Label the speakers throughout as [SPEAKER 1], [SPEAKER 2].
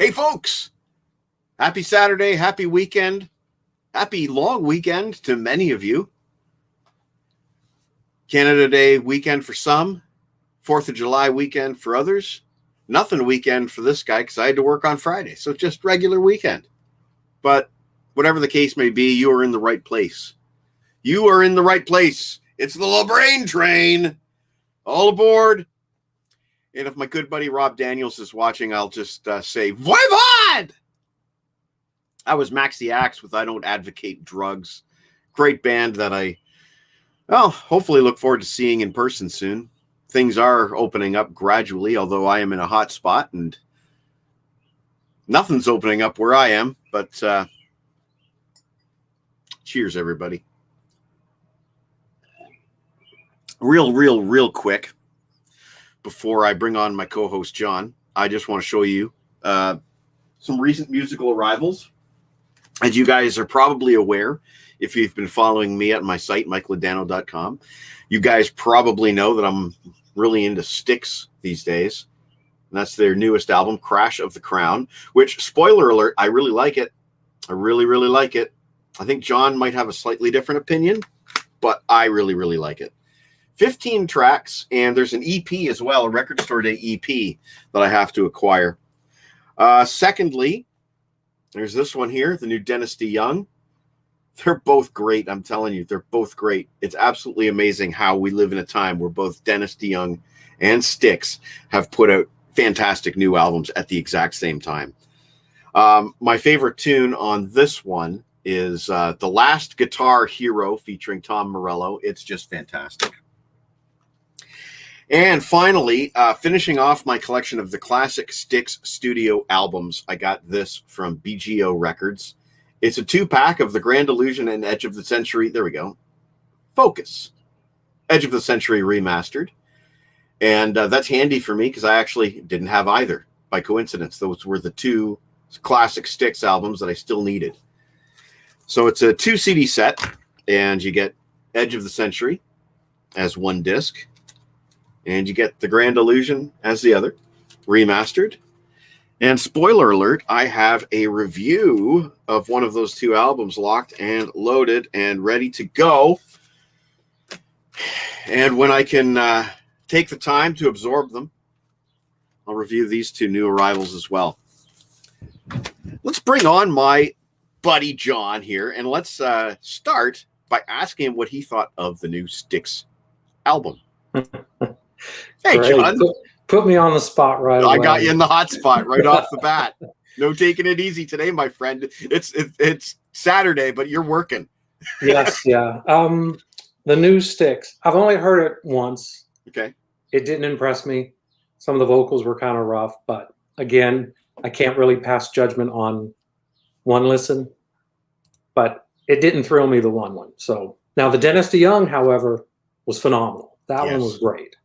[SPEAKER 1] Hey, folks, happy Saturday, happy weekend, happy long weekend to many of you. Canada Day weekend for some, 4th of July weekend for others. Nothing weekend for this guy because I had to work on Friday, so just regular weekend. But whatever the case may be, you are in the right place. You are in the right place. It's the LeBrain train. All aboard. And if my good buddy Rob Daniels is watching, I'll just say, Voivod! I was Max the Axe with I Don't Advocate Drugs. Great band that I, hopefully look forward to seeing in person soon. Things are opening up gradually, although I am in a hot spot and nothing's opening up where I am. But cheers, everybody. Real quick. Before I bring on my co-host, John, I just want to show you some recent musical arrivals. As you guys are probably aware, if you've been following me at my site, mikeladano.com, you guys probably know that I'm really into Styx these days. And that's their newest album, Crash of the Crown, which, spoiler alert, I really like it. I really like it. I think John might have a slightly different opinion, but I really like it. 15 tracks, and there's an EP as well, a Record Store Day EP that I have to acquire. Secondly, There's this one here, the new Dennis DeYoung. They're both great. I'm telling you, they're both great. It's absolutely amazing how we live in a time where both Dennis DeYoung and Styx have put out fantastic new albums at the exact same time. My favorite tune on this one is The Last Guitar Hero featuring Tom Morello. It's just fantastic. And finally, finishing off my collection of the classic Styx studio albums, I got this from BGO Records. It's a 2-pack of The Grand Illusion and Edge of the Century. There we go. Focus. Edge of the Century Remastered. And that's handy for me because I actually didn't have either by coincidence. Those were the 2 classic Styx albums that I still needed. So it's a 2 CD set, and you get Edge of the Century as 1 disc, and you get The Grand Illusion as the other, remastered. And spoiler alert, I have a review of one of those 2 albums locked and loaded and ready to go. And when I can take the time to absorb them, I'll review these 2 new arrivals as well. Let's bring on my buddy John here, and let's start by asking him what he thought of the new Styx album. Hey,
[SPEAKER 2] Great.
[SPEAKER 1] John.
[SPEAKER 2] Put me on the spot right away.
[SPEAKER 1] I got you in the hot spot right off the bat. No taking it easy today, my friend. It's Saturday, but you're working.
[SPEAKER 2] Yes, yeah. The new Styx. I've only heard it once.
[SPEAKER 1] Okay.
[SPEAKER 2] It didn't impress me. Some of the vocals were kind of rough, but again, I can't really pass judgment on one listen. But it didn't thrill me the one. So now the Dennis DeYoung, however, was phenomenal. That one was great.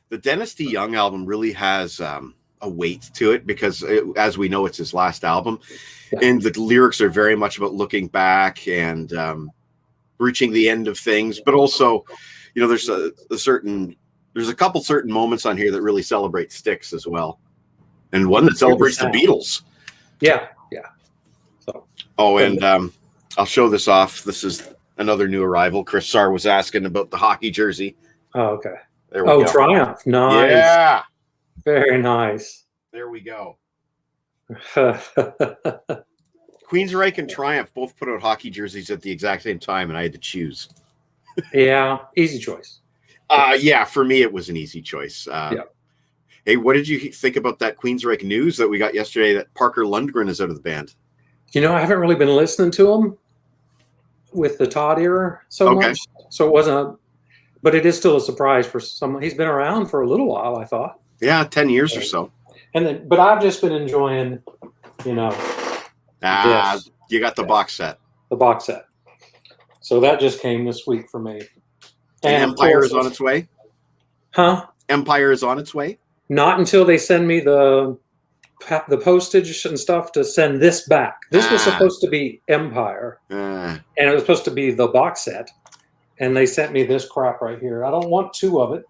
[SPEAKER 1] The Dennis DeYoung album really has a weight to it because, as we know, it's his last album. Yeah. And the lyrics are very much about looking back and reaching the end of things. But also, you know, there's a couple certain moments on here that really celebrate Styx as well. And one that celebrates the Beatles.
[SPEAKER 2] Yeah, yeah. So.
[SPEAKER 1] Oh, and I'll show this off. This is another new arrival. Chris Sarr was asking about the hockey jersey.
[SPEAKER 2] Oh, okay.
[SPEAKER 1] There we go.
[SPEAKER 2] Triumph. Nice.
[SPEAKER 1] Yeah.
[SPEAKER 2] Very nice.
[SPEAKER 1] There we go. Queensryche and Triumph both put out hockey jerseys at the exact same time, and I had to choose.
[SPEAKER 2] Yeah, easy choice.
[SPEAKER 1] Yeah, for me, it was an easy choice.
[SPEAKER 2] Yeah.
[SPEAKER 1] Hey, what did you think about that Queensryche news that we got yesterday that Parker Lundgren is out of the band?
[SPEAKER 2] You know, I haven't really been listening to him with the Todd era so much. So it wasn't, but it is still a surprise for someone. He's been around for a little while, I thought.
[SPEAKER 1] Yeah, 10 years or so.
[SPEAKER 2] And then, but I've just been enjoying, you know.
[SPEAKER 1] You got the box set.
[SPEAKER 2] The box set. So that just came this week for me.
[SPEAKER 1] And Empire is on its way?
[SPEAKER 2] Huh?
[SPEAKER 1] Empire is on its way?
[SPEAKER 2] Not until they send me the postage and stuff to send this back. This was supposed to be Empire. And it was supposed to be the box set. And they sent me this crap right here. I don't want 2 of it.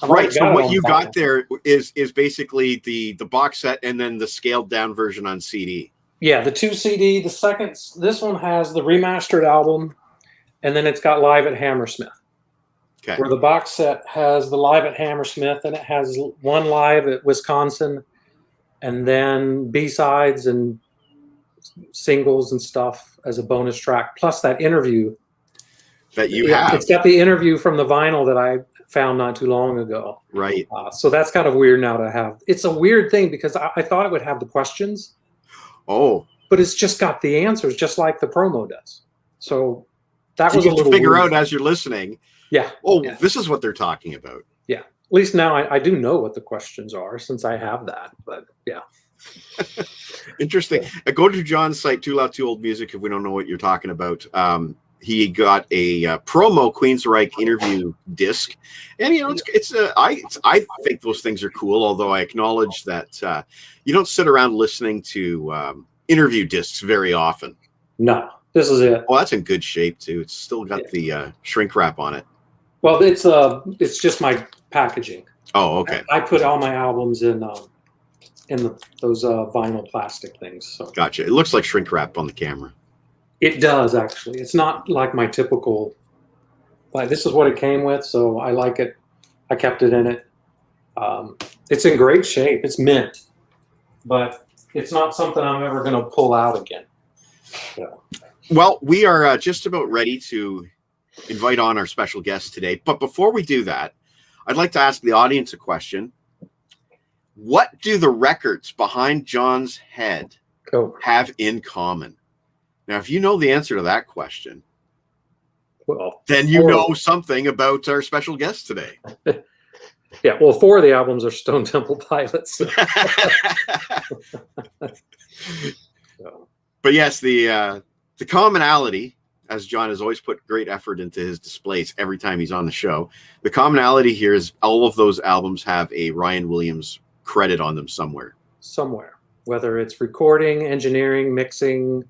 [SPEAKER 1] Right. So what you got there is basically the box set and then the scaled down version on CD.
[SPEAKER 2] Yeah, the 2 CD. The second, this one has the remastered album, and then it's got Live at Hammersmith.
[SPEAKER 1] Okay.
[SPEAKER 2] Where the box set has the Live at Hammersmith, and it has 1 live at Wisconsin, and then B-sides and singles and stuff as a bonus track, plus that interview
[SPEAKER 1] that you have.
[SPEAKER 2] It's got the interview from the vinyl that I found not too long ago.
[SPEAKER 1] Right.
[SPEAKER 2] So that's kind of weird now to have. It's a weird thing because I thought it would have the questions.
[SPEAKER 1] Oh.
[SPEAKER 2] But it's just got the answers, just like the promo does. So that was a little
[SPEAKER 1] figure
[SPEAKER 2] weird.
[SPEAKER 1] out as you're listening.
[SPEAKER 2] Yeah.
[SPEAKER 1] Oh,
[SPEAKER 2] yeah.
[SPEAKER 1] This is what they're talking about.
[SPEAKER 2] Yeah. At least now I do know what the questions are since I have that. But yeah.
[SPEAKER 1] Interesting. Go to John's site, Too Loud, Too Old Music, if we don't know what you're talking about. He got a promo Queensryche interview disc, and you know I think those things are cool. Although I acknowledge that you don't sit around listening to interview discs very often.
[SPEAKER 2] No, this is it.
[SPEAKER 1] Well, that's in good shape too. It's still got the shrink wrap on it.
[SPEAKER 2] Well, it's just my packaging.
[SPEAKER 1] Oh, okay.
[SPEAKER 2] I put all my albums in those vinyl plastic things. So.
[SPEAKER 1] Gotcha. It looks like shrink wrap on the camera.
[SPEAKER 2] It does, actually. It's not like my typical, like this is what it came with, so I like it. I kept it in it. It's in great shape. It's mint. But it's not something I'm ever going to pull out again. So.
[SPEAKER 1] Well, we are just about ready to invite on our special guest today. But before we do that, I'd like to ask the audience a question. What do the records behind John's head have in common? Now, if you know the answer to that question,
[SPEAKER 2] well,
[SPEAKER 1] then you know something about our special guest today.
[SPEAKER 2] Yeah, well, 4 of the albums are Stone Temple Pilots. So.
[SPEAKER 1] But yes, the commonality, as John has always put great effort into his displays every time he's on the show, the commonality here is all of those albums have a Ryan Williams credit on them somewhere.
[SPEAKER 2] Somewhere, whether it's recording, engineering, mixing,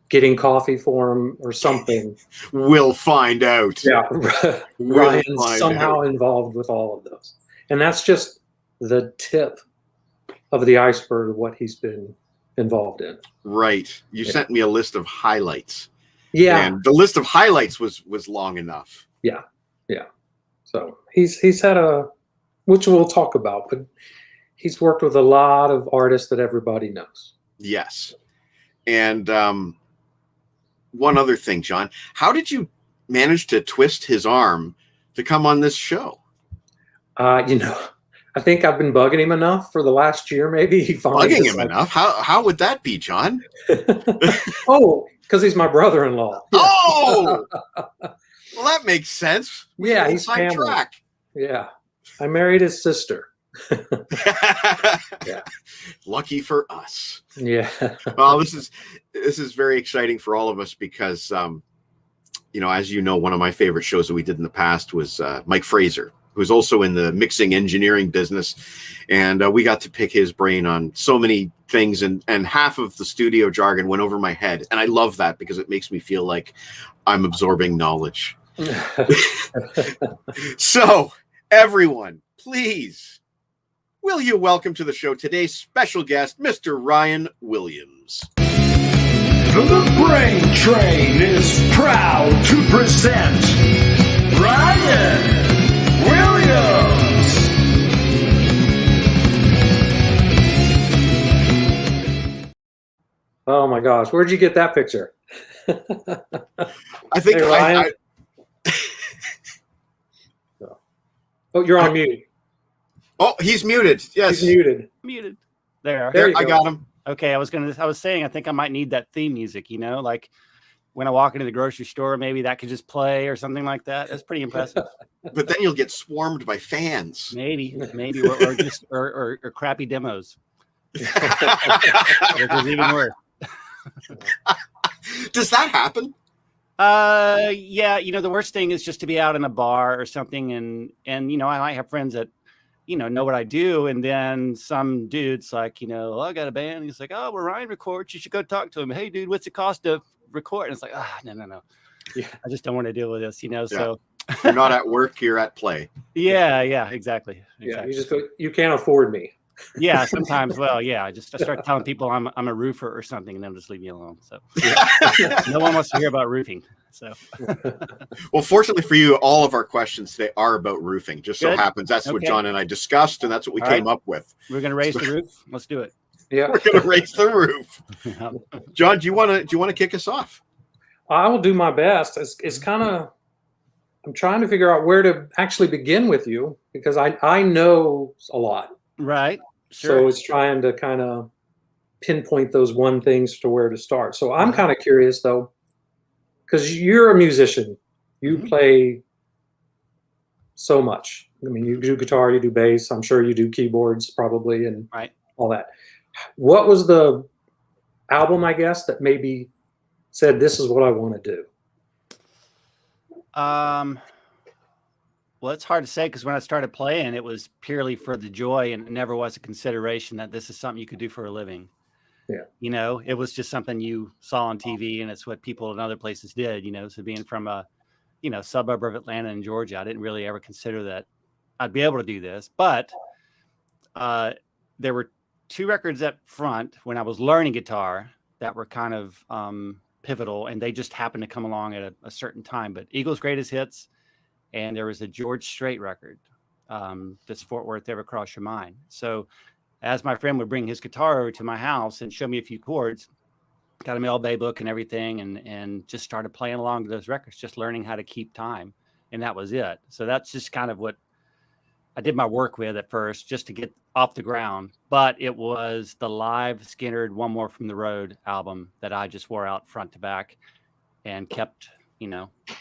[SPEAKER 2] getting coffee for him or something.
[SPEAKER 1] We'll find out.
[SPEAKER 2] Yeah, Ryan's somehow involved with all of those. And that's just the tip of the iceberg of what he's been involved in.
[SPEAKER 1] Right. You sent me a list of highlights.
[SPEAKER 2] Yeah.
[SPEAKER 1] And the list of highlights was long enough.
[SPEAKER 2] Yeah. Yeah. So he's had which we'll talk about, but he's worked with a lot of artists that everybody knows.
[SPEAKER 1] Yes. And one other thing, John, how did you manage to twist his arm to come on this show?
[SPEAKER 2] I think I've been bugging him enough for the last year, maybe.
[SPEAKER 1] Bugging him enough? How would that be, John?
[SPEAKER 2] Oh, because he's my brother-in-law.
[SPEAKER 1] Oh! Well, that makes sense.
[SPEAKER 2] Yeah, he's family. Track. Yeah. I married his sister.
[SPEAKER 1] Yeah. Lucky for us.
[SPEAKER 2] Yeah.
[SPEAKER 1] Well, this is very exciting for all of us because as you know, one of my favorite shows that we did in the past was Mike Fraser, who's also in the mixing engineering business, and we got to pick his brain on so many things, and half of the studio jargon went over my head, and I love that because it makes me feel like I'm absorbing knowledge. So everyone, please, will you welcome to the show today's special guest, Mr. Ryan Williams.
[SPEAKER 3] The LeBrain Train is proud to present Ryan Williams.
[SPEAKER 2] Oh my gosh, where'd you get that picture?
[SPEAKER 1] I think
[SPEAKER 2] hey, Ryan. Oh, you're on mute.
[SPEAKER 1] Oh, he's muted. Yes,
[SPEAKER 2] he's muted.
[SPEAKER 4] Muted. There
[SPEAKER 1] I got him.
[SPEAKER 4] Okay, I was saying I think I might need that theme music, like when I walk into the grocery store, maybe that could just play or something like that. That's pretty impressive.
[SPEAKER 1] But then you'll get swarmed by fans.
[SPEAKER 4] Maybe or just or crappy demos. Which is even worse.
[SPEAKER 1] Does that happen?
[SPEAKER 4] Yeah, the worst thing is just to be out in a bar or something and I might have friends that know what I do, and then some dude's like, I got a band. He's like, oh, well, Ryan records. You should go talk to him. Hey, dude, what's the cost to record? And it's like, no. Yeah, I just don't want to deal with this,
[SPEAKER 1] Yeah.
[SPEAKER 4] So
[SPEAKER 1] you're not at work, you're at play.
[SPEAKER 4] Yeah, exactly.
[SPEAKER 2] Yeah, you just go. You can't afford me.
[SPEAKER 4] Yeah, sometimes. Well, yeah, I start telling people I'm a roofer or something, and they'll just leave me alone. So no one wants to hear about roofing. So,
[SPEAKER 1] well, fortunately for you, all of our questions today are about roofing. Just so
[SPEAKER 4] Good.
[SPEAKER 1] happens that's what John and I discussed, and that's what we came up with.
[SPEAKER 4] We're going to raise the roof. Let's do it.
[SPEAKER 2] Yeah,
[SPEAKER 1] we're going to raise the roof. John, do you want to kick us off?
[SPEAKER 2] I will do my best. It's kind of. I'm trying to figure out where to actually begin with you because I know a lot.
[SPEAKER 4] Right.
[SPEAKER 2] Sure. So it's trying to kind of pinpoint those one things to where to start. So I'm kind of curious though, because you're a musician, you play so much. I mean, you do guitar, you do bass. I'm sure you do keyboards probably and all that. What was the album, I guess, that maybe said, this is what I want to do?
[SPEAKER 4] Well, it's hard to say because when I started playing, it was purely for the joy, and it never was a consideration that this is something you could do for a living.
[SPEAKER 2] Yeah.
[SPEAKER 4] It was just something you saw on TV, and it's what people in other places did, So being from a, suburb of Atlanta in Georgia, I didn't really ever consider that I'd be able to do this. But there were 2 records up front when I was learning guitar that were kind of pivotal, and they just happened to come along at a certain time. But Eagles' Greatest Hits, and there was a George Strait record, Does Fort Worth Ever Cross Your Mind? So as my friend would bring his guitar over to my house and show me a few chords, got a mail bay book and everything, and just started playing along to those records, just learning how to keep time. And that was it. So that's just kind of what I did my work with at first, just to get off the ground. But it was the live Skinner One More from the Road album that I just wore out front to back and kept,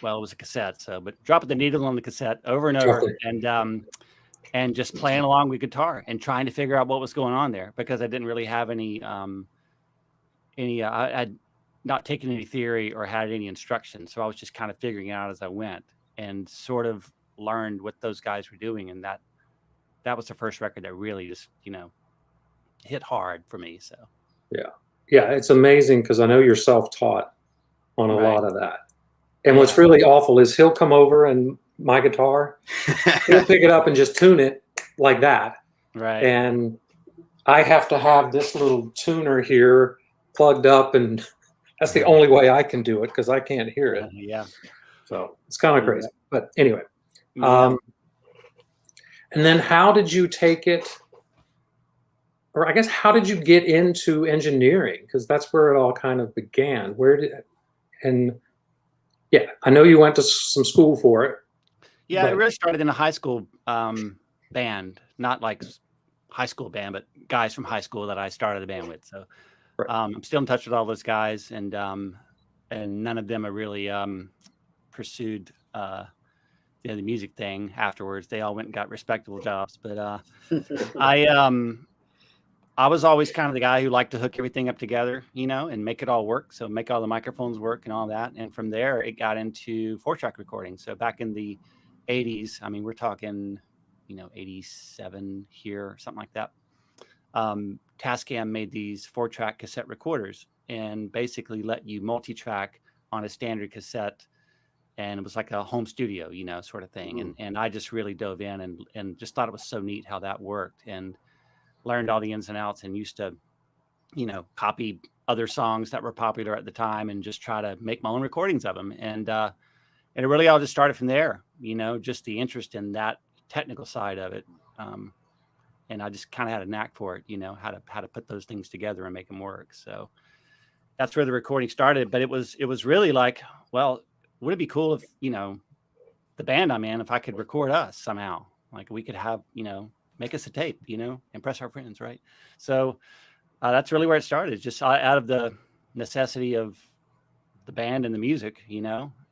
[SPEAKER 4] well, it was a cassette. So, but dropping the needle on the cassette over and over, and just playing along with guitar and trying to figure out what was going on there, because I didn't really have I'd not taken any theory or had any instruction. So I was just kind of figuring it out as I went, and sort of learned what those guys were doing. And that was the first record that really just, hit hard for me. So,
[SPEAKER 2] yeah, it's amazing, because I know you're self-taught on a
[SPEAKER 4] Right.
[SPEAKER 2] lot of that. And what's really awful is he'll come over and my guitar, he'll pick it up and just tune it like that.
[SPEAKER 4] Right.
[SPEAKER 2] And I have to have this little tuner here plugged up, and that's the only way I can do it, because I can't hear it.
[SPEAKER 4] Yeah.
[SPEAKER 2] So it's kind of crazy. But anyway,
[SPEAKER 4] Yeah.
[SPEAKER 2] and then how did you take it, or I guess how did you get into engineering? Because that's where it all kind of began. I know you went to some school for it.
[SPEAKER 4] Yeah,
[SPEAKER 2] But-
[SPEAKER 4] it really started in a high school band, not like high school band, but guys from high school that I started a band with. So
[SPEAKER 2] Right.
[SPEAKER 4] I'm still in touch with all those guys, and none of them have really pursued the music thing afterwards. They all went and got respectable jobs. But I was always kind of the guy who liked to hook everything up together, and make it all work. So make all the microphones work and all that. And from there, it got into 4-track recording. So back in the 80s, I mean, we're talking, 87 here, something like that. Tascam made these 4-track cassette recorders and basically let you multi-track on a standard cassette. And it was like a home studio, sort of thing. And I just really dove in and just thought it was so neat how that worked, and learned all the ins and outs, and used to, copy other songs that were popular at the time and just try to make my own recordings of them. And it really all just started from there, just the interest in that technical side of it. And I just kind of had a knack for it, how to put those things together and make them work. So that's where the recording started. But it was really like, well, would it be cool if, the band I'm in, if I could record us somehow, like we could have, make us a tape, impress our friends. Right. So that's really where it started, just out of the necessity of the band and the music,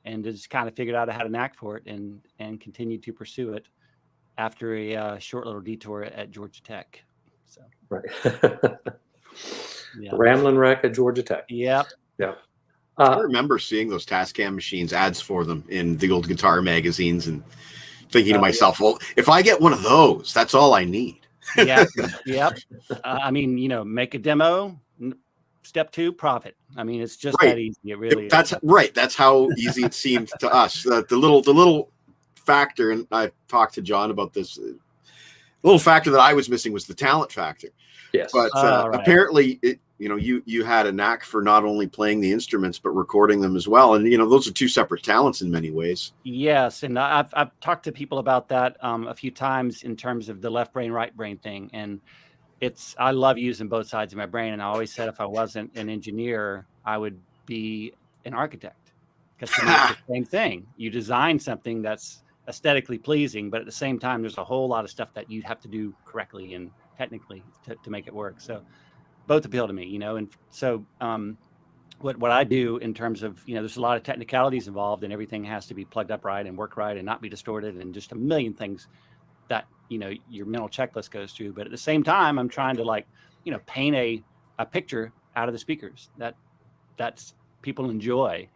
[SPEAKER 4] and just kind of figured out I had a knack for it, and continued to pursue it after a short little detour at Georgia Tech. So,
[SPEAKER 2] Right.
[SPEAKER 4] yeah.
[SPEAKER 2] Ramblin' Wreck at Georgia Tech.
[SPEAKER 4] Yep.
[SPEAKER 2] Yeah.
[SPEAKER 1] I remember seeing those Tascam machines, ads for them in the old guitar magazines, and thinking to myself, well, if I get one of those, that's all I need.
[SPEAKER 4] Yeah. Yep. I mean, make a demo. Step 2, profit. I mean, it's just
[SPEAKER 1] Right.
[SPEAKER 4] that easy. It really is.
[SPEAKER 1] That's right. That's how easy it seemed to us. The little factor, and I talked to John about this. The little factor that I was missing was the talent factor.
[SPEAKER 2] Yes.
[SPEAKER 1] But
[SPEAKER 4] Right.
[SPEAKER 1] apparently, you had a knack for not only playing the instruments but recording them as well. And those are two separate talents in many ways.
[SPEAKER 4] Yes, and I've talked to people about that a few times in terms of the left brain, right brain thing. And I love using both sides of my brain. And I always said if I wasn't an engineer, I would be an architect, because to me it's the same thing. You design something that's aesthetically pleasing, but at the same time, there's a whole lot of stuff that you have to do correctly and technically to make it work. So both appeal to me, and so what I do in terms of, there's a lot of technicalities involved, and everything has to be plugged up right and work right and not be distorted, and just a million things that, your mental checklist goes through. But at the same time, I'm trying to paint a picture out of the speakers that's people enjoy,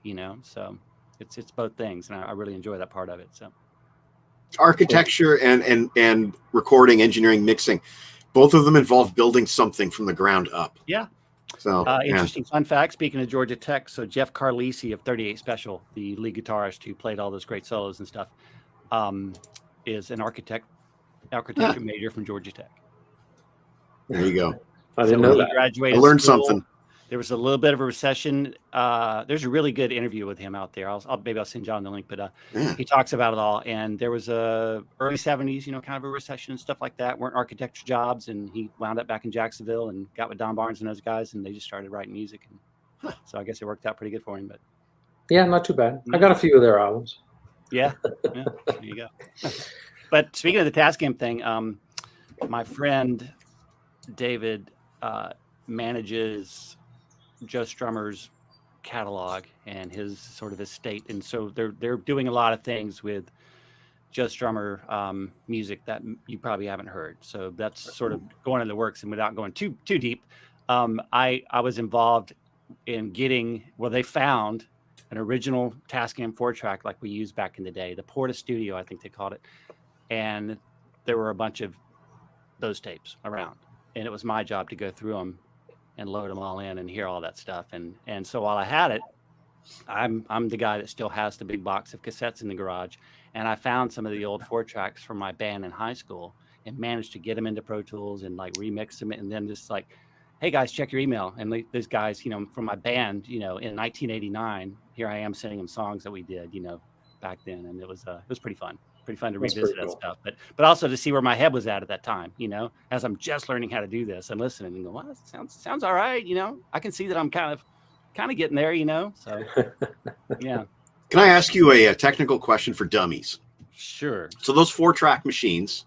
[SPEAKER 4] so it's both things. And I really enjoy that part of it. So
[SPEAKER 1] Architecture and recording, engineering, mixing, both of them involve building something from the ground up.
[SPEAKER 4] Yeah.
[SPEAKER 1] So
[SPEAKER 4] interesting fun fact, speaking of Georgia Tech, so Jeff Carlisi of 38 Special, the lead guitarist who played all those great solos and stuff, is an architecture major from Georgia Tech.
[SPEAKER 1] There you go.
[SPEAKER 2] I didn't know
[SPEAKER 4] he
[SPEAKER 2] that.
[SPEAKER 4] graduated
[SPEAKER 1] I learned
[SPEAKER 4] school,
[SPEAKER 1] something.
[SPEAKER 4] There was a little bit of a recession. There's a really good interview with him out there. Maybe I'll send John the link, but he talks about it all. And there was a early 70s, kind of a recession and stuff like that. Weren't architecture jobs, and he wound up back in Jacksonville and got with Don Barnes and those guys, and they just started writing music. And so I guess it worked out pretty good for him. But
[SPEAKER 2] yeah, not too bad. I got a few of their albums.
[SPEAKER 4] Yeah, there you go. But speaking of the Tascam thing, my friend David manages Joe Strummer's catalog and his sort of estate, and so they're doing a lot of things with Joe Strummer music that you probably haven't heard. So that's sort of going in the works, and without going too deep, I was involved in they found an original Tascam 4-track like we used back in the day, the Porta Studio, I think they called it, and there were a bunch of those tapes around, and it was my job to go through them and load them all in and hear all that stuff. And so while I had it, I'm the guy that still has the big box of cassettes in the garage, and I found some of the old 4-tracks from my band in high school and managed to get them into Pro Tools and like remix them, and then just like, hey guys, check your email. And those guys, from my band, in 1989, here I am sending them songs that we did, back then, and it was pretty fun. Pretty fun to revisit that stuff, but also to see where my head was at that time, as I'm just learning how to do this and listening and go, well, sounds all right. I can see that I'm kind of getting there, so yeah.
[SPEAKER 1] Can I ask you a technical question for dummies?
[SPEAKER 4] Sure.
[SPEAKER 1] So those 4-track machines,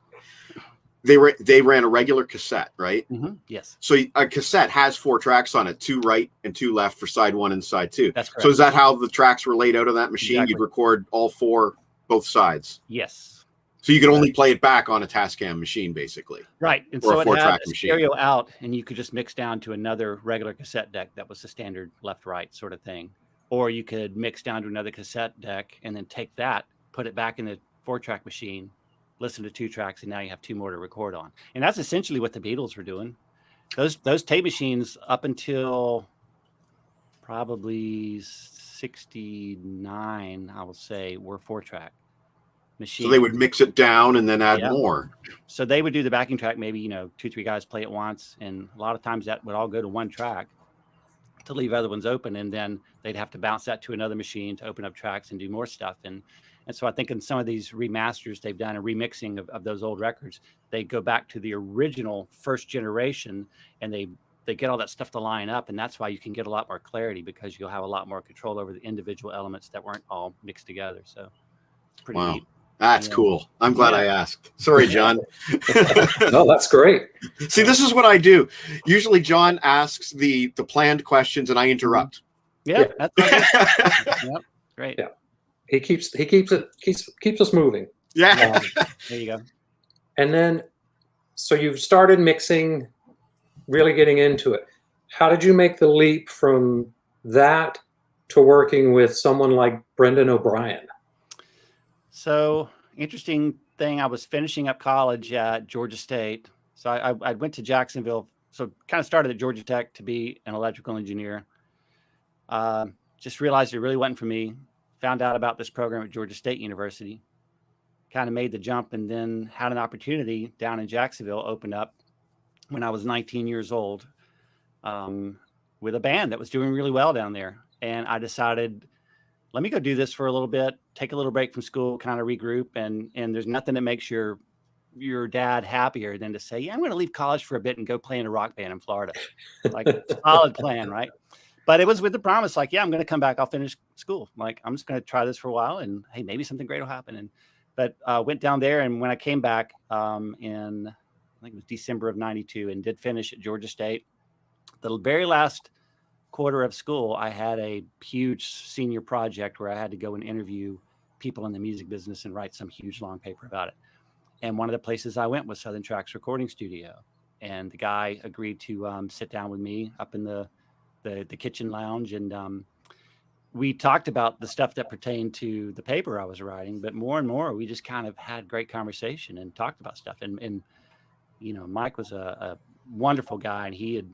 [SPEAKER 1] they ran a regular cassette, right?
[SPEAKER 4] Mm-hmm. Yes.
[SPEAKER 1] So a cassette has 4 tracks on it, 2 right and 2 left for side 1 and side 2.
[SPEAKER 4] That's correct.
[SPEAKER 1] So is that how the tracks were laid out on that machine?
[SPEAKER 4] Exactly.
[SPEAKER 1] You'd record all 4, both sides.
[SPEAKER 4] Yes.
[SPEAKER 1] So you could only play it back on a Tascam machine, basically.
[SPEAKER 4] Right. And
[SPEAKER 1] or
[SPEAKER 4] so
[SPEAKER 1] a
[SPEAKER 4] it had
[SPEAKER 1] 4-track
[SPEAKER 4] a
[SPEAKER 1] machine.
[SPEAKER 4] stereo out, and you could just mix down to another regular cassette deck that was the standard left-right sort of thing. Or you could mix down to another cassette deck and then take that, put it back in the 4-track machine, listen to 2 tracks, and now you have 2 more to record on. And that's essentially what the Beatles were doing. Those tape machines up until probably 69, I will say, were 4-track machines.
[SPEAKER 1] So they would mix it down and then add more.
[SPEAKER 4] So they would do the backing track, maybe 2-3 guys play it once, and a lot of times that would all go to one track to leave other ones open, and then they'd have to bounce that to another machine to open up tracks and do more stuff. And so I think in some of these remasters they've done a remixing of those old records, they go back to the original first generation, and they get all that stuff to line up, and that's why you can get a lot more clarity, because you'll have a lot more control over the individual elements that weren't all mixed together. So it's pretty neat.
[SPEAKER 1] That's cool. I'm glad I asked. Sorry, John.
[SPEAKER 2] No, that's great.
[SPEAKER 1] See, this is what I do. Usually John asks the planned questions and I interrupt.
[SPEAKER 4] Yeah. That's yep. Great.
[SPEAKER 2] Yeah. He keeps us moving.
[SPEAKER 1] Yeah.
[SPEAKER 4] There you go.
[SPEAKER 2] And then, so you've started mixing, really getting into it. How did you make the leap from that to working with someone like Brendan O'Brien?
[SPEAKER 4] So interesting thing, I was finishing up college at Georgia State. So I went to Jacksonville. So kind of started at Georgia Tech to be an electrical engineer. Just realized it really wasn't for me. Found out about this program at Georgia State University. Kind of made the jump, and then had an opportunity down in Jacksonville open up when I was 19 years old with a band that was doing really well down there. And I decided, let me go do this for a little bit, take a little break from school, kind of regroup. And there's nothing that makes your dad happier than to say, yeah, I'm going to leave college for a bit and go play in a rock band in Florida. Like, solid plan, right? But it was with the promise, like, yeah, I'm going to come back. I'll finish school. Like, I'm just going to try this for a while, and hey, maybe something great will happen. But went down there, and when I came back in, I think it was December of '92, and did finish at Georgia State, the very last quarter of school, I had a huge senior project where I had to go and interview people in the music business and write some huge long paper about it. And one of the places I went was Southern Tracks Recording Studio. And the guy agreed to sit down with me up in the kitchen lounge. And we talked about the stuff that pertained to the paper I was writing, but more and more, we just kind of had great conversation and talked about stuff. And Mike was a wonderful guy, and he had,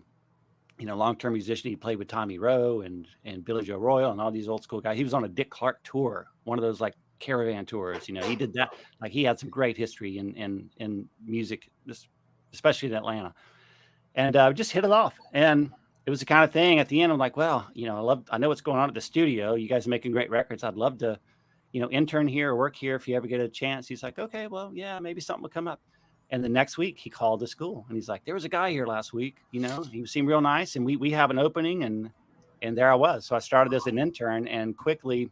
[SPEAKER 4] long-term musician. He played with Tommy Rowe and Billy Joe Royal and all these old school guys. He was on a Dick Clark tour, one of those like caravan tours. He did that. Like, he had some great history in music, especially in Atlanta. And just hit it off. And it was the kind of thing at the end. I'm like, well, I know what's going on at the studio. You guys are making great records. I'd love to, intern here or work here if you ever get a chance. He's like, okay, well, yeah, maybe something will come up. And the next week he called the school and he's like, there was a guy here last week, he seemed real nice and we have an opening and there I was. So I started as an intern and quickly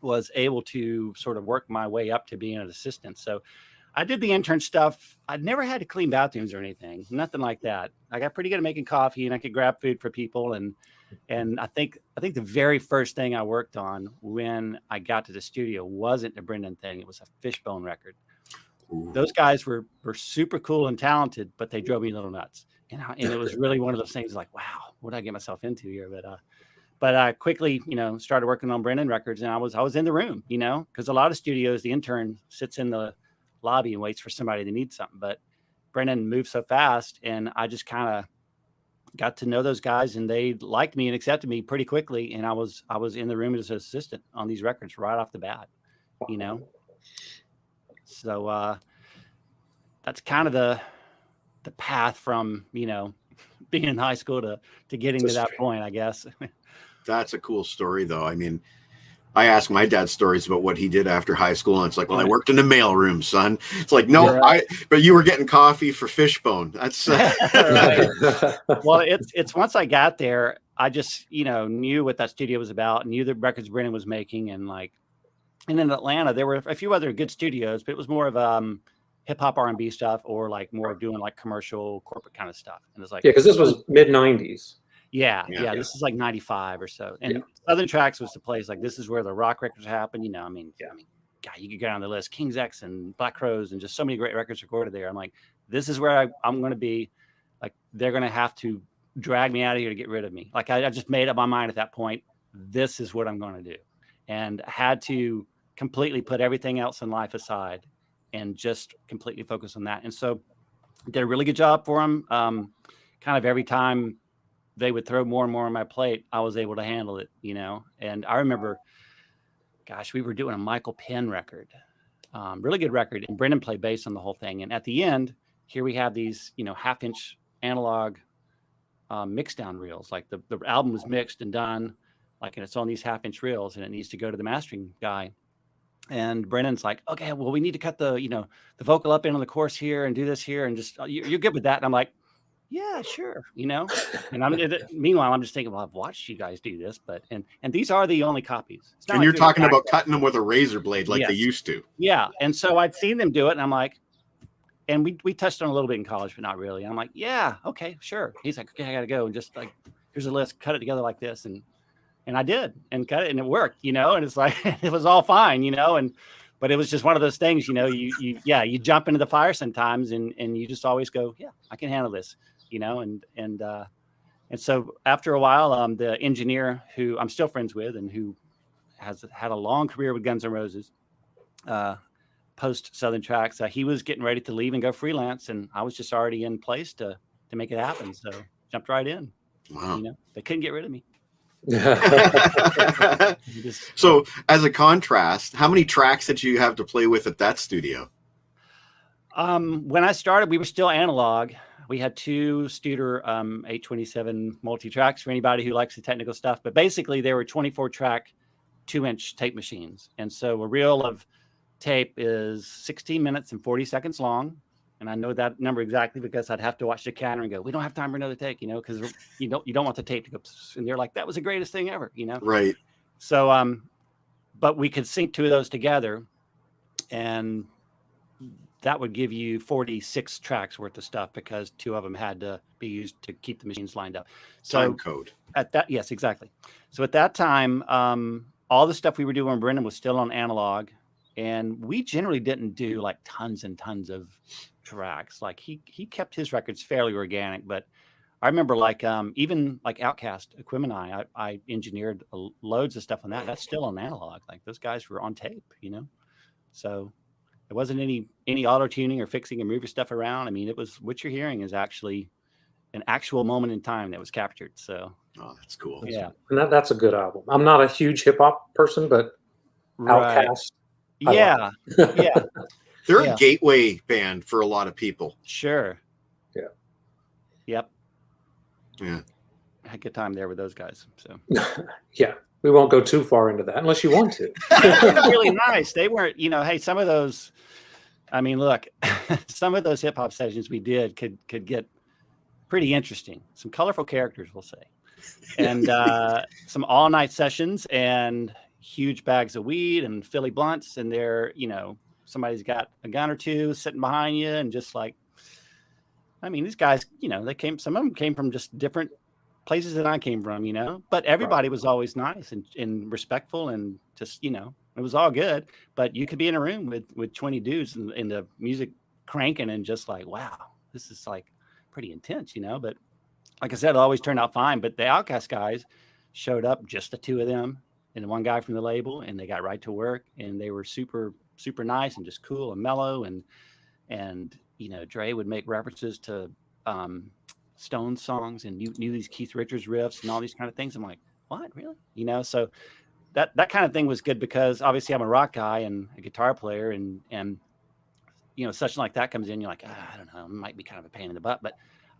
[SPEAKER 4] was able to sort of work my way up to being an assistant. So I did the intern stuff. I'd never had to clean bathrooms or anything, nothing like that. I got pretty good at making coffee and I could grab food for people. And I think the very first thing I worked on when I got to the studio wasn't a Brendan thing. It was a Fishbone record. Ooh. Those guys were super cool and talented, but they drove me a little nuts. And it was really one of those things like, wow, what did I get myself into here? But I quickly, started working on Brendan records and I was in the room, because a lot of studios, the intern sits in the lobby and waits for somebody that needs something. But Brendan moved so fast and I just kind of got to know those guys and they liked me and accepted me pretty quickly. And I was in the room as an assistant on these records right off the bat, So that's kind of the path from, being in high school to getting to that point, I guess.
[SPEAKER 1] That's a cool story, though. I mean, I ask my dad stories about what he did after high school, and it's like, well, I worked in the mailroom, son. It's like, no, but you were getting coffee for Fishbone. That's
[SPEAKER 4] right. Well, it's once I got there, I just, knew what that studio was about, knew the records Brendan was making, and in Atlanta, there were a few other good studios, but it was more of hip hop R&B stuff or like more of doing like commercial corporate kind of stuff. And it's like,
[SPEAKER 2] because this was mid 90s.
[SPEAKER 4] Yeah. This is like 95 or so. And Southern Tracks was the place, like, this is where the rock records happen. I mean, God, you could go down the list, King's X and Black Crowes and just so many great records recorded there. I'm like, this is where I'm going to be. Like, they're going to have to drag me out of here to get rid of me. Like, I just made up my mind at that point. This is what I'm going to do. And I had to completely put everything else in life aside and just completely focus on that. And so did a really good job for them. Kind of every time they would throw more and more on my plate, I was able to handle it, And I remember, gosh, we were doing a Michael Penn record, really good record. And Brendan played bass on the whole thing. And at the end, here we have these, half-inch analog mix down reels. Like the album was mixed and done, and it's on these half-inch reels, and it needs to go to the mastering guy. And Brendan's like, okay, well, we need to cut the vocal up in on the chorus here and do this here. And just, you're good with that. And I'm like, yeah, sure. And meanwhile, I'm just thinking, well, I've watched you guys do this, and these are the only copies.
[SPEAKER 1] And you're talking about cutting them with a razor blade like they used to.
[SPEAKER 4] Yeah. And so I'd seen them do it and I'm like, and we touched on a little bit in college, but not really. And I'm like, yeah, okay, sure. He's like, okay, I got to go. And just like, here's a list, cut it together like this. And I did and cut it and it worked, and it's like, it was all fine, but it was just one of those things, you jump into the fire sometimes and you just always go, yeah, I can handle this, and so after a while, the engineer who I'm still friends with and who has had a long career with Guns N' Roses, post Southern Tracks, he was getting ready to leave and go freelance. And I was just already in place to make it happen. So jumped right in.
[SPEAKER 1] Wow.
[SPEAKER 4] They couldn't get rid of me.
[SPEAKER 1] So as a contrast, how many tracks did you have to play with at that studio?
[SPEAKER 4] When I started, we were still analog. We had two Studer 827 multi-tracks for anybody who likes the technical stuff. But basically, they were 24-track, 2-inch tape machines. And so a reel of tape is 16 minutes and 40 seconds long. And I know that number exactly because I'd have to watch the counter and go, we don't have time for another take, because you don't want the tape to go. And they're like, that was the greatest thing ever,
[SPEAKER 1] Right.
[SPEAKER 4] So, but we could sync two of those together, and that would give you 46 tracks worth of stuff because two of them had to be used to keep the machines lined up. So
[SPEAKER 1] time code.
[SPEAKER 4] Yes, exactly. So at that time, all the stuff we were doing, Brendan, was still on analog, and we generally didn't do like tons and tons of tracks. Like he kept his records fairly organic, but I remember even like Outkast, Equimini, I engineered loads of stuff on that. That's still on analog. Like those guys were on tape, So it wasn't any auto tuning or fixing and moving stuff around. I mean, it was what you're hearing is actually an actual moment in time that was captured. So
[SPEAKER 1] that's cool.
[SPEAKER 4] Yeah,
[SPEAKER 2] and that's a good album. I'm not a huge hip hop person, but
[SPEAKER 4] right.
[SPEAKER 2] Outkast.
[SPEAKER 4] Yeah. Yeah.
[SPEAKER 1] They're a gateway band for a lot of people.
[SPEAKER 4] Sure.
[SPEAKER 2] Yeah.
[SPEAKER 4] Yep.
[SPEAKER 1] Yeah.
[SPEAKER 4] had a good time there with those guys. So
[SPEAKER 2] Yeah, we won't go too far into that unless you want to.
[SPEAKER 4] they were really nice. They weren't, hey, some of those. I mean, look, some of those hip hop sessions we did could get pretty interesting. Some colorful characters, we'll say, and some all night sessions and huge bags of weed and Philly blunts, and they're, somebody's got a gun or two sitting behind you, and just like, I mean, these guys, some of them came from just different places that I came from, but everybody was always nice and respectful, and just, it was all good. But you could be in a room with 20 dudes and the music cranking and just like, wow, this is like pretty intense, But like I said, it always turned out fine. But the Outcast guys showed up, just the two of them and one guy from the label, and they got right to work, and they were super, super nice and just cool and mellow. And Dre would make references to Stone songs and knew these Keith Richards riffs and all these kind of things. I'm like, what, really? So that kind of thing was good, because obviously I'm a rock guy and a guitar player, and such like that comes in, you're like, I don't know, it might be kind of a pain in the butt, but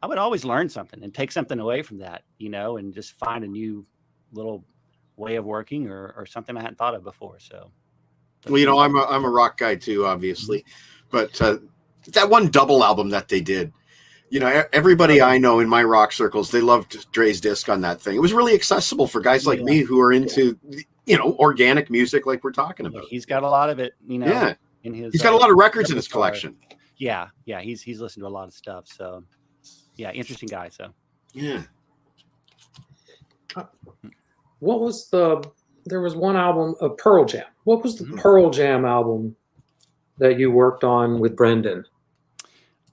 [SPEAKER 4] I would always learn something and take something away from that, and just find a new little way of working or something I hadn't thought of before. So,
[SPEAKER 1] well, I'm a rock guy too, obviously, but that one double album that they did, everybody I know in my rock circles, they loved Dre's disc on that thing. It was really accessible for guys like me who are into, organic music like we're talking about.
[SPEAKER 4] He's got a lot of it,
[SPEAKER 1] Yeah.
[SPEAKER 4] in his.
[SPEAKER 1] He's got a lot of records in his collection.
[SPEAKER 4] Yeah. He's listened to a lot of stuff. So, yeah, interesting guy. So,
[SPEAKER 1] yeah.
[SPEAKER 2] What was there was one album of Pearl Jam. What was the Pearl Jam album that you worked on with Brendan?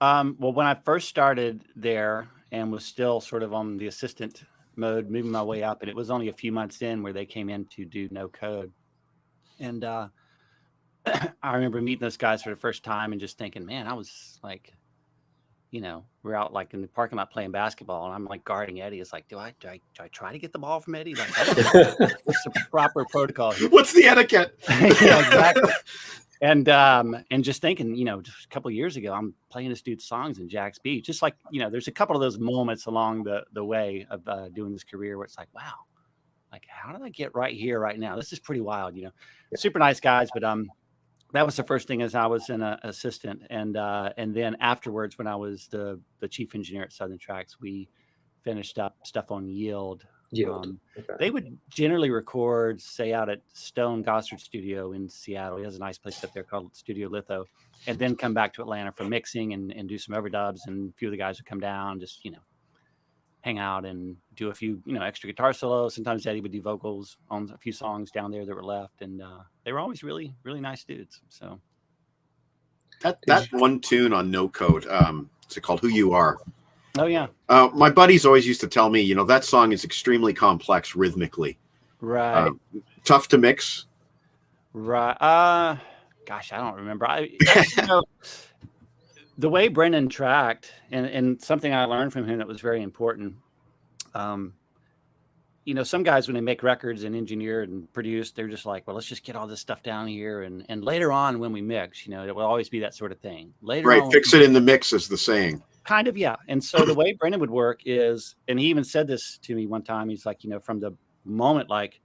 [SPEAKER 4] Well, when I first started there and was still sort of on the assistant mode, moving my way up, and it was only a few months in where they came in to do no code. And I remember meeting those guys for the first time and just thinking, man, I was like, we're out like in the parking lot playing basketball, and I'm like guarding Eddie. It's like, do I try to get the ball from Eddie? Like, what's the proper protocol here?
[SPEAKER 1] What's the etiquette?
[SPEAKER 4] Yeah, exactly. And just thinking, just a couple of years ago, I'm playing this dude's songs in Jack's Beach. Just like, there's a couple of those moments along the way of doing this career where it's like, wow, like, how did I get right here, right now? This is pretty wild, Super nice guys. But that was the first thing, as I was an assistant. And then afterwards, when I was the chief engineer at Southern Tracks, we finished up stuff on Yield.
[SPEAKER 2] Okay.
[SPEAKER 4] They would generally record, say, out at Stone Gossard Studio in Seattle. He has a nice place up there called Studio Litho, and then come back to Atlanta for mixing and do some overdubs. And a few of the guys would come down, just, hang out and do a few, extra guitar solos. Sometimes Eddie would do vocals on a few songs down there that were left. And they were always really, really nice dudes. So
[SPEAKER 1] that one tune on No Code, is it called Who You Are?
[SPEAKER 4] Oh, yeah.
[SPEAKER 1] My buddies always used to tell me, that song is extremely complex rhythmically.
[SPEAKER 4] Right.
[SPEAKER 1] Tough to mix.
[SPEAKER 4] Right. Gosh, I don't remember. The way Brendan tracked, and something I learned from him that was very important. Some guys, when they make records and engineer and produce, they're just like, well, let's just get all this stuff down here. And later on when we mix, it will always be that sort of thing. Later on,
[SPEAKER 1] fix it in the mix is the saying.
[SPEAKER 4] Kind of, yeah. And so the way Brendan would work is, and he even said this to me one time, he's like, from the moment, like,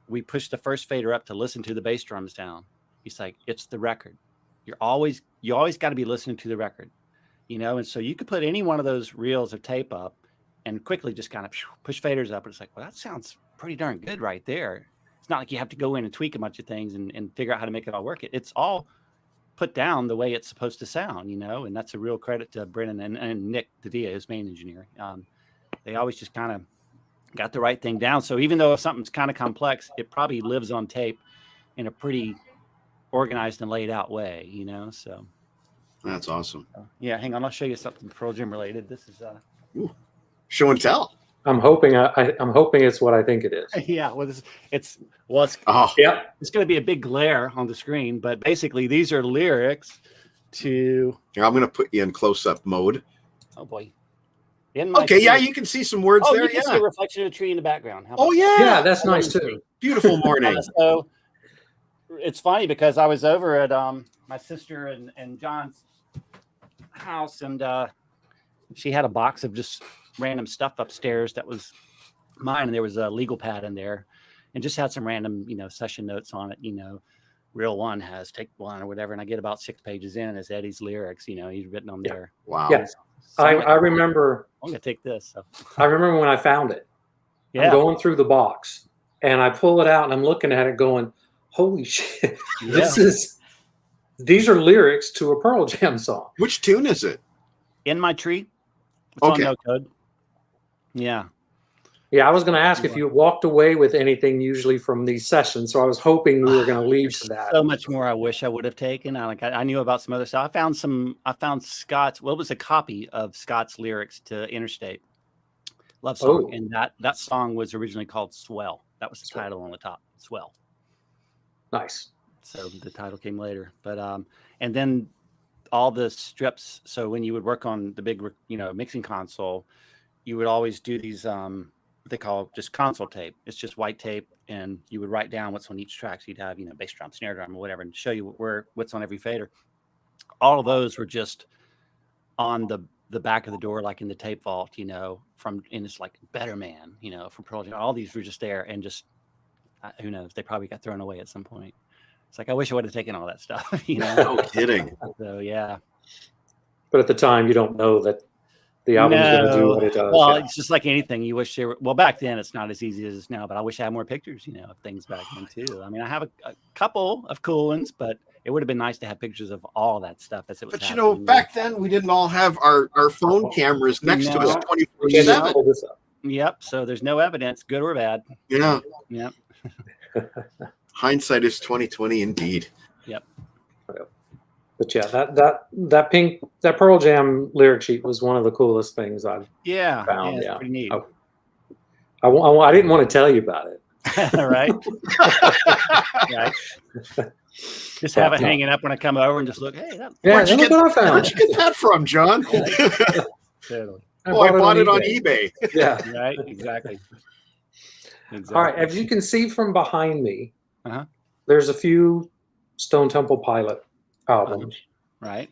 [SPEAKER 4] we push the first fader up to listen to the bass drums down, he's like, it's the record. You always got to be listening to the record, and so you could put any one of those reels of tape up and quickly just kind of push faders up. And it's like, well, that sounds pretty darn good right there. It's not like you have to go in and tweak a bunch of things and figure out how to make it all work. It's all put down the way it's supposed to sound, and that's a real credit to Brennan and Nick Davia, his main engineer. They always just kind of got the right thing down. So even though something's kind of complex, it probably lives on tape in a pretty organized and laid out way, so.
[SPEAKER 1] That's awesome.
[SPEAKER 4] Yeah, hang on, I'll show you something Pearl Jam related. This is
[SPEAKER 1] show and tell.
[SPEAKER 2] I'm hoping it's what I think it is.
[SPEAKER 4] Yeah, well, it's going to be a big glare on the screen, but basically these are lyrics to.
[SPEAKER 1] Here, I'm going to put you in close-up mode.
[SPEAKER 4] Oh boy.
[SPEAKER 1] Okay, yeah, you can see some words there.
[SPEAKER 4] You can see a reflection of a tree in the background.
[SPEAKER 2] Yeah, that's nice too.
[SPEAKER 1] Beautiful morning.
[SPEAKER 4] So it's funny because I was over at my sister and John's house, and she had a box of just random stuff upstairs that was mine, and there was a legal pad in there, and just had some random, session notes on it. Reel 1 has take 1 or whatever, and I get about 6 pages in, and it's Eddie's lyrics. He's written them there.
[SPEAKER 1] Wow.
[SPEAKER 2] Yeah.
[SPEAKER 4] So
[SPEAKER 2] I remember.
[SPEAKER 4] I'm gonna take this. So.
[SPEAKER 2] I remember when I found it.
[SPEAKER 4] Yeah.
[SPEAKER 2] I'm going through the box, and I pull it out, and I'm looking at it, going, "Holy shit!
[SPEAKER 4] Yeah.
[SPEAKER 2] These are lyrics to a Pearl Jam song."
[SPEAKER 1] Which tune is it?
[SPEAKER 4] In My Tree. It's
[SPEAKER 1] Okay.
[SPEAKER 4] on No Code. Yeah.
[SPEAKER 2] Yeah, I was going to ask if you walked away with anything usually from these sessions, so I was hoping we were going to lead to that.
[SPEAKER 4] So much more I wish I would have taken. I knew about some other stuff. I found Scott's. Well, it was a copy of Scott's lyrics to Interstate Love Song, and that song was originally called Swell. That was the title on the top. Swell.
[SPEAKER 2] Nice.
[SPEAKER 4] So the title came later, but and then all the strips. So when you would work on the big, mixing console, you would always do these. They call just console tape. It's just white tape, and you would write down what's on each track. So you'd have, bass drum, snare drum, or whatever, and show you what's on every fader. All of those were just on the back of the door, like in the tape vault, and it's like Better Man, from Pearl Jam. All these were just there, and just who knows? They probably got thrown away at some point. It's like I wish I would have taken all that stuff.
[SPEAKER 1] No kidding.
[SPEAKER 4] So yeah.
[SPEAKER 2] But at the time, you don't know that the album's going to do what it does.
[SPEAKER 4] Well, it's just like anything. You wish there were. Well, back then it's not as easy as it's now. But I wish I had more pictures, of things back then too. I mean, I have a couple of cool ones, but it would have been nice to have pictures of all that stuff as it was.
[SPEAKER 1] But back then we didn't all have our phone cameras next to us 24/7.
[SPEAKER 4] Yep. So there's no evidence, good or bad.
[SPEAKER 1] Yeah.
[SPEAKER 4] Yep.
[SPEAKER 1] Hindsight is 20/20 indeed.
[SPEAKER 4] Yep.
[SPEAKER 2] But yeah, that Pearl Jam lyric sheet was one of the coolest things I've found.
[SPEAKER 4] Yeah, pretty neat.
[SPEAKER 2] I didn't want to tell you about it.
[SPEAKER 4] Right. Right. Just have it hanging up when I come over and just look. Hey,
[SPEAKER 1] where'd you get that from, John?
[SPEAKER 4] Totally.
[SPEAKER 1] I bought it on eBay.
[SPEAKER 2] Yeah.
[SPEAKER 4] Right. Exactly.
[SPEAKER 2] All right. As you can see from behind me, there's a few Stone Temple Pilot albums.
[SPEAKER 4] Right.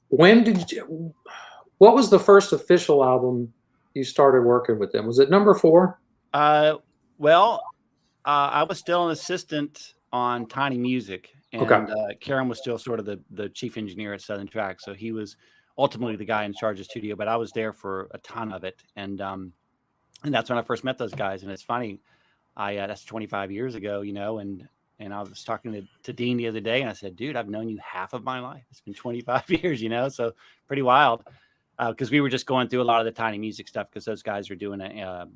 [SPEAKER 2] What was the first official album you started working with them? Was it number 4?
[SPEAKER 4] Well, I was still an assistant on Tiny Music, and Karen was still sort of the chief engineer at Southern Track. So he was ultimately the guy in charge of studio, but I was there for a ton of it. And that's when I first met those guys. And it's funny, that's 25 years ago, and I was talking to Dean the other day, and I said, dude, I've known you half of my life. It's been 25 years, so pretty wild. Because we were just going through a lot of the Tiny Music stuff, because those guys are doing a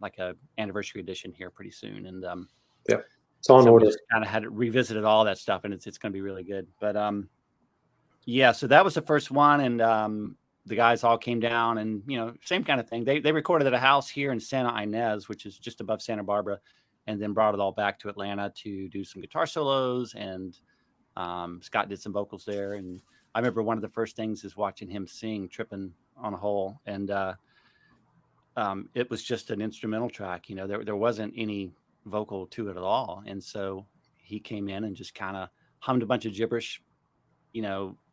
[SPEAKER 4] anniversary edition here pretty soon. And
[SPEAKER 2] it's on order.
[SPEAKER 4] Kind of had revisited all that stuff, and it's going to be really good. But so that was the first one, and the guys all came down, and same kind of thing. They recorded at a house here in Santa Ynez, which is just above Santa Barbara, and then brought it all back to Atlanta to do some guitar solos, and Scott did some vocals there. And I remember one of the first things is watching him sing Tripping on a Hole, and it was just an instrumental track. There wasn't any vocal to it at all, and so he came in and just kind of hummed a bunch of gibberish,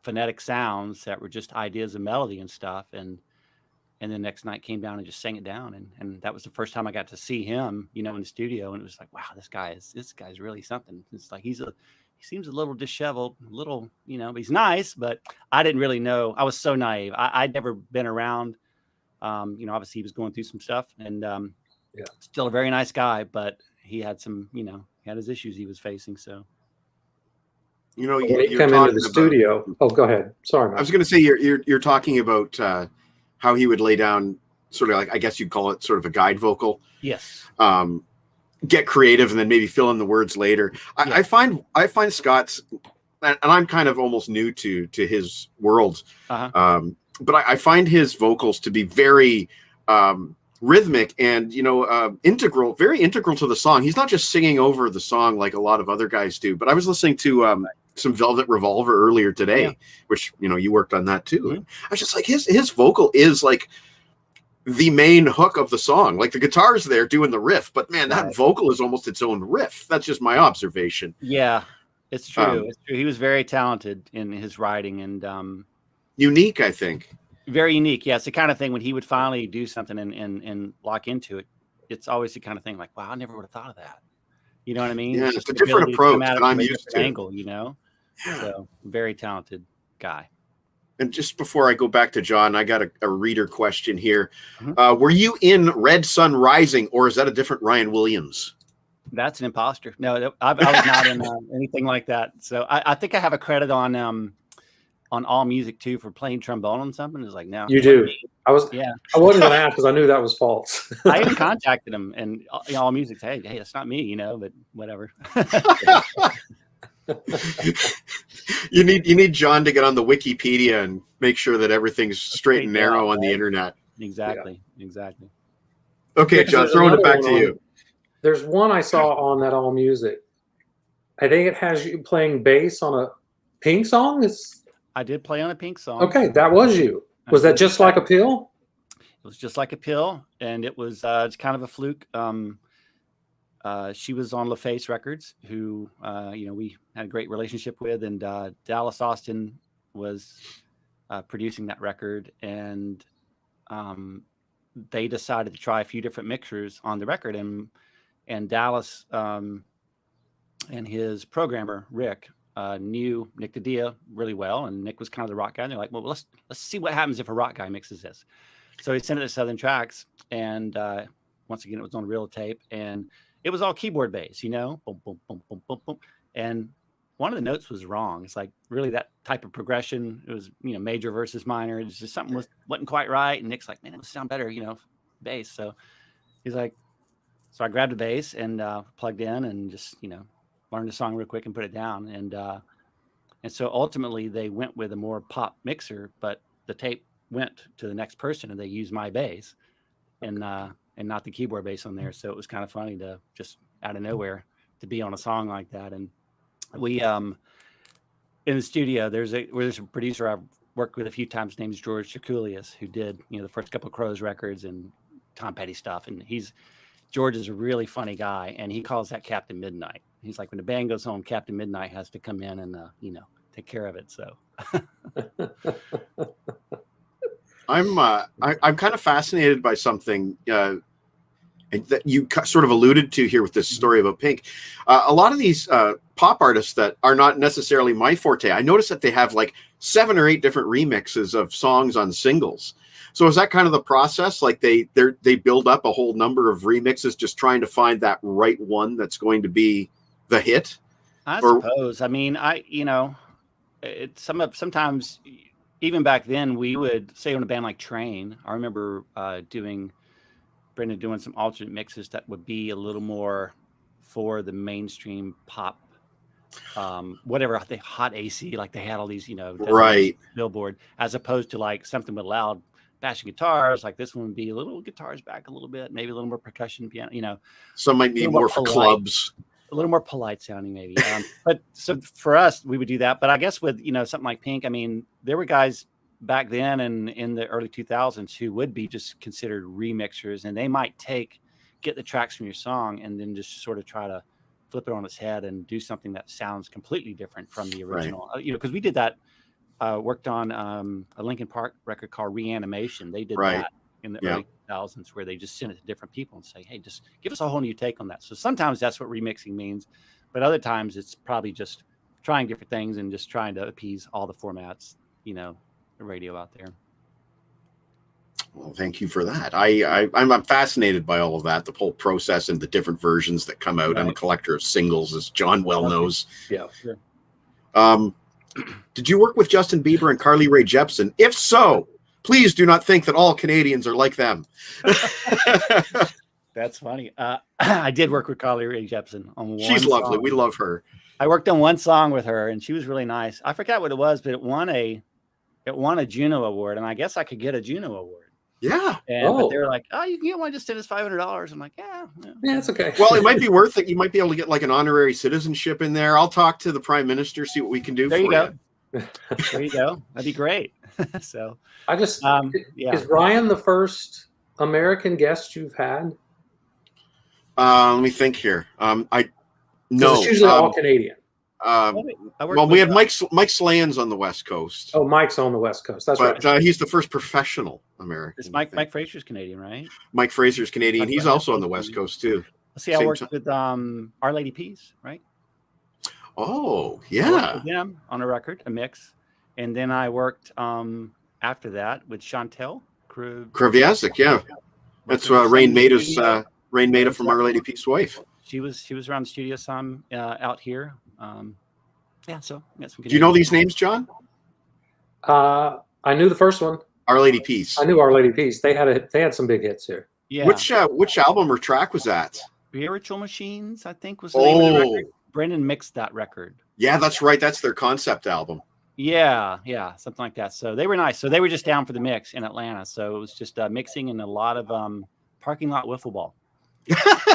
[SPEAKER 4] phonetic sounds that were just ideas of melody and stuff, and the next night came down and just sang it down, and that was the first time I got to see him, in the studio, and it was like, wow, this guy's really something. It's like he seems a little disheveled, a little, but he's nice, but I didn't really know. I was so naive. I'd never been around. Obviously he was going through some stuff, and still a very nice guy, but he had some, he had his issues he was facing. So,
[SPEAKER 2] when he came into the studio. Oh, go ahead. Sorry, Mike.
[SPEAKER 1] I was going to say you're talking about how he would lay down sort of like, I guess you'd call it sort of a guide vocal.
[SPEAKER 4] Yes.
[SPEAKER 1] Get creative and then maybe fill in the words later. I find Scott's, and I'm kind of almost new to his world, but I find his vocals to be very rhythmic and integral, very integral to the song. He's not just singing over the song like a lot of other guys do. But I was listening to some Velvet Revolver earlier today, which you worked on that too. Mm-hmm. I was just like, his vocal is like the main hook of the song. Like the guitar's there doing the riff, but man, that vocal is almost its own riff. That's just my observation.
[SPEAKER 4] Yeah, it's true. It's true. He was very talented in his writing, and
[SPEAKER 1] unique, I think.
[SPEAKER 4] Very unique. Yeah, it's the kind of thing when he would finally do something and lock into it, it's always the kind of thing like, wow, I never would have thought of that. You know what I mean?
[SPEAKER 1] Yeah,
[SPEAKER 4] just
[SPEAKER 1] it's a
[SPEAKER 4] the
[SPEAKER 1] different
[SPEAKER 4] ability to come
[SPEAKER 1] approach
[SPEAKER 4] at it
[SPEAKER 1] that I'm
[SPEAKER 4] from a
[SPEAKER 1] used
[SPEAKER 4] different
[SPEAKER 1] to.
[SPEAKER 4] angle, you know?
[SPEAKER 1] Yeah.
[SPEAKER 4] So very talented guy.
[SPEAKER 1] And just before I go back to John, I got a reader question here.
[SPEAKER 4] Mhm.
[SPEAKER 1] Were you in Red Sun Rising, or is that a different Ryan Williams?
[SPEAKER 4] That's an imposter. No, I was not in anything like that. So I think I have a credit on All Music too for playing trombone on something. It's like, no,
[SPEAKER 2] You do. I wasn't going to ask because I knew that was false.
[SPEAKER 4] I even contacted him, and All Music said, hey, that's not me, you know, but whatever.
[SPEAKER 1] You need John to get on the Wikipedia and make sure that everything's straight and narrow on the internet.
[SPEAKER 4] Exactly.
[SPEAKER 1] Okay, John, throwing it back to you.
[SPEAKER 2] There's one I saw on that All Music. I think it has you playing bass on a Pink song.
[SPEAKER 4] I did play on a Pink song.
[SPEAKER 2] Okay, that was you. Was that just like a pill?
[SPEAKER 4] It was just like a pill, and it was it's kind of a fluke. She was on LaFace Records, who we had a great relationship with, and Dallas Austin was producing that record, and they decided to try a few different mixers on the record, and Dallas and his programmer Rick knew Nick Dadia really well, and Nick was kind of the rock guy. And they're like, well, let's see what happens if a rock guy mixes this. So he sent it to Southern Tracks, and once again, it was on reel tape, and it was all keyboard bass, you know, boom, boom, boom, boom, boom, boom. And one of the notes was wrong. It's like really that type of progression. It was, major versus minor. It's just something wasn't quite right. And Nick's like, man, it would sound better, bass. So he's like, so I grabbed a bass and plugged in and just, learned the song real quick and put it down. And so ultimately they went with a more pop mixer, but the tape went to the next person and they used my bass and not the keyboard bass on there. So it was kind of funny to just out of nowhere to be on a song like that. And we in the studio, there's a producer I've worked with a few times named George Chakulias, who did the first couple of Crows records and Tom Petty stuff. And George is a really funny guy, and he calls that Captain Midnight. He's like, when the band goes home, Captain Midnight has to come in and take care of it. So
[SPEAKER 1] I'm kind of fascinated by something that you sort of alluded to here with this story about Pink. A lot of these pop artists that are not necessarily my forte, I noticed that they have like 7 or 8 different remixes of songs on singles. So is that kind of the process? Like they build up a whole number of remixes, just trying to find that right one that's going to be the hit?
[SPEAKER 4] I suppose. I mean, sometimes even back then we would say on a band like Train. I remember Brendan doing some alternate mixes that would be a little more for the mainstream pop, whatever, the hot AC, like they had all these,
[SPEAKER 1] right,
[SPEAKER 4] Billboard, as opposed to like something with loud bashing guitars. Like this one would be a little guitars back a little bit, maybe a little more percussion, piano,
[SPEAKER 1] some might need more for clubs,
[SPEAKER 4] a little more polite sounding maybe. But so for us, we would do that. But I guess with, something like Pink, I mean, there were guys back then and in the early 2000s who would be just considered remixers, and they might get the tracks from your song and then just sort of try to flip it on its head and do something that sounds completely different from the original. Right. Because we did that, worked on a Linkin Park record called Reanimation. They did that in the early 2000s, where they just send it to different people and say, hey, just give us a whole new take on that. So sometimes that's what remixing means, but other times it's probably just trying different things and just trying to appease all the formats, the radio out there.
[SPEAKER 1] Well, thank you for that. I'm fascinated by all of that, the whole process and the different versions that come out. Right. I'm a collector of singles, as John well knows.
[SPEAKER 2] Yeah. Sure.
[SPEAKER 1] Did you work with Justin Bieber and Carly Rae Jepsen? If so, please do not think that all Canadians are like them.
[SPEAKER 4] That's funny. I did work with Carly Rae Jepsen on one.
[SPEAKER 1] She's lovely.
[SPEAKER 4] Song.
[SPEAKER 1] We love her.
[SPEAKER 4] I worked on one song with her, and she was really nice. I forgot what it was, but it won a Juno Award, and I guess I could get a Juno Award.
[SPEAKER 1] Yeah.
[SPEAKER 4] But they were like, oh, you can get one, just send us $500. I'm like, yeah,
[SPEAKER 2] it's okay.
[SPEAKER 1] Well, it might be worth it. You might be able to get like an honorary citizenship in there. I'll talk to the Prime Minister, see what we can do. There you go.
[SPEAKER 4] There you go. That'd be great. So
[SPEAKER 2] I just, is Ryan the first American guest you've had?
[SPEAKER 1] Let me think here. No,
[SPEAKER 2] it's usually all Canadian.
[SPEAKER 1] Um,
[SPEAKER 4] I worked
[SPEAKER 1] well, we
[SPEAKER 4] with,
[SPEAKER 1] had Mike Slands on the West Coast,
[SPEAKER 2] Oh, Mike's on the West Coast. That's
[SPEAKER 1] but
[SPEAKER 2] right.
[SPEAKER 1] he's the first professional American.
[SPEAKER 4] it's
[SPEAKER 1] I think.
[SPEAKER 4] Mike Fraser's Canadian, right?
[SPEAKER 1] Mike Fraser's Canadian.
[SPEAKER 4] That's
[SPEAKER 1] He's
[SPEAKER 4] right.
[SPEAKER 1] also on the West Coast too.
[SPEAKER 4] Let's see, I
[SPEAKER 1] Same
[SPEAKER 4] worked
[SPEAKER 1] time.
[SPEAKER 4] with Our Lady Peace, right?
[SPEAKER 1] Oh,
[SPEAKER 4] I worked
[SPEAKER 1] yeah.
[SPEAKER 4] with them on a record, a mix, and then I worked after that with Chantel
[SPEAKER 1] Kraviazik, yeah. That's Rain Maida from Our Lady Peace wife.
[SPEAKER 4] She was around the studio some out here. Yeah, so we got some good
[SPEAKER 1] Do you know these names, John?
[SPEAKER 2] I knew the first one.
[SPEAKER 1] Our Lady Peace.
[SPEAKER 2] I knew Our Lady Peace. They had some big hits here.
[SPEAKER 4] Yeah.
[SPEAKER 1] Which album or track was that?
[SPEAKER 4] Spiritual Machines, I think was the name of the record. Brendan mixed that record.
[SPEAKER 1] Yeah, that's right. That's their concept album.
[SPEAKER 4] Yeah, something like that. So they were nice. So they were just down for the mix in Atlanta. So it was just mixing and a lot of parking lot wiffle ball.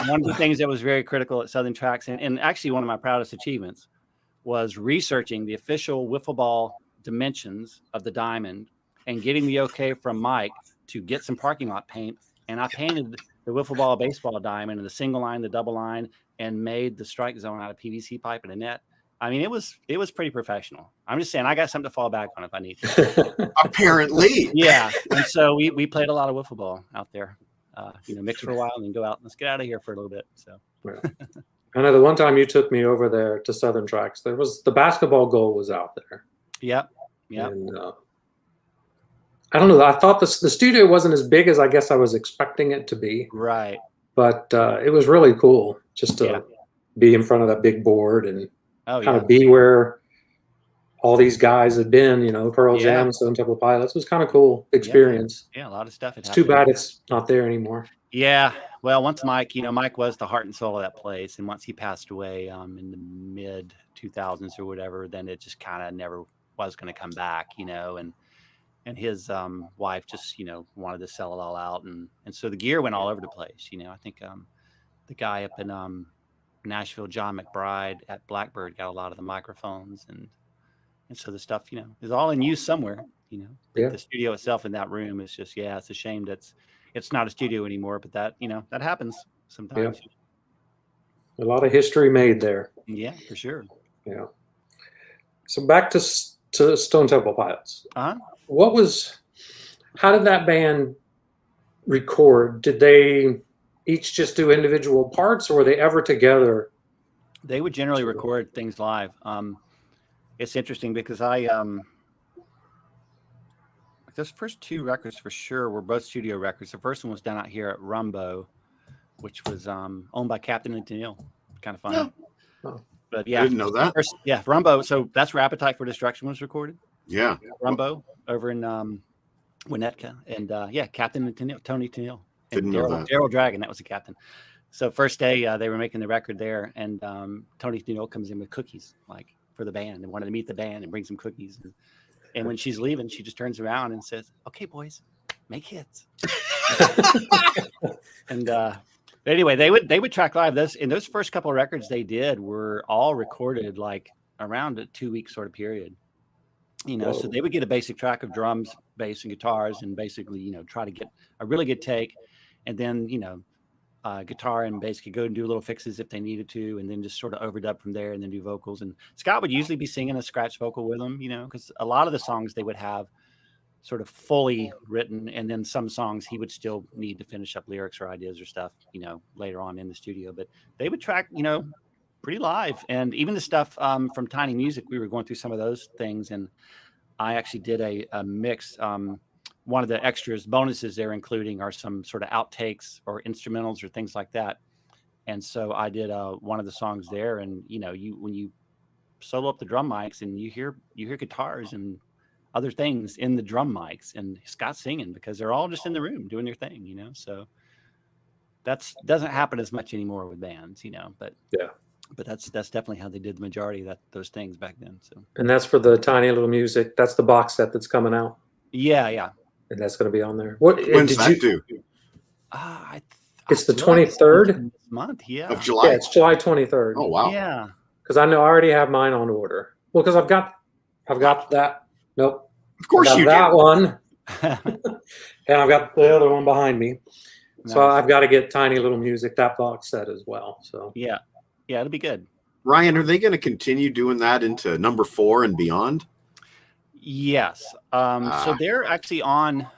[SPEAKER 4] One of the things that was very critical at Southern Tracks, and actually one of my proudest achievements, was researching the official wiffle ball dimensions of the diamond and getting the okay from Mike to get some parking lot paint. And I painted the wiffle ball baseball diamond and the single line, the double line, and made the strike zone out of PVC pipe and a net. I mean, it was pretty professional. I'm just saying, I got something to fall back on if I need to.
[SPEAKER 1] Apparently.
[SPEAKER 4] Yeah. And so we played a lot of wiffle ball out there, mix for a while and then go out. Let's get out of here for a little bit. So.
[SPEAKER 2] Right. I know the one time you took me over there to Southern Tracks, there was the basketball goal was out there.
[SPEAKER 4] Yep.
[SPEAKER 2] And I don't know. I thought the studio wasn't as big as I guess I was expecting it to be.
[SPEAKER 4] Right.
[SPEAKER 2] But it was really cool just to be in front of that big board and kind of be where all these guys had been, Pearl Jam, Stone Temple Pilots. It was kind of cool experience.
[SPEAKER 4] Yeah, a lot of stuff.
[SPEAKER 2] It's too bad it's not there anymore.
[SPEAKER 4] Yeah. Well, once Mike was the heart and soul of that place. And once he passed away in the mid 2000s or whatever, then it just kind of never was going to come back, and his wife just, wanted to sell it all out. And so the gear went all over the place. I think the guy up in Nashville, John McBride at Blackbird, got a lot of the microphones. And so the stuff, is all in use somewhere, The studio itself in that room is just, it's a shame that it's not a studio anymore, but that, that happens sometimes.
[SPEAKER 2] Yeah. A lot of history made there.
[SPEAKER 4] Yeah, for sure.
[SPEAKER 2] Yeah. So back to Stone Temple Pilots. How did that band record? Did they each just do individual parts, or were they ever together?
[SPEAKER 4] They would generally record things live. It's interesting because those first two records for sure were both studio records. The first one was done out here at Rumbo, which was owned by Captain and Tennille. Kind of fun.
[SPEAKER 2] Oh.
[SPEAKER 4] But yeah,
[SPEAKER 1] I didn't know that.
[SPEAKER 4] Rumbo. So that's where Appetite for Destruction was recorded.
[SPEAKER 1] Yeah.
[SPEAKER 4] Rumbo over in Winnetka. And Captain and Tennille, Tony Tennille.
[SPEAKER 1] Didn't know that.
[SPEAKER 4] Daryl Dragon, that was the captain. So first day they were making the record there, and Tony Tennille comes in with cookies, like for the band, and wanted to meet the band and bring some cookies. And when she's leaving, she just turns around and says, "Okay, boys, make hits." And anyway, they would track live. Those first couple of records they did were all recorded like around a 2-week sort of period. So they would get a basic track of drums, bass, and guitars, and basically, try to get a really good take, and then guitar and bass could go and do little fixes if they needed to, and then just sort of overdub from there, and then do vocals. And Scott would usually be singing a scratch vocal with them, because a lot of the songs they would have sort of fully written, and then some songs he would still need to finish up lyrics or ideas or stuff, later on in the studio. But they would track, pretty live. And even the stuff from Tiny Music, we were going through some of those things, and I actually did a mix. One of the extras bonuses they're including are some sort of outtakes or instrumentals or things like that. And so I did one of the songs there, and when you solo up the drum mics and you hear guitars and other things in the drum mics, and Scott singing, because they're all just in the room doing their thing, so that's doesn't happen as much anymore with bands, but that's definitely how they did the majority of those things back then. So, and
[SPEAKER 2] that's for the Tiny Little Music. That's the box set that's coming out.
[SPEAKER 4] Yeah.
[SPEAKER 2] And that's going to be on there. What
[SPEAKER 1] When's that due?
[SPEAKER 2] It's the 23rd
[SPEAKER 4] month. Yeah.
[SPEAKER 1] Of July.
[SPEAKER 2] Yeah, it's July 23rd.
[SPEAKER 1] Oh wow.
[SPEAKER 4] Yeah.
[SPEAKER 2] Because I know I already have mine on order. Well, because I've got that. Nope.
[SPEAKER 1] Of course you
[SPEAKER 2] that
[SPEAKER 1] do.
[SPEAKER 2] one. And I've got the other one behind me. Nice. So I've got to get Tiny Little Music, that box set as well. So
[SPEAKER 4] yeah, it'll be good.
[SPEAKER 1] Ryan, are they going to continue doing that into number 4 and beyond?
[SPEAKER 4] Yes. So they're actually on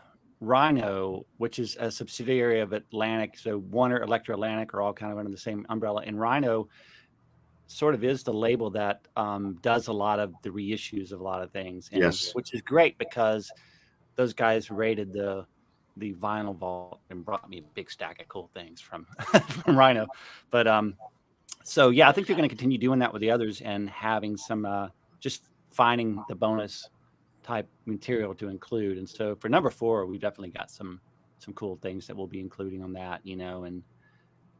[SPEAKER 4] Rhino, which is a subsidiary of Atlantic. So Warner, Electro Atlantic are all kind of under the same umbrella. And Rhino sort of is the label that does a lot of the reissues of a lot of things. And,
[SPEAKER 1] Yes.
[SPEAKER 4] which is great because those guys raided the vinyl vault and brought me a big stack of cool things from from Rhino. But so yeah, I think they're going to continue doing that with the others and having some just finding the bonus type material to include. And so for number 4, we definitely got some cool things that we'll be including on that, you know,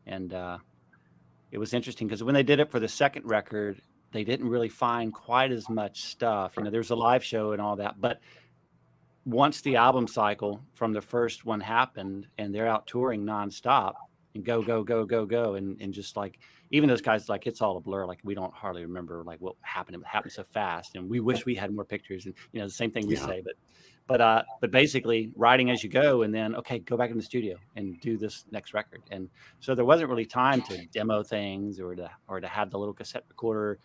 [SPEAKER 4] and it was interesting because when they did it for the second record, they didn't really find quite as much stuff. You know, there's a live show and all that, but once the album cycle from the first one happened and they're out touring nonstop and go, and just like, even those guys, like, it's all a blur. Like, we don't hardly remember like what happened. It happened so fast, and we wish we had more pictures. And you know, the same thing we say, but basically writing as you go, and then okay, go back in the studio and do this next record. And so there wasn't really time to demo things or to have the little cassette recorder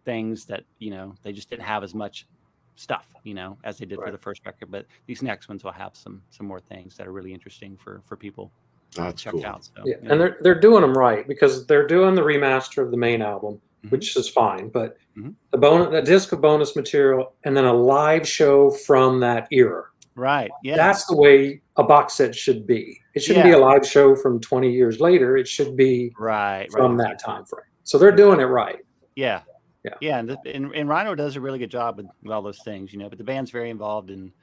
[SPEAKER 4] things that, you know, they just didn't have as much stuff, you know, as they did for the first record. But these next ones will have some more things that are really interesting for people.
[SPEAKER 1] That's
[SPEAKER 4] check
[SPEAKER 1] cool.
[SPEAKER 4] out. So,
[SPEAKER 2] yeah, and they're doing them right because they're doing the remaster of the main album, which is fine. But the disc of bonus material and then a live show from that era.
[SPEAKER 4] Right. Yeah.
[SPEAKER 2] That's the way a box set should be. It shouldn't be a live show from 20 years later. It should be from that time frame. So they're doing it right.
[SPEAKER 4] Yeah. And Rhino does a really good job with all those things, you know, but the band's very involved in,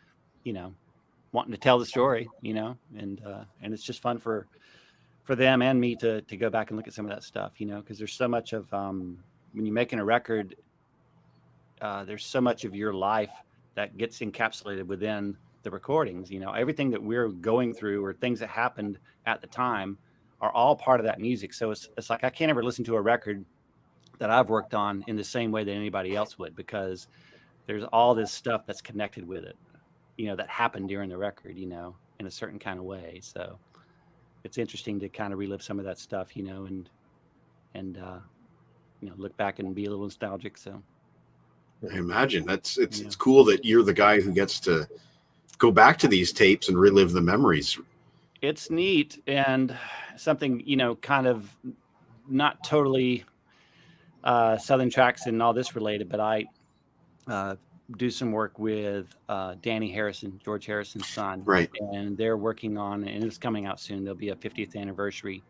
[SPEAKER 4] you know, wanting to tell the story, you know, and it's just fun for them and me to go back and look at some of that stuff, you know, because there's so much of when you're making a record, there's so much of your life that gets encapsulated within the recordings. You know, everything that we're going through or things that happened at the time are all part of that music. So it's like I can't ever listen to a record that I've worked on in the same way that anybody else would, because there's all this stuff that's connected with it, you know, that happened during the record, you know, in a certain kind of way. So it's interesting to kind of relive some of that stuff, you know, and you know, look back and be a little nostalgic. So
[SPEAKER 1] I imagine it's cool that you're the guy who gets to go back to these tapes and relive the memories.
[SPEAKER 4] It's neat and something, you know, kind of not totally Southern Tracks and all this related, but I do some work with Danny Harrison, George Harrison's son.
[SPEAKER 1] Right.
[SPEAKER 4] And they're working on, and it's coming out soon, there'll be a 50th anniversary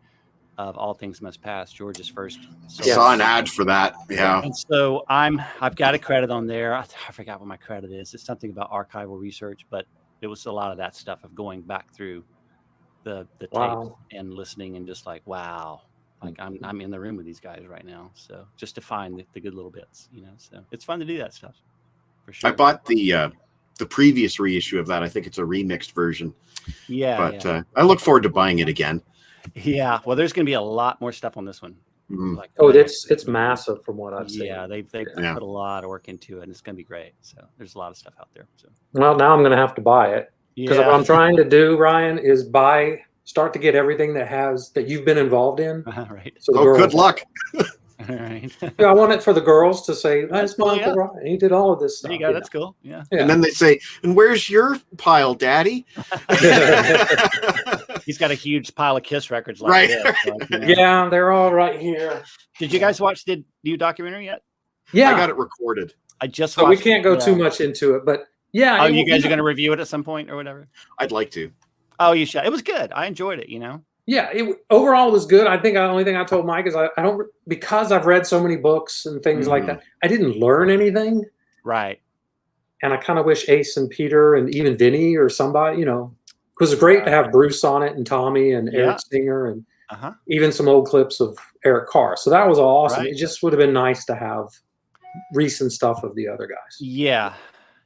[SPEAKER 4] of All Things Must Pass, George's first.
[SPEAKER 1] I saw an ad for that. Yeah.
[SPEAKER 4] And so I've got a credit on there. I forgot what my credit is. It's something about archival research, but it was a lot of that stuff of going back through the tapes and listening and just like, wow, like I'm in the room with these guys right now. So just to find the good little bits, you know, so it's fun to do that stuff for sure.
[SPEAKER 1] I bought the previous reissue of that. I think it's a remixed version.
[SPEAKER 4] Yeah.
[SPEAKER 1] But I look forward to buying it again.
[SPEAKER 4] Yeah. Well, there's going to be a lot more stuff on this one. Like,
[SPEAKER 2] it's massive from what I've seen.
[SPEAKER 4] Yeah, they put a lot of work into it, and it's going to be great. So there's a lot of stuff out there. So
[SPEAKER 2] well, now I'm going to have to buy it because what I'm trying to do, Ryan, is start to get everything that you've been involved in.
[SPEAKER 4] Right.
[SPEAKER 2] So
[SPEAKER 1] good luck.
[SPEAKER 4] All right.
[SPEAKER 2] Yeah, I want it for the girls to say, "That's my Uncle Ryan. He did all of this stuff."
[SPEAKER 4] There you go. That's cool. Yeah.
[SPEAKER 1] And then they say, "And where's your pile, Daddy?"
[SPEAKER 4] He's got a huge pile of Kiss records, like
[SPEAKER 1] right?
[SPEAKER 4] This, like, you know.
[SPEAKER 2] Yeah, they're all right here.
[SPEAKER 4] Did you guys watch the new documentary yet?
[SPEAKER 2] Yeah,
[SPEAKER 1] I got it recorded.
[SPEAKER 4] I just.
[SPEAKER 2] So we can't go too much into it, but yeah.
[SPEAKER 4] Oh, you guys are going to review it at some point or whatever?
[SPEAKER 1] I'd like to.
[SPEAKER 4] Oh, you should. It was good. I enjoyed it. You know.
[SPEAKER 2] Yeah, overall was good. I think the only thing I told Mike is I don't, because I've read so many books and things like that, I didn't learn anything.
[SPEAKER 4] Right.
[SPEAKER 2] And I kind of wish Ace and Peter and even Vinny or somebody, you know, it was great to have Bruce on it and Tommy and Eric Singer and even some old clips of Eric Carr. So that was awesome. Right. It just would have been nice to have recent stuff of the other guys.
[SPEAKER 4] Yeah.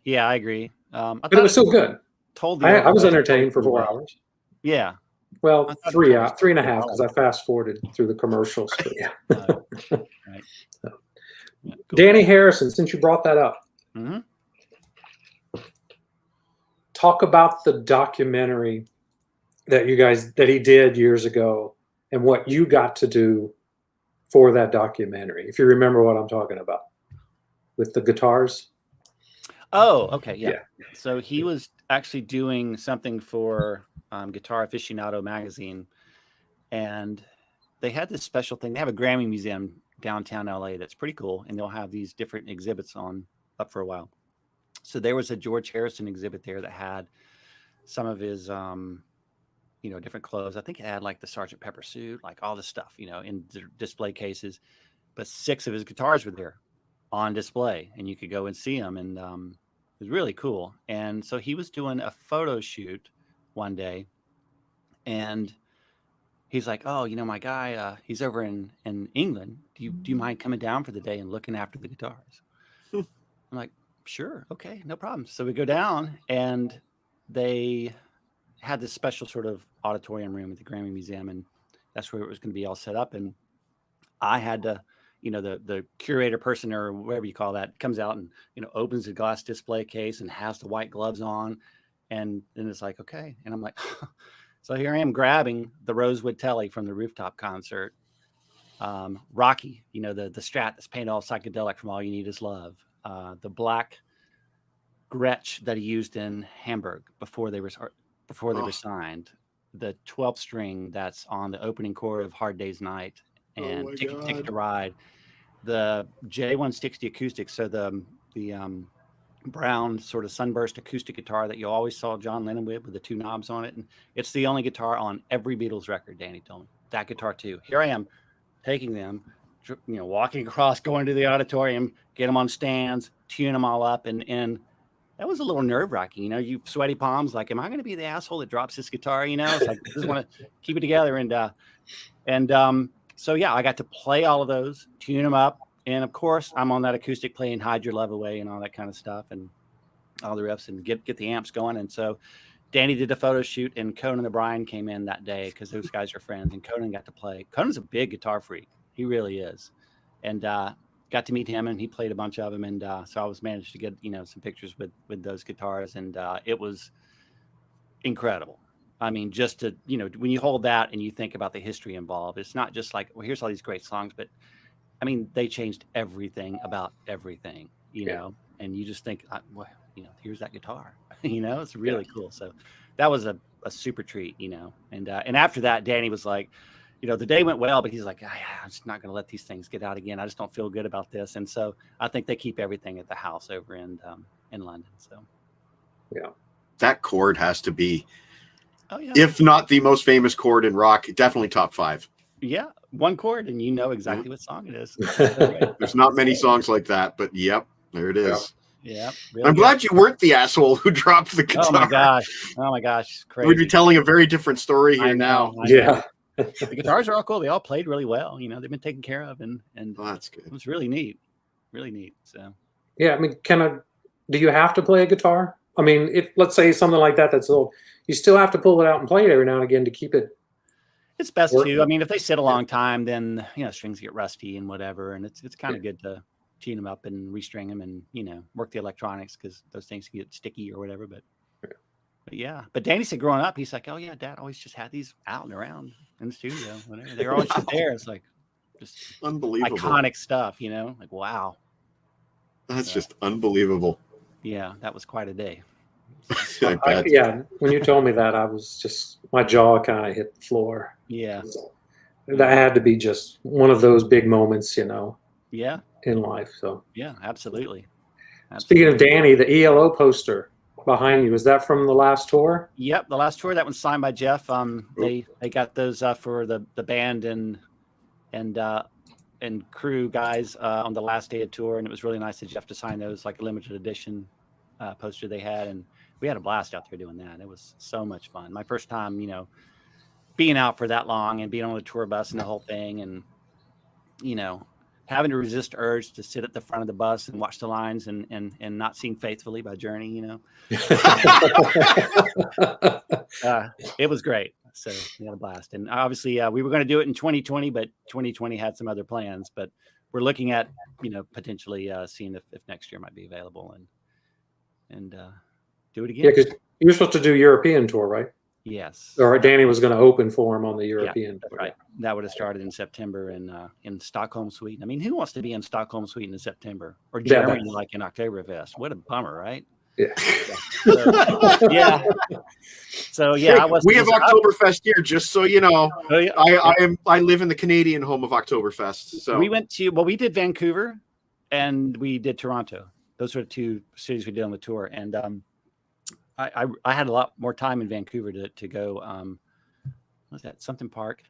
[SPEAKER 4] Yeah, I agree.
[SPEAKER 2] But it was still good. I was entertained for 4 hours.
[SPEAKER 4] Yeah.
[SPEAKER 2] Well, 3 hours, 3.5, because I fast forwarded through the commercials.
[SPEAKER 4] Right.
[SPEAKER 2] So. Yeah, cool. Danny Harrison, since you brought that up, talk about the documentary that he did years ago and what you got to do for that documentary. If you remember what I'm talking about with the guitars.
[SPEAKER 4] Oh, okay, yeah.
[SPEAKER 2] Yeah.
[SPEAKER 4] So he was actually doing something for Guitar Aficionado magazine, and they had this special thing. They have a Grammy museum downtown LA that's pretty cool, and they'll have these different exhibits up for a while. So there was a George Harrison exhibit there that had some of his different clothes. I think it had like the Sergeant Pepper suit, like all this stuff, in display cases. But 6 of his guitars were there on display, and you could go and see them, and it was really cool. And so he was doing a photo shoot one day, and he's like, "Oh, my guy, he's over in England. Do you mind coming down for the day and looking after the guitars?" I'm like, "Sure, okay, no problem." So we go down, and they had this special sort of auditorium room at the Grammy Museum, and that's where it was going to be all set up. And I had to, the curator person or whatever you call that comes out and, opens the glass display case and has the white gloves on. And then it's like, okay. And I'm like, so here I am grabbing the Rosewood Telly from the rooftop concert. Rocky, the Strat that's painted all psychedelic from All You Need Is Love. The black Gretsch that he used in Hamburg before they were signed, the 12th string that's on the opening chord of Hard Day's Night, and Ticket to Ride, the J160 acoustic, so the brown sort of sunburst acoustic guitar that you always saw John Lennon with the 2 knobs on it, and it's the only guitar on every Beatles record. Danny told me that guitar too. Here I am taking them, walking across, going to the auditorium, get them on stands, tune them all up, and that was a little nerve-wracking, you sweaty palms, like, am I going to be the asshole that drops this guitar? It's like, I just want to keep it together. So yeah, I got to play all of those, tune them up. And of course I'm on that acoustic playing Hide Your Love Away and all that kind of stuff and all the riffs and get the amps going. And so Danny did a photo shoot, and Conan O'Brien came in that day because those guys are friends, and Conan got to play. Conan's a big guitar freak. He really is. And, got to meet him, and he played a bunch of them. And so I was managed to get, some pictures with those guitars, and it was incredible. I mean, just to, when you hold that and you think about the history involved, it's not just like, well, here's all these great songs, but I mean, they changed everything about everything, know, and you just think, well, here's that guitar, it's really cool. So that was a super treat, and after that, Danny was like, the day went well, but he's like, I'm just not going to let these things get out again. I just don't feel good about this. And so I think they keep everything at the house over in London. So,
[SPEAKER 2] yeah,
[SPEAKER 1] that chord has to be,
[SPEAKER 4] yeah,
[SPEAKER 1] if not the most famous chord in rock, definitely top 5.
[SPEAKER 4] Yeah, one chord, and exactly what song it is.
[SPEAKER 1] There's not many songs like that, but yep, there it is.
[SPEAKER 4] Yeah, really
[SPEAKER 1] I'm glad you weren't the asshole who dropped the guitar.
[SPEAKER 4] Oh my gosh, it's crazy.
[SPEAKER 1] We'd be telling a very different story here now.
[SPEAKER 4] Yeah. The guitars are all cool. They all played really well. They've been taken care of, and
[SPEAKER 1] well, that's good.
[SPEAKER 4] It was really neat. So
[SPEAKER 2] yeah, I mean, do you have to play a guitar? I mean, if let's say something like that's old, you still have to pull it out and play it every now and again to keep it.
[SPEAKER 4] It's best to. I mean, if they sit a long time, then strings get rusty and whatever, and it's kind of good to tune them up and restring them and work the electronics, because those things can get sticky or whatever. But Danny said growing up, he's like, oh yeah, Dad always just had these out and around in the studio, whatever. They're always just there. It's like just
[SPEAKER 1] unbelievable,
[SPEAKER 4] iconic stuff, like wow.
[SPEAKER 1] That's just unbelievable.
[SPEAKER 4] Yeah, that was quite a day.
[SPEAKER 2] When you told me that, I was just, my jaw kind of hit the floor.
[SPEAKER 4] Yeah.
[SPEAKER 2] That had to be just one of those big moments,
[SPEAKER 4] Yeah.
[SPEAKER 2] in life. So
[SPEAKER 4] yeah, absolutely.
[SPEAKER 2] Speaking of Danny, the ELO poster behind you, is that from the last tour?
[SPEAKER 4] Yep, the last tour. That one's signed by Jeff. They got those for the band and crew guys on the last day of tour, and it was really nice of Jeff to sign those, like a limited edition poster they had, and we had a blast out there doing that. It was so much fun. My first time, being out for that long and being on a tour bus and the whole thing, and having to resist urge to sit at the front of the bus and watch the lines and not sing Faithfully by Journey, it was great. So we had a blast. And obviously we were going to do it in 2020, but 2020 had some other plans, but we're looking at, potentially seeing if next year might be available and do it again.
[SPEAKER 2] Yeah, because you're supposed to do European tour, right?
[SPEAKER 4] Yes.
[SPEAKER 2] Or Danny was going to open for him on the European.
[SPEAKER 4] That's right. That would have started in September in Stockholm, Sweden. I mean, who wants to be in Stockholm, Sweden in September, or Germany like in Oktoberfest? What a bummer, right?
[SPEAKER 2] Yeah.
[SPEAKER 4] Yeah. So yeah,
[SPEAKER 1] we have Oktoberfest here, just so you know.
[SPEAKER 4] Oh, yeah.
[SPEAKER 1] I live in the Canadian home of Oktoberfest. So
[SPEAKER 4] we did Vancouver and we did Toronto. Those are the two cities we did on the tour. And I had a lot more time in Vancouver to go. What was that? Something Park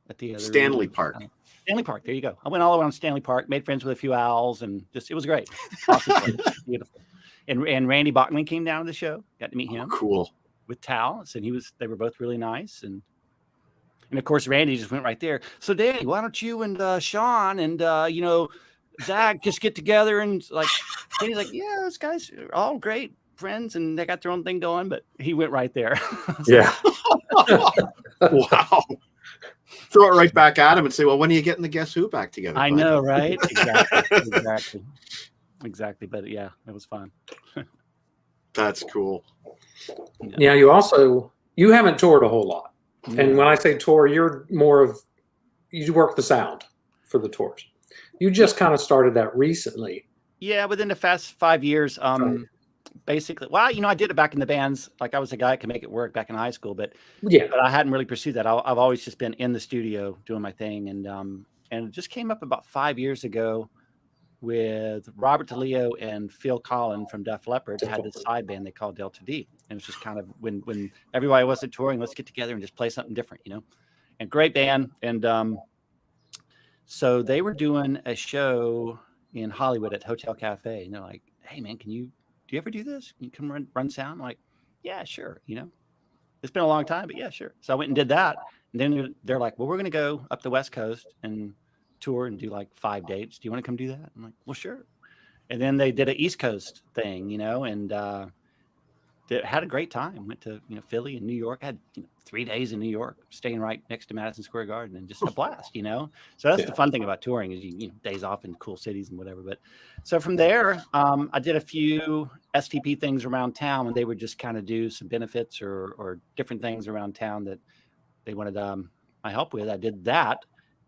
[SPEAKER 4] at the other
[SPEAKER 1] Stanley Park.
[SPEAKER 4] Stanley Park. There you go. I went all around Stanley Park, made friends with a few owls, and it was great. Awesome. Beautiful. And Randy Bachman came down to the show. Got to meet him.
[SPEAKER 1] Cool.
[SPEAKER 4] With Tal, and they were both really nice, and of course Randy just went right there. So Danny, why don't you and Sean and Zach just get together and like? Danny's like, yeah, those guys are all great friends, and they got their own thing going. But he went right there.
[SPEAKER 2] Yeah.
[SPEAKER 1] Wow. Throw it right back at him and say, well, when are you getting the Guess Who back together?
[SPEAKER 4] I know, right? Exactly. But yeah, it was fun.
[SPEAKER 1] That's cool.
[SPEAKER 2] Yeah, you haven't toured a whole lot. And when I say tour, you're more of, you work the sound for the tours. You just kind of started that recently.
[SPEAKER 4] Yeah, within the past 5 years, basically. Well, I did it back in the bands. Like I was a guy that could make it work back in high school, but I hadn't really pursued that. I've always just been in the studio doing my thing, and it just came up about 5 years ago with Robert DeLeo and Phil Collin from Def Leppard. Had this side band they called Delta D, and it was just kind of when everybody wasn't touring, let's get together and just play something different, And great band, and so they were doing a show in Hollywood at Hotel Cafe, and they're like, "Hey man, do you ever do this? Can you come run sound?" I'm like, "Yeah, sure." It's been a long time, but yeah, sure. So I went and did that, and then they're like, "Well, we're going to go up the West Coast and tour and do like 5 dates. Do you want to come do that?" I'm like, "Well, sure." And then they did an East Coast thing, and had a great time. Went to Philly and New York. I had 3 days in New York, staying right next to Madison Square Garden, and just a blast. So that's the fun thing about touring is days off in cool cities and whatever. But so from there, I did a few STP things around town, and they would just kind of do some benefits or different things around town that they wanted my help with. I did that.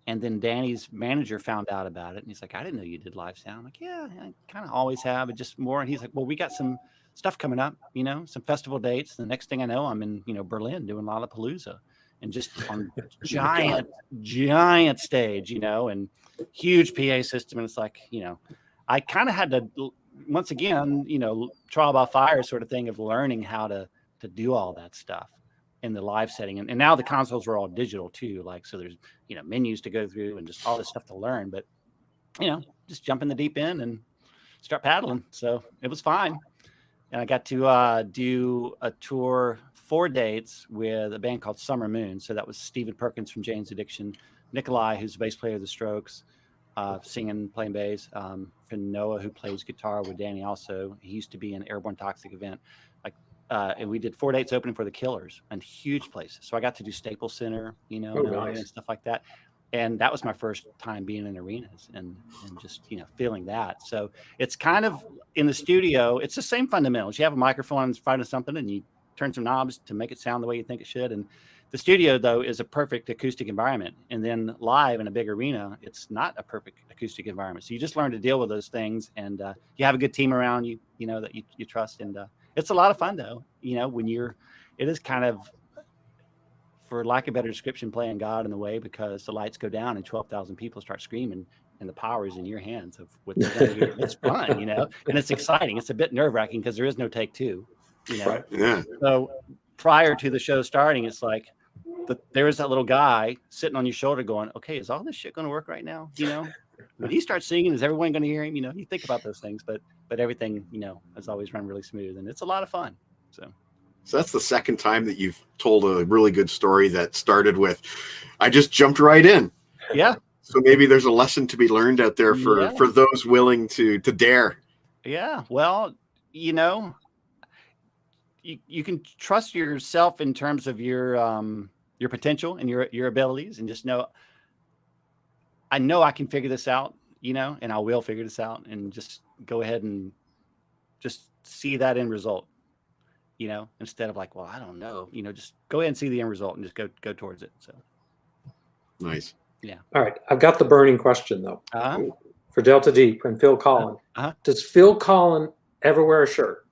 [SPEAKER 4] And then Danny's manager found out about it, and he's like, "I didn't know you did live sound." I'm like, "Yeah, I kind of always have, but just more." And he's like, "Well, we got some stuff coming up, some festival dates. The next thing I know, I'm in, Berlin doing Lollapalooza, and just on giant stage, and huge PA system." And it's like, I kind of had to, once again, trial by fire sort of thing of learning how to do all that stuff in the live setting. And now the consoles are all digital too. Like, so there's, menus to go through and just all this stuff to learn, but just jump in the deep end and start paddling. So it was fine. And I got to do a tour, 4 dates with a band called Summer Moon. So that was Stephen Perkins from Jane's Addiction, Nikolai, who's the bass player of the Strokes, singing, playing bass, and Noah, who plays guitar with Danny also. He used to be in Airborne Toxic Event. And we did 4 dates opening for the Killers and huge places. So I got to do Staples Center, and stuff like that. And that was my first time being in arenas and just, feeling that. So it's kind of in the studio, it's the same fundamentals. You have a microphone in front of something and you turn some knobs to make it sound the way you think it should. And the studio, though, is a perfect acoustic environment. And then live in a big arena, it's not a perfect acoustic environment. So you just learn to deal with those things. And you have a good team around you, that you trust. And it's a lot of fun, though, it is kind of, for lack of a better description, playing God in the way, because the lights go down and 12,000 people start screaming and the power is in your hands of what they're going to do. It's fun, and it's exciting. It's a bit nerve wracking because there is no take two,
[SPEAKER 1] Right. Yeah.
[SPEAKER 4] So prior to the show starting, it's like there is that little guy sitting on your shoulder going, "Okay, is all this shit going to work right now?" When he starts singing, is everyone going to hear him? You think about those things, but everything, has always run really smooth, and it's a lot of fun.
[SPEAKER 1] So that's the second time that you've told a really good story that started with, "I just jumped right in."
[SPEAKER 4] Yeah.
[SPEAKER 1] So maybe there's a lesson to be learned out there for those willing to dare.
[SPEAKER 4] Yeah. Well, you can trust yourself in terms of your potential and your abilities, and just I know I can figure this out, and I will figure this out, and just go ahead and just see that end result. instead of like, well, I don't know, just go ahead and see the end result and just go towards it. So
[SPEAKER 1] Nice.
[SPEAKER 2] All right. I've got the burning question, though, for Delta Deep and Phil Collin. Does Phil Collin ever wear a shirt?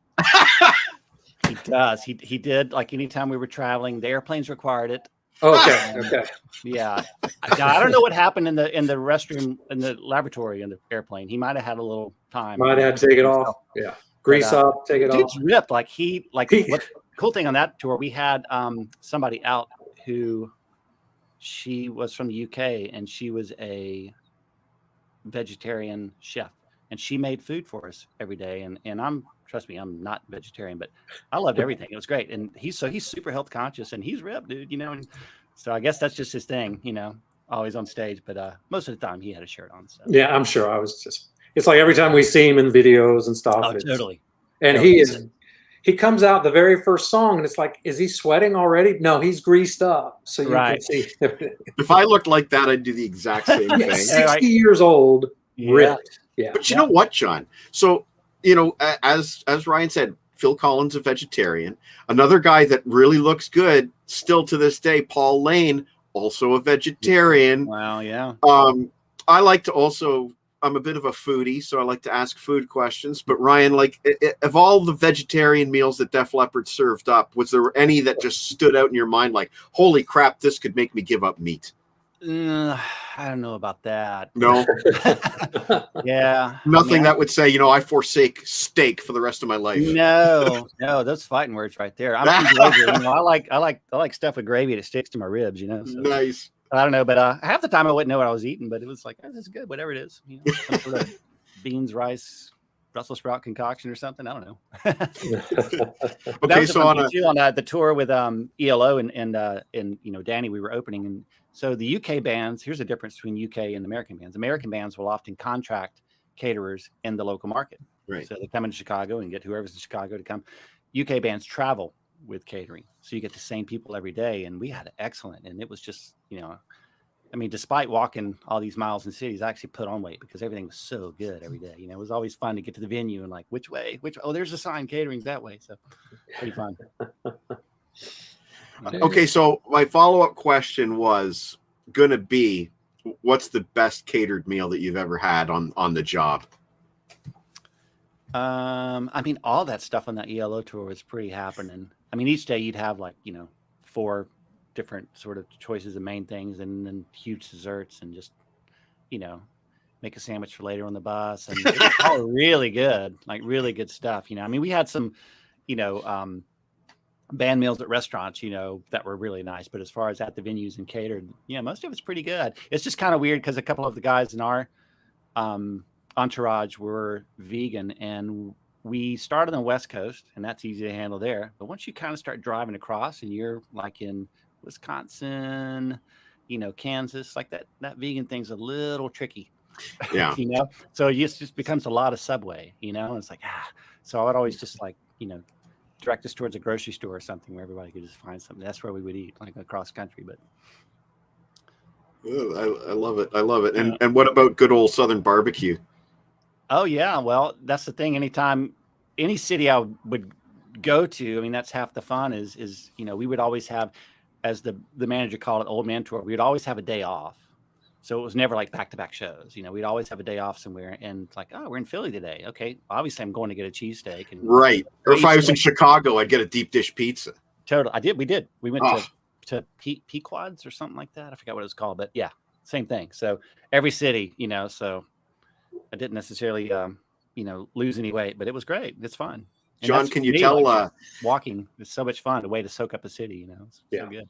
[SPEAKER 4] He does. He did, like, anytime we were traveling, the airplanes required it.
[SPEAKER 2] Okay. Okay.
[SPEAKER 4] Yeah. I don't know what happened in the restroom, in the laboratory, in the airplane. He might have had a little time.
[SPEAKER 2] Might have had to take it off. Yeah. Grease up, take it off.
[SPEAKER 4] Dude's ripped. Like what cool thing on that tour, we had somebody out who, she was from the UK and she was a vegetarian chef, and she made food for us every day. And trust me, I'm not vegetarian, but I loved everything. It was great. And he's super health conscious, and he's ripped, dude, and so I guess that's just his thing, always on stage, but most of the time he had a shirt on. So.
[SPEAKER 2] Yeah, I'm sure. It's like every time we see him in videos and stuff.
[SPEAKER 4] Oh, totally.
[SPEAKER 2] And he comes out the very first song, and it's like, is he sweating already? No, he's greased up. So you can see.
[SPEAKER 1] If I looked like that, I'd do the exact same thing.
[SPEAKER 2] 60 years old, ripped. Yeah.
[SPEAKER 1] But you know what, John? So, as Ryan said, Phil Collins, a vegetarian. Another guy that really looks good still to this day, Paul Lane, also a vegetarian.
[SPEAKER 4] Wow, yeah.
[SPEAKER 1] I like to also, I'm a bit of a foodie, so I like to ask food questions. But Ryan, like, of all the vegetarian meals that Def Leppard served up, was there any that just stood out in your mind like, holy crap, this could make me give up meat?
[SPEAKER 4] I don't know about that.
[SPEAKER 1] No.
[SPEAKER 4] Yeah.
[SPEAKER 1] Nothing that would say, I forsake steak for the rest of my life.
[SPEAKER 4] No, those fighting words right there. I'm I like stuff with gravy that sticks to my ribs, So.
[SPEAKER 1] Nice.
[SPEAKER 4] I don't know, but half the time I wouldn't know what I was eating, but it was like, this is good, whatever it is. Some sort of beans, rice, Brussels sprout concoction or something. I don't know.
[SPEAKER 1] Okay, so on
[SPEAKER 4] the tour with ELO and Danny, we were opening, and so the UK bands. Here's the difference between UK and American bands. American bands will often contract caterers in the local market,
[SPEAKER 1] right?
[SPEAKER 4] So they come into Chicago and get whoever's in Chicago to come. UK bands travel with catering, so you get the same people every day, and we had excellent, and it was just despite walking all these miles in cities, I actually put on weight because everything was so good every day. It was always fun to get to the venue and like, which way, oh, there's a sign, catering's that way. So pretty fun.
[SPEAKER 1] Okay, so my follow-up question was going to be, what's the best catered meal that you've ever had on the job?
[SPEAKER 4] All that stuff on that ELO tour was pretty happening. Each day you'd have 4 different sort of choices of main things, and then huge desserts, and just make a sandwich for later on the bus, and it was all really good, like really good stuff. We had some band meals at restaurants that were really nice, but as far as at the venues and catered, most of it's pretty good. It's just kind of weird because a couple of the guys in our entourage were vegan, and we started on the West Coast, and that's easy to handle there, but once you kind of start driving across and you're like in Wisconsin, Kansas, like that vegan thing's a little tricky.
[SPEAKER 1] Yeah.
[SPEAKER 4] So it just becomes a lot of Subway, and it's like, so I would always just direct us towards a grocery store or something where everybody could just find something. That's where we would eat, like across country. But
[SPEAKER 1] I love it. I love it. And what about good old Southern barbecue?
[SPEAKER 4] Oh yeah. Well, that's the thing. Anytime, any city I would go to, that's half the fun is we would always have, as the manager called it, old man tour, we would always have a day off. So it was never like back-to-back shows. We'd always have a day off somewhere, and it's like, oh, we're in Philly today. Okay, obviously I'm going to get a cheesesteak.
[SPEAKER 1] Right. Or if I was in Chicago, I'd get a deep dish pizza.
[SPEAKER 4] Total. We did. We went to Pequod's or something like that. I forgot what it was called, but yeah, same thing. So every city, so I didn't necessarily, lose any weight, but it was great. It's fun. And
[SPEAKER 1] John, can you tell?
[SPEAKER 4] Walking is so much fun. A way to soak up a city. It's so good.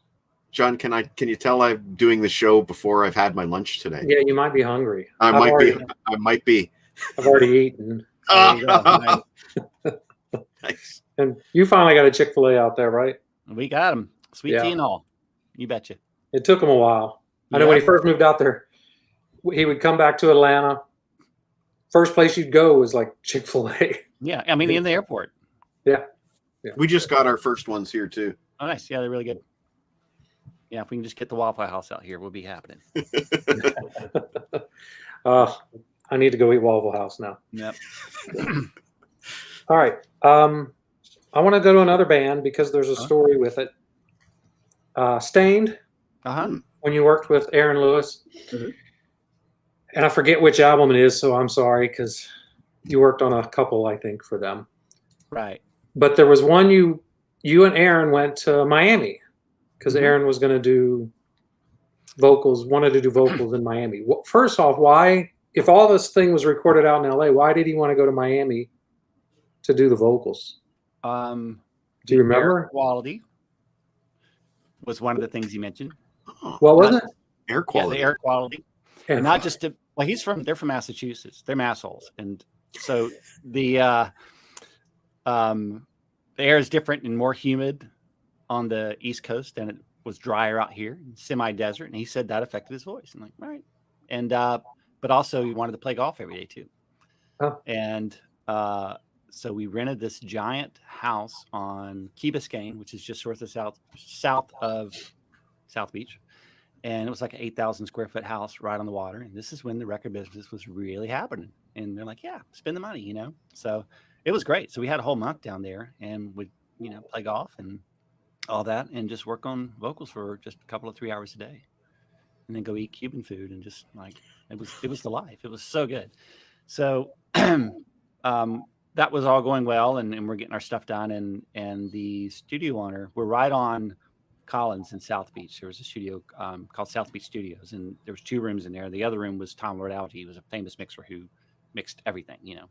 [SPEAKER 1] John, can you tell I'm doing the show before I've had my lunch today?
[SPEAKER 2] Yeah, you might be hungry.
[SPEAKER 1] I might be.
[SPEAKER 2] I've already eaten.
[SPEAKER 1] Nice.
[SPEAKER 2] And you finally got a Chick-fil-A out there, right?
[SPEAKER 4] We got them, sweet tea and all. You betcha.
[SPEAKER 2] It took him a while. I know when he first moved out there, he would come back to Atlanta. First place you'd go was like Chick-fil-A.
[SPEAKER 4] Yeah, in the airport.
[SPEAKER 2] Yeah.
[SPEAKER 1] We just got our first ones here too.
[SPEAKER 4] Oh, nice. Yeah, they're really good. Yeah, if we can just get the Waffle House out here, we'll be happening.
[SPEAKER 2] I need to go eat Waffle House now.
[SPEAKER 4] Yep.
[SPEAKER 2] All right. On I want to go to another band because there's a story with it. Stained, when you worked with Aaron Lewis.
[SPEAKER 5] Mhm.
[SPEAKER 2] And I forget which album it is, so I'm sorry, because you worked on a couple, I think, for them.
[SPEAKER 4] Right.
[SPEAKER 2] But there was one you and Aaron went to Miami because Aaron was going to do wanted to do vocals in Miami. First off, why, if all this thing was recorded out in LA, why did he want to go to Miami to do the vocals?
[SPEAKER 4] Do
[SPEAKER 2] you remember?
[SPEAKER 4] Air quality was one of the things he mentioned.
[SPEAKER 2] What was it?
[SPEAKER 1] Air quality.
[SPEAKER 4] Yeah, the air quality.
[SPEAKER 2] Air
[SPEAKER 4] And not
[SPEAKER 2] quality.
[SPEAKER 4] just to, well, they're from Massachusetts. They're massholes. And so the air is different and more humid on the East Coast than it was drier out here, semi-desert. And he said that affected his voice. I'm like, all right. And but also he wanted to play golf every day too.
[SPEAKER 2] Oh.
[SPEAKER 4] And so we rented this giant house on Key Biscayne, which is just south of South Beach. And it was like an 8,000 square foot house right on the water. And this is when the record business was really happening. And they're like, yeah, spend the money, you know? So it was great. So we had a whole month down there and would, you know, play golf and all that and just work on vocals for just a couple of 3 hours a day. And then go eat Cuban food and just like, it was the life. It was so good. So that was all going well. And we're getting our stuff done. And the studio owner, we're right on Collins in South Beach. There was a studio called South Beach Studios, and there was 2 rooms in there. The other room was Tom Bukovac. He was a famous mixer who mixed everything, you know.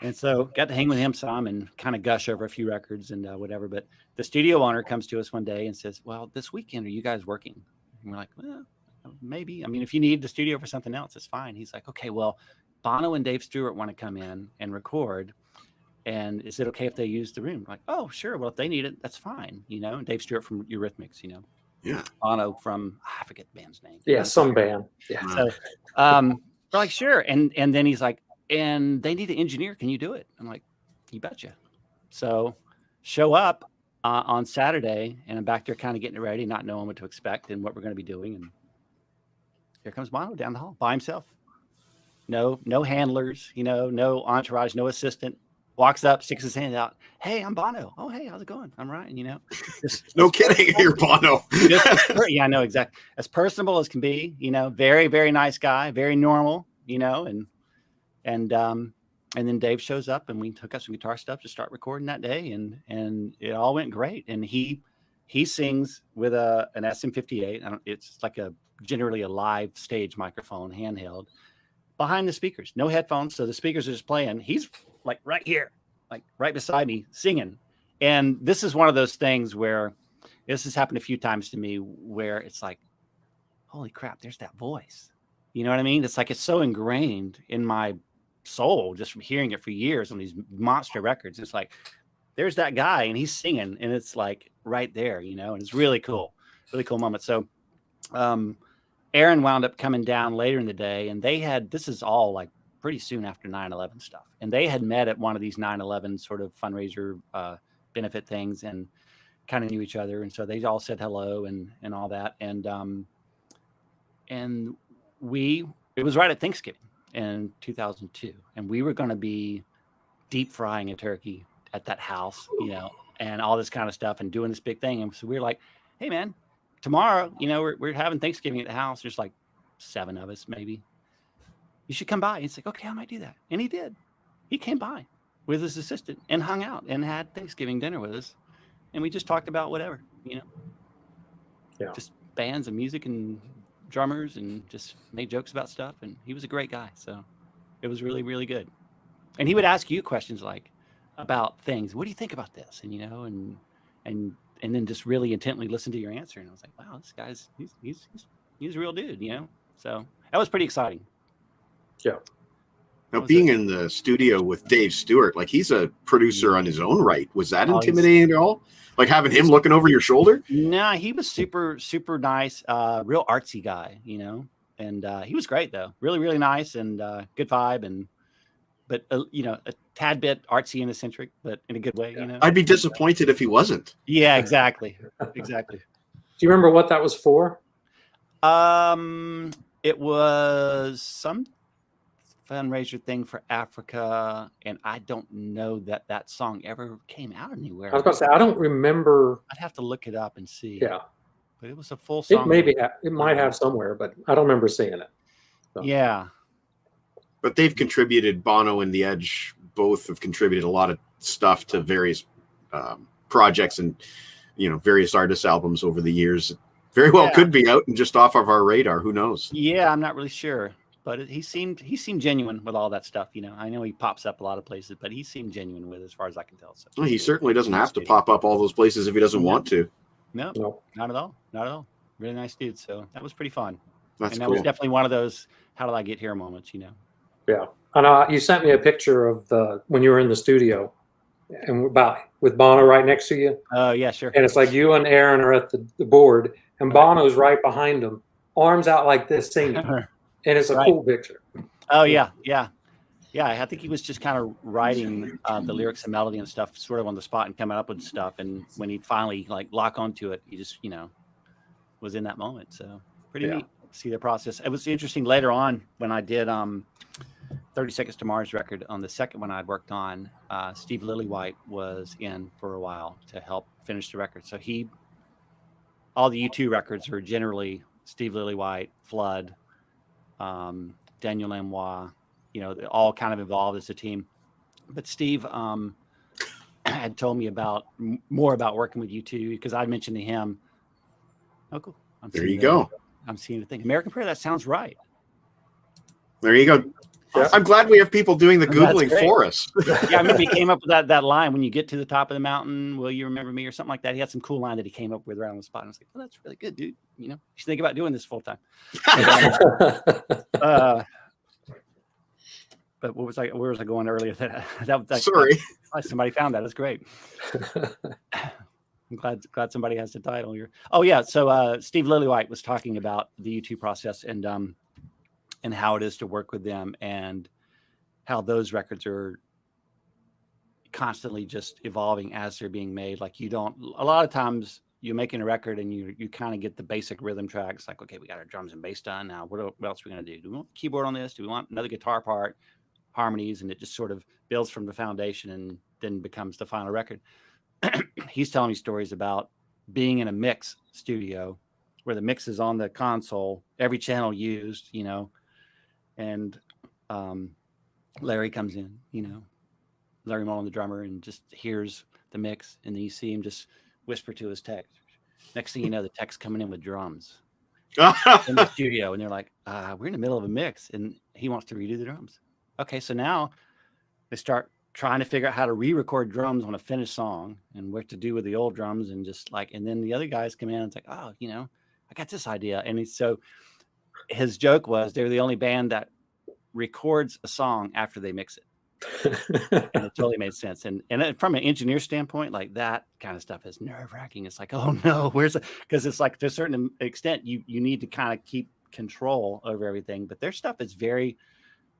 [SPEAKER 4] And so got to hang with him some and kind of gush over a few records and whatever. But the studio owner comes to us one day and says, well, this weekend, are you guys working? And we're like, well, maybe. I mean, if you need the studio for something else, it's fine. He's like, okay, well, Bono and Dave Stewart want to come in and record. And is it okay if they use the room? Like, oh, sure. Well, if they need it, that's fine. You know, and Dave Stewart from Eurythmics, you know.
[SPEAKER 1] Yeah.
[SPEAKER 4] Bono from, I forget the band's name.
[SPEAKER 2] Yeah, some band. Yeah.
[SPEAKER 4] So we're like, sure. And then he's like, and they need an engineer. Can you do it? I'm like, you betcha. So show up on Saturday, and I'm back there kind of getting it ready, not knowing what to expect and what we're going to be doing. And here comes Bono down the hall by himself. No handlers, you know, no entourage, no assistant. Walks up, sticks his hand out. Hey, I'm Bono. Oh, hey, how's it going? I'm Ryan, you know.
[SPEAKER 1] No kidding. You're Bono.
[SPEAKER 4] Yeah, I know, exactly. As personable as can be, you know, very, very nice guy, very normal, you know, and then Dave shows up and we took up some guitar stuff to start recording that day and it all went great. And he sings with an SM58. It's like generally a live stage microphone, handheld, behind the speakers, no headphones. So the speakers are just playing. He's like right here, like right beside me singing. And this is one of those things where this has happened a few times to me where it's like, holy crap, there's that voice. You know what I mean? It's like, it's so ingrained in my soul just from hearing it for years on these monster records. It's like, there's that guy and he's singing and it's like right there, you know, and it's really cool moment. So, Aaron wound up coming down later in the day and this is all like pretty soon after 9/11 stuff. And they had met at one of these 9/11 sort of fundraiser benefit things and kind of knew each other. And so they all said hello and all that. And it was right at Thanksgiving in 2002. And we were going to be deep frying a turkey at that house, you know, and all this kind of stuff and doing this big thing. And so we were like, hey man, tomorrow, you know, we're having Thanksgiving at the house. There's like 7 of us, maybe. You should come by. He's like, okay, I might do that. And he did. He came by with his assistant and hung out and had Thanksgiving dinner with us. And we just talked about whatever, you know, just bands and music and drummers and just made jokes about stuff. And he was a great guy. So it was really, really good. And he would ask you questions like about things. What do you think about this? And, you know, and then just really intently listen to your answer. And I was like, wow, this guy's, he's a real dude, you know? So that was pretty exciting.
[SPEAKER 2] Yeah.
[SPEAKER 1] Now, being in the studio with Dave Stewart, like he's a producer on his own right. Was that intimidating at all? Like having him looking over your shoulder?
[SPEAKER 4] No, he was super, super nice, real artsy guy, you know, and he was great though. Really, really nice and good vibe. But you know, a tad bit artsy and eccentric, but in a good way, you know.
[SPEAKER 1] I'd be disappointed if he wasn't.
[SPEAKER 4] Yeah, exactly. Exactly.
[SPEAKER 2] Do you remember what that was for?
[SPEAKER 4] It was some fundraiser thing for Africa, and I don't know that song ever came out anywhere.
[SPEAKER 2] I was going to say, I don't remember.
[SPEAKER 4] I'd have to look it up and see.
[SPEAKER 2] Yeah.
[SPEAKER 4] But it was a full
[SPEAKER 2] It
[SPEAKER 4] song.
[SPEAKER 2] it might have somewhere, but I don't remember seeing it. So.
[SPEAKER 4] Yeah.
[SPEAKER 1] But they've contributed, Bono and The Edge both have contributed a lot of stuff to various projects and, various artists' albums over the years. Very well could be out and just off of our radar. Who knows?
[SPEAKER 4] Yeah, I'm not really sure. But he seemed genuine with all that stuff. I know he pops up a lot of places, but he seemed genuine with it as far as I can tell. So
[SPEAKER 1] well, he certainly doesn't have to pop up all those places if he doesn't want to.
[SPEAKER 4] No, not at all. Not at all. Really nice dude. So that was pretty fun.
[SPEAKER 1] That's
[SPEAKER 4] that
[SPEAKER 1] cool.
[SPEAKER 4] was definitely one of those how did I get here moments,
[SPEAKER 2] Yeah. And you sent me a picture of when you were in the studio and with Bono right next to you.
[SPEAKER 4] Oh, yeah, sure.
[SPEAKER 2] And it's like you and Aaron are at the board and Bono's right behind him, arms out like this singing. And it's a cool picture.
[SPEAKER 4] Oh, yeah. Yeah. Yeah. I think he was just kind of writing the lyrics and melody and stuff sort of on the spot and coming up with stuff. And when he finally lock onto it, he just, was in that moment. So pretty neat to see the process. It was interesting later on when I did 30 Seconds to Mars record on the second one I'd worked on. Steve Lillywhite was in for a while to help finish the record. So all the U2 records are generally Steve Lillywhite, Flood, Daniel Lanois, they all kind of involved as a team. But Steve had told me more about working with U2 because I mentioned to him, oh, cool.
[SPEAKER 1] There you go.
[SPEAKER 4] I'm seeing the thing. American Prayer, that sounds right.
[SPEAKER 1] There you go. Yeah. I'm glad we have people doing the Googling for us.
[SPEAKER 4] Yeah, I remember he came up with that line, when you get to the top of the mountain, will you remember me, or something like that. He had some cool line that he came up with right on the spot. And I was like, well, that's really good, dude. You should think about doing this full time. But where was I going earlier?
[SPEAKER 1] Sorry.
[SPEAKER 4] Somebody found that. That's great. I'm glad somebody has the title here. Oh yeah. So Steve Lillywhite was talking about the U2 process and how it is to work with them and how those records are constantly just evolving as they're being made. Like a lot of times you're making a record and you kind of get the basic rhythm tracks. Like, okay, we got our drums and bass done. Now what else are we going to do? Do we want a keyboard on this? Do we want another guitar part, harmonies? And it just sort of builds from the foundation and then becomes the final record. He's telling me stories about being in a mix studio where the mix is on the console, every channel used, and Larry comes in, Larry Mullen, the drummer, and just hears the mix, and then you see him just whisper to his tech. Next thing you know, the tech's coming in with drums in the studio, and they're like, we're in the middle of a mix, and he wants to redo the drums. Okay, so now they start trying to figure out how to re-record drums on a finished song and what to do with the old drums, and and then the other guys come in and it's like, oh, I got this idea. And so his joke was they're the only band that records a song after they mix it. And it totally made sense. And from an engineer standpoint, like that kind of stuff is nerve-wracking. It's like, oh no, because it's like to a certain extent you need to kind of keep control over everything. But their stuff is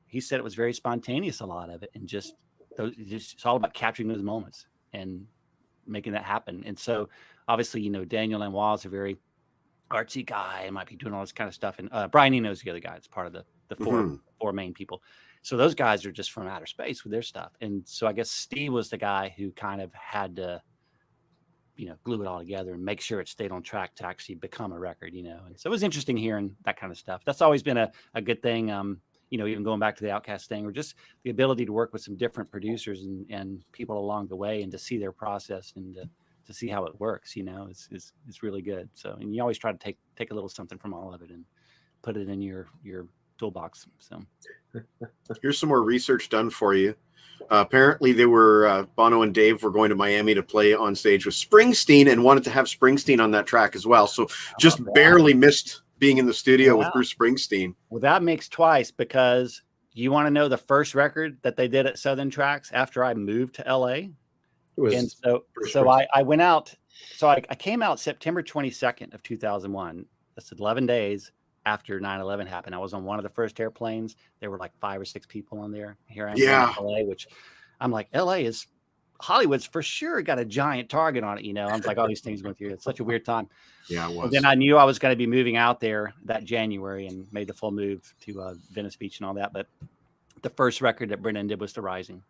[SPEAKER 4] he said it was very spontaneous, a lot of it, and it's all about capturing those moments and making that happen. And so obviously, Daniel Lanois is a very artsy guy and might be doing all this kind of stuff. And Brian Eno's the other guy. It's part of the four main people. So those guys are just from outer space with their stuff. And so I guess Steve was the guy who kind of had to, glue it all together and make sure it stayed on track to actually become a record, And so it was interesting hearing that kind of stuff. That's always been a good thing. Even going back to the Outkast thing, or just the ability to work with some different producers and people along the way and to see their process and to see how it works, is really good. So, and you always try to take a little something from all of it and put it in your toolbox. So
[SPEAKER 1] here's some more research done for you. Apparently they were, Bono and Dave were going to Miami to play on stage with Springsteen and wanted to have Springsteen on that track as well. So just barely missed being in the studio with Bruce Springsteen.
[SPEAKER 4] Well, that makes twice, because you want to know the first record that they did at Southern Tracks after I moved to LA. And so I went out. So I came out September 22nd of 2001. That's 11 days after 9/11 happened. I was on one of the first airplanes. There were like 5 or 6 people on there. Here I am in LA, which I'm like, LA is Hollywood's for sure got a giant target on it. I'm like, all these things going through. It's such a weird time.
[SPEAKER 1] Yeah, it was.
[SPEAKER 4] And then I knew I was going to be moving out there that January and made the full move to Venice Beach and all that. But the first record that Brennan did was The Rising.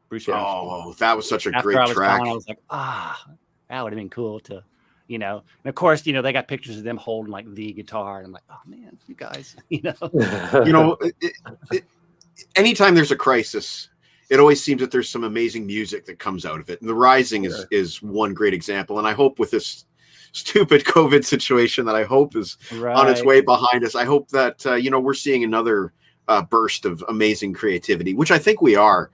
[SPEAKER 4] Bruce Springsteen.
[SPEAKER 1] Oh, that was such a
[SPEAKER 4] After
[SPEAKER 1] great
[SPEAKER 4] I was
[SPEAKER 1] track.
[SPEAKER 4] gone, I was like, that would have been cool to, you know. And of course, you know, they got pictures of them holding like the guitar, and I'm like, oh man, you guys, you know.
[SPEAKER 1] You know, anytime there's a crisis, it always seems that there's some amazing music that comes out of it. And The Rising is one great example. And I hope with this stupid COVID situation that I hope is on its way behind us, I hope that, you know, we're seeing another burst of amazing creativity, which I think we are.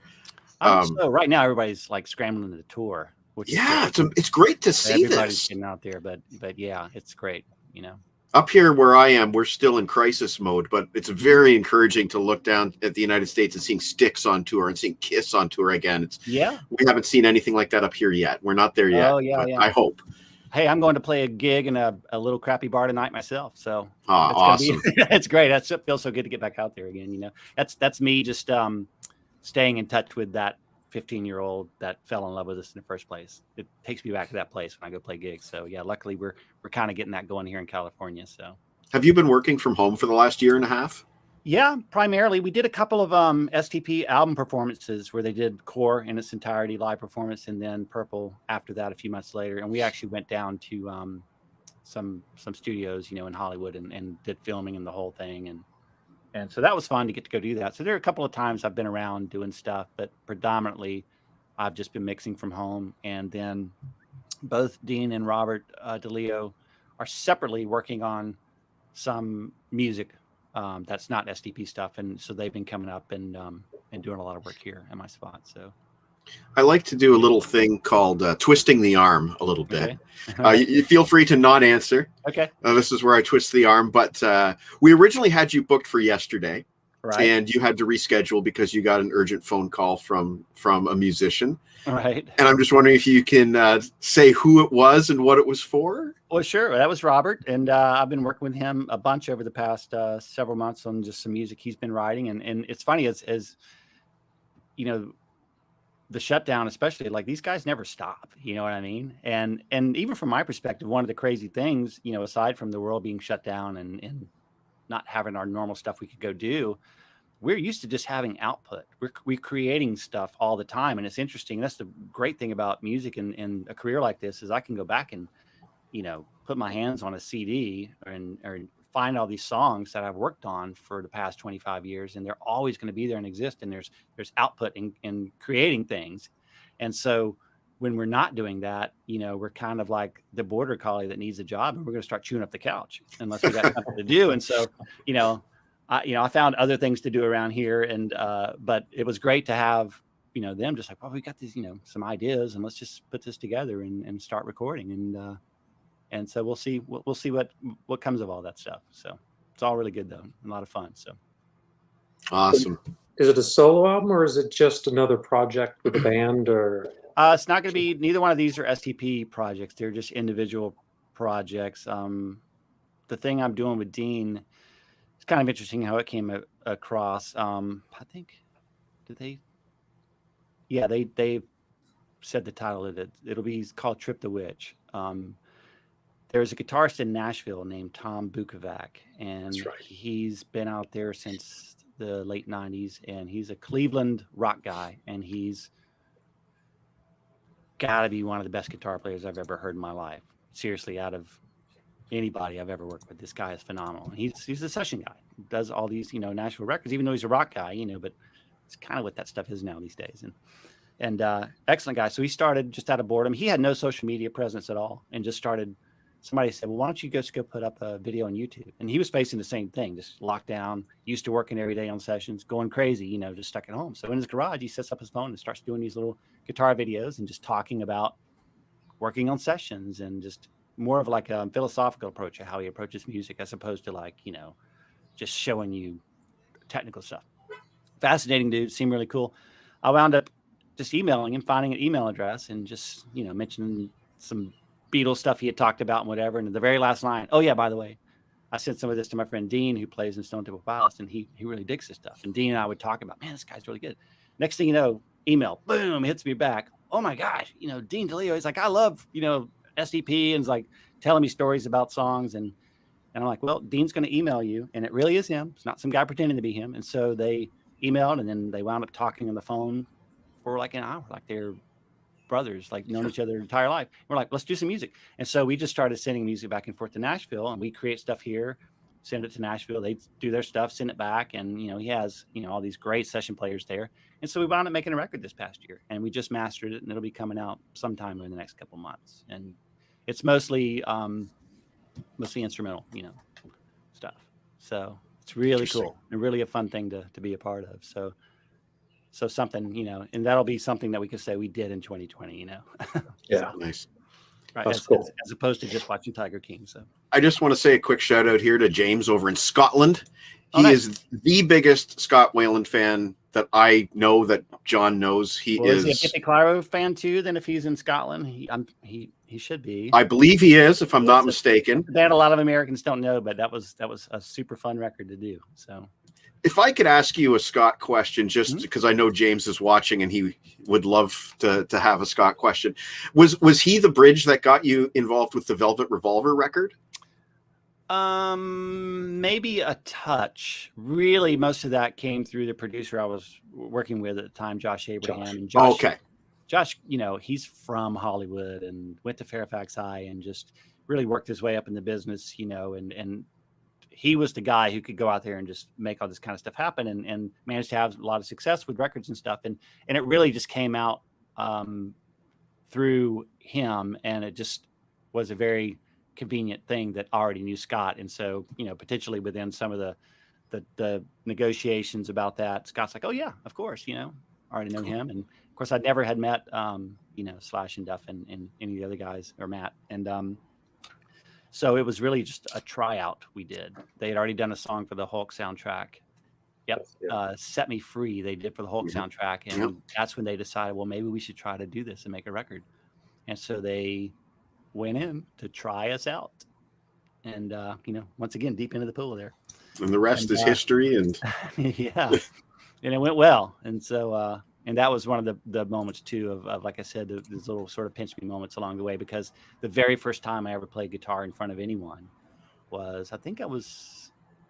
[SPEAKER 4] So right now, everybody's like scrambling to tour. Which
[SPEAKER 1] it's great to see
[SPEAKER 4] everybody's
[SPEAKER 1] this.
[SPEAKER 4] getting out there, but yeah, it's great, you know.
[SPEAKER 1] Up here where I am, we're still in crisis mode, but it's very encouraging to look down at the United States and seeing Styx on tour and seeing Kiss on tour again. We haven't seen anything like that up here yet. We're not there yet. I hope.
[SPEAKER 4] Hey, I'm going to play a gig in a little crappy bar tonight myself. So
[SPEAKER 1] awesome.
[SPEAKER 4] It's great. It feels so good to get back out there again. You know, that's me just staying in touch with that 15-year-old that fell in love with us in the first place. It takes me back to that place when I go play gigs. So yeah, luckily we're kind of getting that going here in California. So
[SPEAKER 1] have you been working from home for the last year and a half?
[SPEAKER 4] Yeah, primarily. We did a couple of STP album performances where they did Core in its entirety live performance, and then Purple after that a few months later. And we actually went down to some studios, you know, in Hollywood and did filming and the whole thing. And so that was fun to get to go do that. So there are a couple of times I've been around doing stuff, but predominantly I've just been mixing from home. And then both Dean and Robert DeLeo are separately working on some music that's not STP stuff. And so they've been coming up and doing a lot of work here in my spot. So
[SPEAKER 1] I like to do a little thing called twisting the arm a little bit.
[SPEAKER 4] Okay.
[SPEAKER 1] You feel free to not answer.
[SPEAKER 4] Okay.
[SPEAKER 1] This is where I twist the arm. But we originally had you booked for yesterday,
[SPEAKER 4] right?
[SPEAKER 1] And you had to reschedule because you got an urgent phone call from a musician.
[SPEAKER 4] Right.
[SPEAKER 1] And I'm just wondering if you can say who it was and what it was for.
[SPEAKER 4] Well, sure. That was Robert. And I've been working with him a bunch over the past several months on just some music he's been writing. And it's funny as you know, the shutdown, especially, like, these guys never stop, you know what I mean? And even from my perspective, one of the crazy things, you know, aside from the world being shut down and not having our normal stuff we could go do, we're used to just having output. We're creating stuff all the time. And it's interesting. That's the great thing about music and a career like this is I can go back and, you know, put my hands on a CD or find all these songs that I've worked on for the past 25 years, and they're always going to be there and exist. And there's output in creating things. And so when we're not doing that, you know, we're kind of like the border collie that needs a job, and we're going to start chewing up the couch unless we got something to do. And so, I found other things to do around here, and but it was great to have, you know, them just like, well, we got these, you know, some ideas, and let's just put this together and start recording. And so we'll see what comes of all that stuff. So it's all really good though, a lot of fun. So
[SPEAKER 1] awesome.
[SPEAKER 2] Is it a solo album or is it just another project with a band? Or
[SPEAKER 4] it's not going to be, neither one of these are STP projects. They're just individual projects. The thing I'm doing with Dean, it's kind of interesting how it came across. I think, they said the title of it. It'll be called Trip the Witch. There's a guitarist in Nashville named Tom Bukovac, and he's been out there since the late 90s, and he's a Cleveland rock guy, and he's got to be one of the best guitar players I've ever heard in my life. Seriously, out of anybody I've ever worked with, this guy is phenomenal. And he's a session guy, does all these, you know, Nashville records, even though he's a rock guy, you know, but it's kind of what that stuff is now these days. And excellent guy. So he started just out of boredom. He had no social media presence at all, and just started. Somebody said, well, why don't you just go put up a video on YouTube? And he was facing the same thing, just lockdown, used to working every day on sessions, going crazy, you know, just stuck at home. So in his garage, he sets up his phone and starts doing these little guitar videos and just talking about working on sessions, and just more of like a philosophical approach of how he approaches music, as opposed to, like, you know, just showing you technical stuff. Fascinating dude, seemed really cool. I wound up just emailing him, finding an email address, and just, you know, mentioning some Beatles stuff he had talked about and whatever. And the very last line, oh yeah, by the way, I sent some of this to my friend Dean, who plays in Stone Temple Pilots, and he really digs this stuff. And Dean and I would talk about, man, this guy's really good. Next thing you know, email, boom, hits me back. Oh my gosh, you know, Dean DeLeo, he's like, I love, you know, SDP, and he's like telling me stories about songs. And I'm like, well, Dean's going to email you, and it really is him. It's not some guy pretending to be him. And so they emailed, and then they wound up talking on the phone for like an hour, like they're brothers, like known each other their entire life. We're like, let's do some music. And so we just started sending music back and forth to Nashville, and we create stuff here, send it to Nashville. They do their stuff, send it back. And, he has, all these great session players there. And so we wound up making a record this past year, and we just mastered it, and it'll be coming out sometime in the next couple months. And it's mostly instrumental, stuff. So it's really cool and really a fun thing to be a part of. So something, and that'll be something that we could say we did in 2020,
[SPEAKER 2] Yeah.
[SPEAKER 1] Nice.
[SPEAKER 4] Right.
[SPEAKER 2] That's cool.
[SPEAKER 4] As opposed to just watching Tiger King. So
[SPEAKER 1] I just want to say a quick shout out here to James over in Scotland. He
[SPEAKER 4] nice.
[SPEAKER 1] is the biggest Scott Weiland fan that I know, that John knows. He is
[SPEAKER 4] he a Gippy Clyro fan too? Then if he's in Scotland, he should be.
[SPEAKER 1] I believe he is, if I'm not mistaken.
[SPEAKER 4] That a lot of Americans don't know, but that was a super fun record to do. So
[SPEAKER 1] if I could ask you a Scott question, just because I know James is watching and he would love to have a Scott question, was he the bridge that got you involved with the Velvet Revolver record?
[SPEAKER 4] Maybe a touch. Really, most of that came through the producer I was working with at the time, Josh Abraham. And Josh,
[SPEAKER 1] okay.
[SPEAKER 4] Josh, he's from Hollywood and went to Fairfax High and just really worked his way up in the business, and he was the guy who could go out there and just make all this kind of stuff happen and managed to have a lot of success with records and stuff. And it really just came out through him, and it just was a very convenient thing that already knew Scott. And so, potentially within some of the negotiations about that, Scott's like, oh yeah, of course, already know him. And of course I never had met, Slash and Duff and any of the other guys, or Matt. And, so it was really just a tryout we did. They had already done a song for the Hulk soundtrack. Yep. Set Me Free, they did for the Hulk soundtrack. And that's when they decided, well, maybe we should try to do this and make a record. And so they went in to try us out. And, once again, deep into the pool there.
[SPEAKER 1] And the rest is history. And
[SPEAKER 4] yeah. And it went well. And so, and that was one of the moments too of like I said, these little sort of pinch me moments along the way, because the very first time I ever played guitar in front of anyone was, I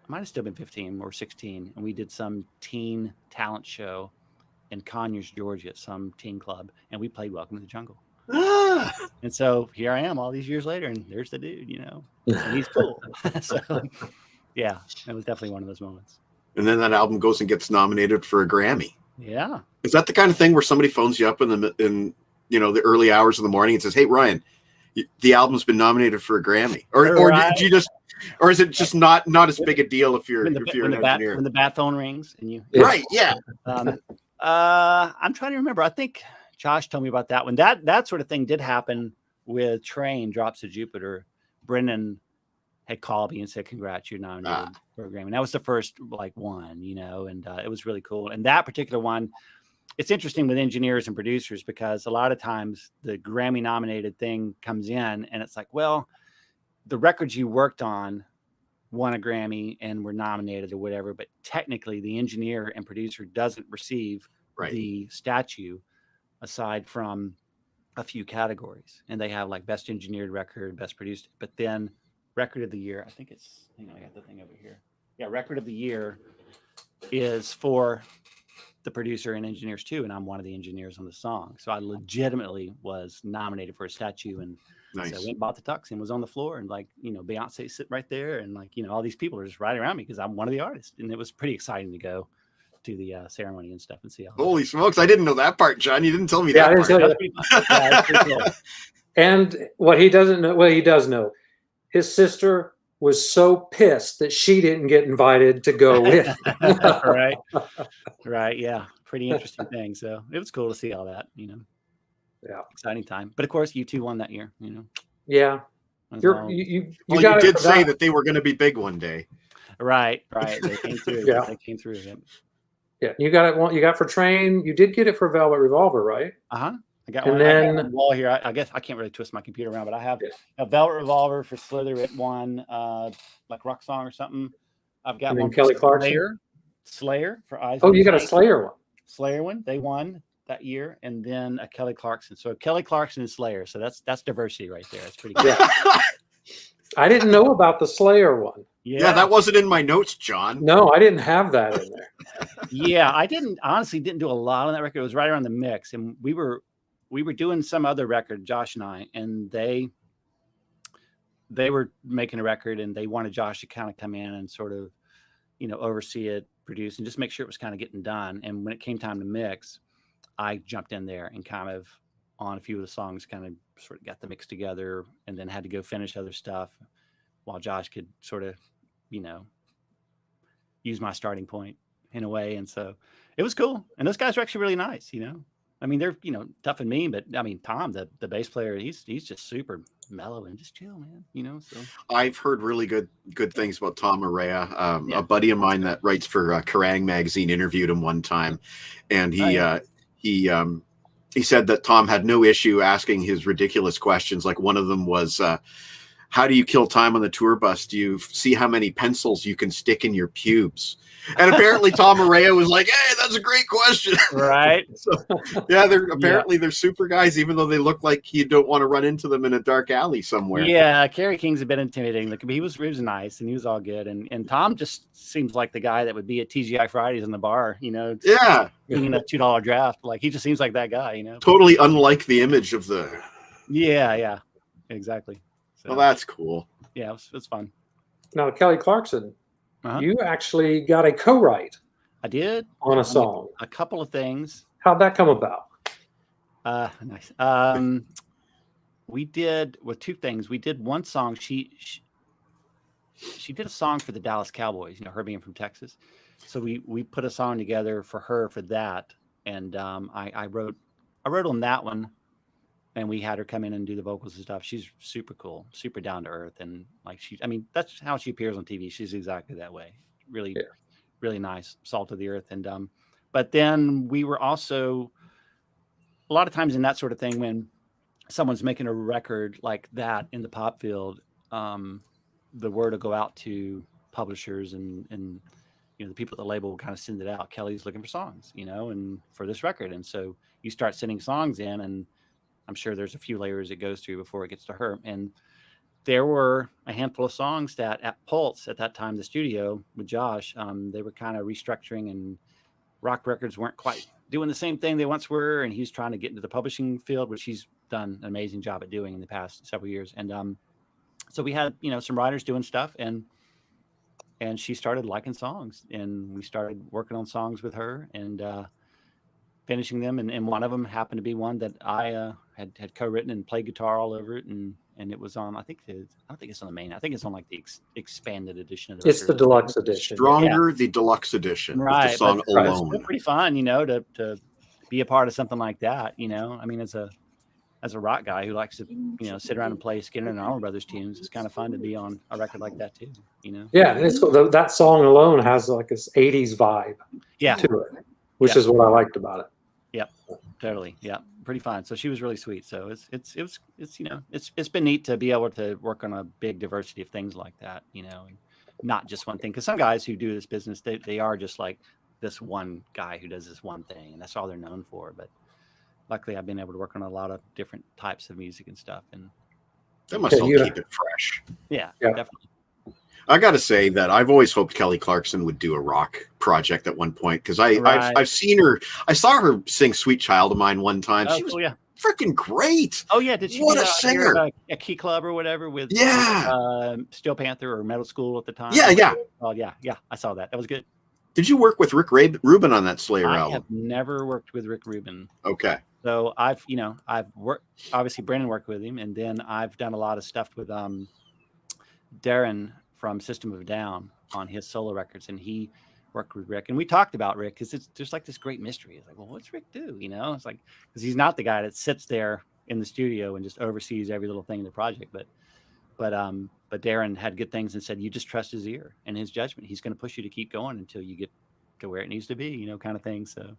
[SPEAKER 4] might have still been 15 or 16. And we did some teen talent show in Conyers, Georgia, at some teen club. And we played Welcome to the Jungle. And so here I am all these years later, and there's the dude, and he's cool. So yeah, it was definitely one of those moments.
[SPEAKER 1] And then that album goes and gets nominated for a Grammy.
[SPEAKER 4] Yeah.
[SPEAKER 1] Is that the kind of thing where somebody phones you up in the early hours of the morning and says, "Hey Ryan, the album's been nominated for a Grammy," or did you just, or is it just not as big a deal if you're an engineer?
[SPEAKER 4] When the bat phone rings and you
[SPEAKER 1] right, yeah.
[SPEAKER 4] I'm trying to remember. I think Josh told me about that one. That sort of thing did happen with Train Drops to Jupiter. Brennan had called me and said, "Congrats, you're nominated for a Grammy." And that was the first one, and it was really cool. And that particular one, it's interesting with engineers and producers, because a lot of times the Grammy nominated thing comes in and it's like, well, the records you worked on won a Grammy and were nominated or whatever, but technically the engineer and producer doesn't receive the statue aside from a few categories. And they have like best engineered record, best produced, but then record of the year, I got the thing over here. Yeah, record of the year is for the producer and engineers too, and I'm one of the engineers on the song. So I legitimately was nominated for a statue, and
[SPEAKER 1] nice.
[SPEAKER 4] So I went and bought the tux and was on the floor, and Beyonce sitting right there, and all these people are just riding around me because I'm one of the artists, and it was pretty exciting to go to the ceremony and stuff and see all
[SPEAKER 1] Holy smokes, I didn't know that part, John. You didn't tell me that part.
[SPEAKER 2] Yeah, cool. And what he doesn't know, well, he does know, his sister was so pissed that she didn't get invited to go with.
[SPEAKER 4] Right. Yeah. Pretty interesting thing. So it was cool to see all that,
[SPEAKER 2] Yeah.
[SPEAKER 4] Exciting time. But of course, you two won that year,
[SPEAKER 2] Yeah.
[SPEAKER 1] You did say that they were going to be big one day.
[SPEAKER 4] Right. They came through.
[SPEAKER 2] Yeah.
[SPEAKER 4] They came through.
[SPEAKER 2] Yeah. You got it. You got for Train. You did get it for Velvet Revolver, right?
[SPEAKER 4] Uh-huh. I got
[SPEAKER 2] and
[SPEAKER 4] one.
[SPEAKER 2] Then,
[SPEAKER 4] I got on the wall here. I guess I can't really twist my computer around, but I have a Velvet Revolver for Slither. It won like Rock Song or something. I've got one
[SPEAKER 2] Kelly Clarkson.
[SPEAKER 4] Slayer for Eyes.
[SPEAKER 2] Oh, you got a Slayer one.
[SPEAKER 4] Slayer one. They won that year, and then a Kelly Clarkson. So Kelly Clarkson and Slayer. So that's diversity right there. It's pretty good.
[SPEAKER 2] Yeah. I didn't know about the Slayer one.
[SPEAKER 1] Yeah, that wasn't in my notes, John.
[SPEAKER 2] No, I didn't have that in there.
[SPEAKER 4] Yeah, I honestly didn't do a lot on that record. It was right around the mix, and we were doing some other record, Josh and I, and they were making a record, and they wanted Josh to kind of come in and sort of, oversee it, produce, and just make sure it was kind of getting done. And when it came time to mix, I jumped in there and kind of on a few of the songs, kind of sort of got the mix together, and then had to go finish other stuff while Josh could sort of, use my starting point in a way. And so it was cool. And those guys are actually really nice, I mean, they're, tough and mean, but I mean, Tom, the bass player, he's just super mellow and just chill, man, so.
[SPEAKER 1] I've heard really good things about Tom Araya. A buddy of mine that writes for Kerrang magazine interviewed him one time, and he said that Tom had no issue asking his ridiculous questions. Like one of them was, how do you kill time on the tour bus? Do you see how many pencils you can stick in your pubes? And apparently Tom Araya was like, hey, that's a great question.
[SPEAKER 4] Right.
[SPEAKER 1] So, yeah, they're super guys, even though they look like you don't want to run into them in a dark alley somewhere.
[SPEAKER 4] Yeah, Kerry King's a bit intimidating. Like, he was nice, and he was all good. And Tom just seems like the guy that would be at TGI Fridays in the bar,
[SPEAKER 1] Yeah.
[SPEAKER 4] Getting a $2 draft. Like, he just seems like that guy,
[SPEAKER 1] Totally unlike the image of the.
[SPEAKER 4] Yeah, exactly. So,
[SPEAKER 1] well, that's cool.
[SPEAKER 4] Yeah, it was fun.
[SPEAKER 2] Now, Kelly Clarkson, you actually got a co-write.
[SPEAKER 4] I did
[SPEAKER 2] on a song.
[SPEAKER 4] A couple of things.
[SPEAKER 2] How'd that come about?
[SPEAKER 4] Nice. We did two things. We did one song. She did a song for the Dallas Cowboys. Her being from Texas, so we put a song together for her for that. And I wrote on that one. And we had her come in and do the vocals and stuff. She's super cool, super down to earth. And that's how she appears on TV. She's exactly that way. Really, really nice, salt of the earth. And, but then we were also a lot of times in that sort of thing, when someone's making a record like that in the pop field, the word will go out to publishers and the people at the label will kind of send it out. Kelly's looking for songs, and for this record. And so you start sending songs in, and I'm sure there's a few layers it goes through before it gets to her. And there were a handful of songs that at Pulse at that time, the studio with Josh, they were kind of restructuring, and Rock Records weren't quite doing the same thing they once were. And he's trying to get into the publishing field, which he's done an amazing job at doing in the past several years. And so we had, some writers doing stuff, and she started liking songs, and we started working on songs with her and finishing them. And one of them happened to be one that I had co-written and played guitar all over it. And it was on, I don't think it's on the main. I think it's on like the expanded edition of the record.
[SPEAKER 2] It's the deluxe edition.
[SPEAKER 1] Stronger, the deluxe edition.
[SPEAKER 4] Right.
[SPEAKER 1] With the song Alone.
[SPEAKER 4] It's pretty fun, to be a part of something like that, I mean, as a rock guy who likes to, sit around and play Skinner and Allman Brothers tunes, it's kind of fun to be on a record like that too,
[SPEAKER 2] Yeah, and it's that song alone has like this 80s vibe to it, which is what I liked about it.
[SPEAKER 4] Yep, totally. Yeah, pretty fun. So she was really sweet. So it's been neat to be able to work on a big diversity of things like that, and not just one thing. Because some guys who do this business, they are just like this one guy who does this one thing, and that's all they're known for. But luckily, I've been able to work on a lot of different types of music and stuff, and
[SPEAKER 1] that must all keep it fresh.
[SPEAKER 4] Yeah, definitely.
[SPEAKER 1] I got to say that I've always hoped Kelly Clarkson would do a rock project at one point, because I've seen her. I saw her sing "Sweet Child of Mine" one time. She was freaking great.
[SPEAKER 4] Oh yeah, did she?
[SPEAKER 1] What a singer!
[SPEAKER 4] A Key Club or whatever with Steel Panther or Metal School at the time.
[SPEAKER 1] Yeah.
[SPEAKER 4] Oh yeah. I saw that. That was good.
[SPEAKER 1] Did you work with Rick Rubin on that Slayer album?
[SPEAKER 4] I have never worked with Rick Rubin.
[SPEAKER 1] Okay.
[SPEAKER 4] So I've worked. Obviously, Brennan worked with him, and then I've done a lot of stuff with Darren from System of a Down on his solo records, and he worked with Rick, and we talked about Rick because it's just like this great mystery. It's like, well, what's Rick do? It's like, because he's not the guy that sits there in the studio and just oversees every little thing in the project, but Darren had good things and said, you just trust his ear and his judgment. He's going to push you to keep going until you get to where it needs to be, kind of thing. So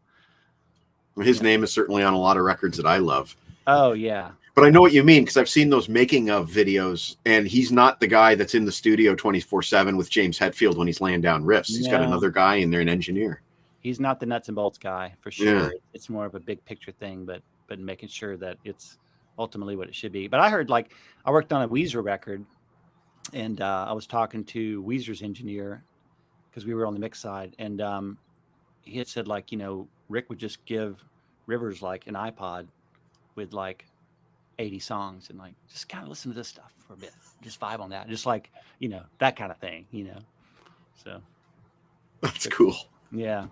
[SPEAKER 1] his name is certainly on a lot of records that I love.
[SPEAKER 4] Oh yeah.
[SPEAKER 1] But I know what you mean, because I've seen those making of videos, and he's not the guy that's in the studio 24/7 with James Hetfield when he's laying down riffs. He's got another guy in there, an engineer.
[SPEAKER 4] He's not the nuts and bolts guy for sure. Yeah. It's more of a big picture thing, but making sure that it's ultimately what it should be. But I heard, I worked on a Weezer record, And I was talking to Weezer's engineer because we were on the mix side, and he had said, like, Rick would just give Rivers like an iPod with like 80 songs and like just kind of listen to this stuff for a bit, just vibe on that, just like that kind of thing, So
[SPEAKER 1] That's cool.
[SPEAKER 4] yeah.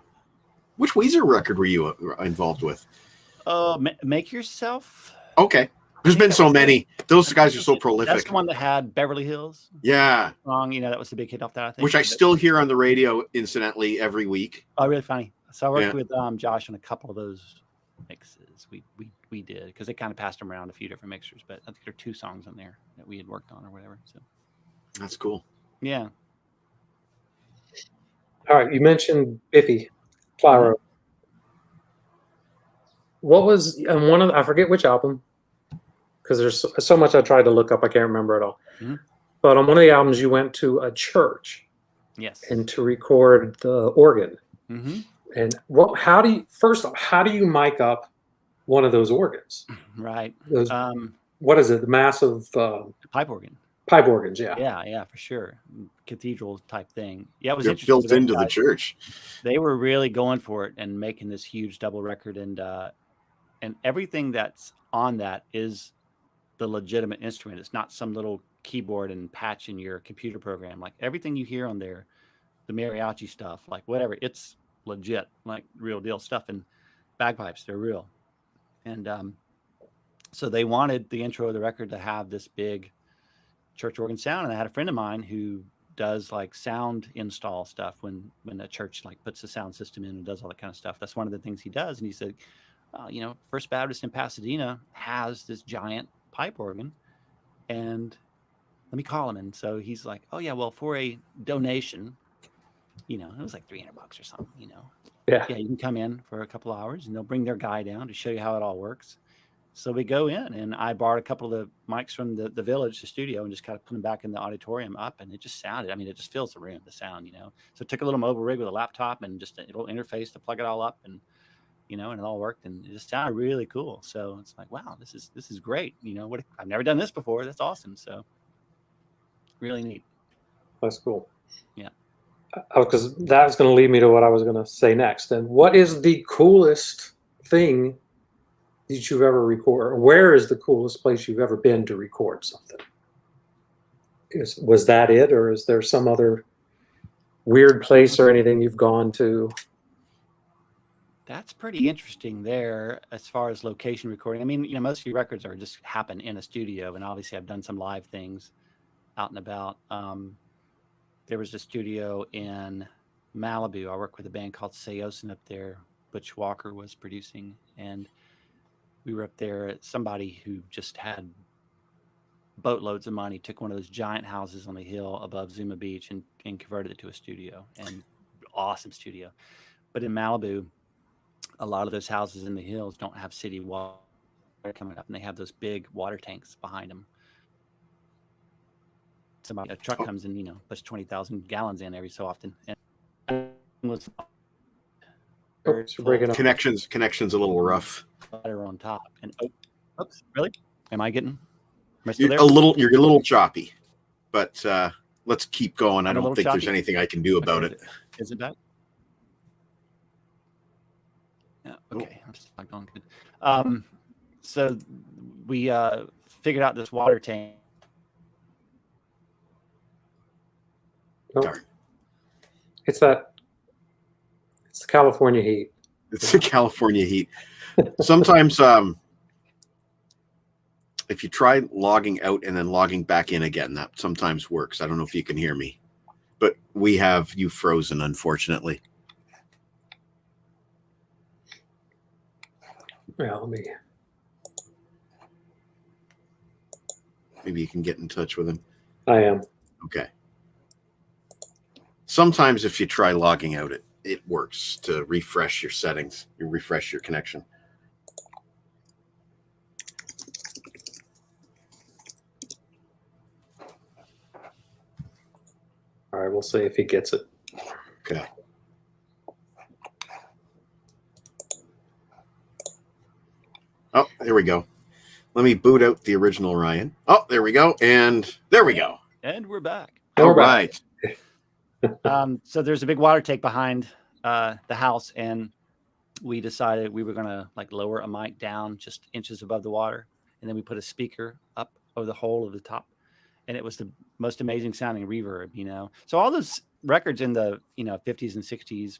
[SPEAKER 1] Which Weezer record were you involved with?
[SPEAKER 4] Make Yourself.
[SPEAKER 1] Okay. There's been so many. Those guys are so prolific.
[SPEAKER 4] That's the one that had Beverly Hills.
[SPEAKER 1] Yeah.
[SPEAKER 4] Song, that was the big hit off that, I think.
[SPEAKER 1] Which I still hear on the radio, incidentally, every week.
[SPEAKER 4] Oh, really funny. So I worked with Josh on a couple of those mixes. We did, because they kind of passed them around a few different mixers, but I think there are 2 songs on there that we had worked on or whatever. So
[SPEAKER 1] that's cool.
[SPEAKER 4] Yeah.
[SPEAKER 2] All right, you mentioned Biffy Clyro. What was on one of I forget which album, because there's so much I tried to look up, I can't remember it all. But on one of the albums, you went to a church,
[SPEAKER 4] yes, and
[SPEAKER 2] to record the organ. And how do you mic up one of those organs?
[SPEAKER 4] Right.
[SPEAKER 2] Those, what is it? The massive
[SPEAKER 4] pipe organ.
[SPEAKER 2] Pipe organs, yeah.
[SPEAKER 4] Yeah, for sure. Cathedral type thing. Yeah, it was
[SPEAKER 1] interesting. Built into the church.
[SPEAKER 4] They were really going for it and making this huge double record, and everything that's on that is the legitimate instrument. It's not some little keyboard and patch in your computer program. Like everything you hear on there, the mariachi stuff, like whatever, it's legit, like real deal stuff. And bagpipes, they're real. And so they wanted the intro of the record to have this big church organ sound. And I had a friend of mine who does like sound install stuff when a church like puts the sound system in and does all that kind of stuff. That's one of the things he does. And he said, First Baptist in Pasadena has this giant pipe organ, and let me call him. And so he's like, oh yeah, well, for a donation, it was like $300 or something, yeah, you can come in for a couple of hours and they'll bring their guy down to show you how it all works. So we go in, and I borrowed a couple of the mics from the village, the studio, and just kind of put them back in the auditorium up, and it just sounded, it just fills the room, the sound, So it took a little mobile rig with a laptop and just a little interface to plug it all up, and and it all worked, and it just sounded really cool. So it's like, wow, this is great. I've never done this before. That's awesome. So really neat.
[SPEAKER 2] That's cool.
[SPEAKER 4] Yeah.
[SPEAKER 2] Because that was going to lead me to what I was going to say next. And what is the coolest thing that you've ever recorded? Or where is the coolest place you've ever been to record something? Was that it, or is there some other weird place or anything you've gone to?
[SPEAKER 4] That's pretty interesting there as far as location recording. Most of your records are just happen in a studio, and obviously I've done some live things out and about. There was a studio in Malibu. I worked with a band called Seosin up there. Butch Walker was producing, and we were up there. Somebody who just had boatloads of money took one of those giant houses on the hill above Zuma Beach and converted it to a studio, and awesome studio. But in Malibu, a lot of those houses in the hills don't have city water coming up, and they have those big water tanks behind them. A truck comes in, puts 20,000 gallons in every so often. And
[SPEAKER 1] Connection's a little rough.
[SPEAKER 4] Water on top. And oops, really? Am I still there?
[SPEAKER 1] You're a little choppy, but let's keep going. I don't think there's anything I can do about it.
[SPEAKER 4] Is it that? Yeah, okay. I'm just not going good. So we figured out this water tank.
[SPEAKER 1] Darn.
[SPEAKER 2] It's the California heat.
[SPEAKER 1] It's the California heat. Sometimes if you try logging out and then logging back in again, that sometimes works. I don't know if you can hear me, but we have you frozen, unfortunately.
[SPEAKER 2] Yeah,
[SPEAKER 1] maybe you can get in touch with him.
[SPEAKER 2] I am.
[SPEAKER 1] Okay. Sometimes if you try logging out, it works to refresh your settings. You refresh your connection.
[SPEAKER 2] All right, we'll see if he gets it.
[SPEAKER 1] Okay. Oh, there we go. Let me boot out the original Ryan. Oh, there we go. And there we go.
[SPEAKER 4] And we're back.
[SPEAKER 1] All right.
[SPEAKER 4] So there's a big water take behind the house, and we decided we were gonna like lower a mic down just inches above the water, and then we put a speaker up over the hole of the top, and it was the most amazing sounding reverb, you know. So all those records in the 50s and 60s,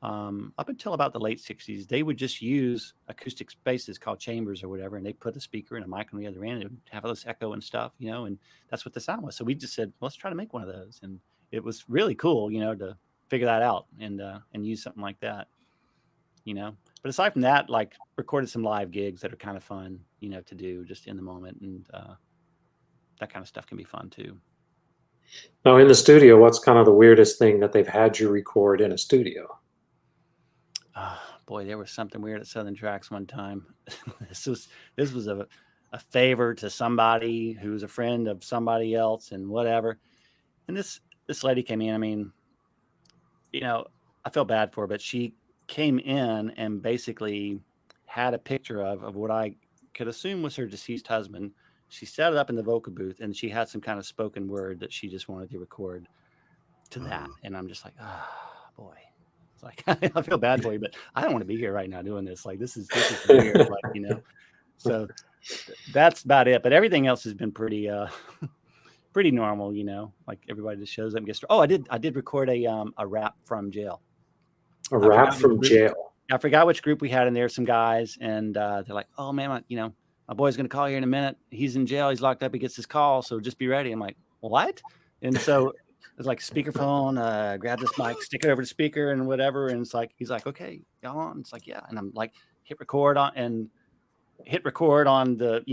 [SPEAKER 4] up until about the late 60s, they would just use acoustic spaces called chambers or whatever, and they put a speaker and a mic on the other end, and it would have all this echo and stuff, you know, and that's what the sound was. So we just said, let's try to make one of those, and it was really cool, you know, to figure that out and use something like that, you know. But aside from that, like recorded some live gigs that are kind of fun, you know, to do just in the moment, and that kind of stuff can be fun too.
[SPEAKER 2] Now, in the studio, what's kind of the weirdest thing that they've had you record in a studio?
[SPEAKER 4] Boy, there was something weird at Southern Tracks one time. This was a favor to somebody who was a friend of somebody else and whatever. And this lady came in. I mean, you know, I felt bad for her, but she came in and basically had a picture of what I could assume was her deceased husband. She set it up in the vocal booth, and she had some kind of spoken word that she just wanted to record to that. And I'm just like, boy. It's like, I feel bad for you, but I don't want to be here right now doing this. Like, this is weird, like, you know. So that's about it. But everything else has been pretty pretty normal, you know. Like everybody just shows up and gets. Oh, I did record a rap from jail.
[SPEAKER 2] A rap from jail.
[SPEAKER 4] I forgot which group we had in there. Some guys, and they're like, "Oh man, my boy's gonna call here in a minute. He's in jail. He's locked up. He gets his call, so just be ready." I'm like, "What?" And so it's like speakerphone, grab this mic, stick it over the speaker and whatever. And it's like, he's like, "Okay, y'all on?" It's like, "Yeah." And I'm like, hit record on the,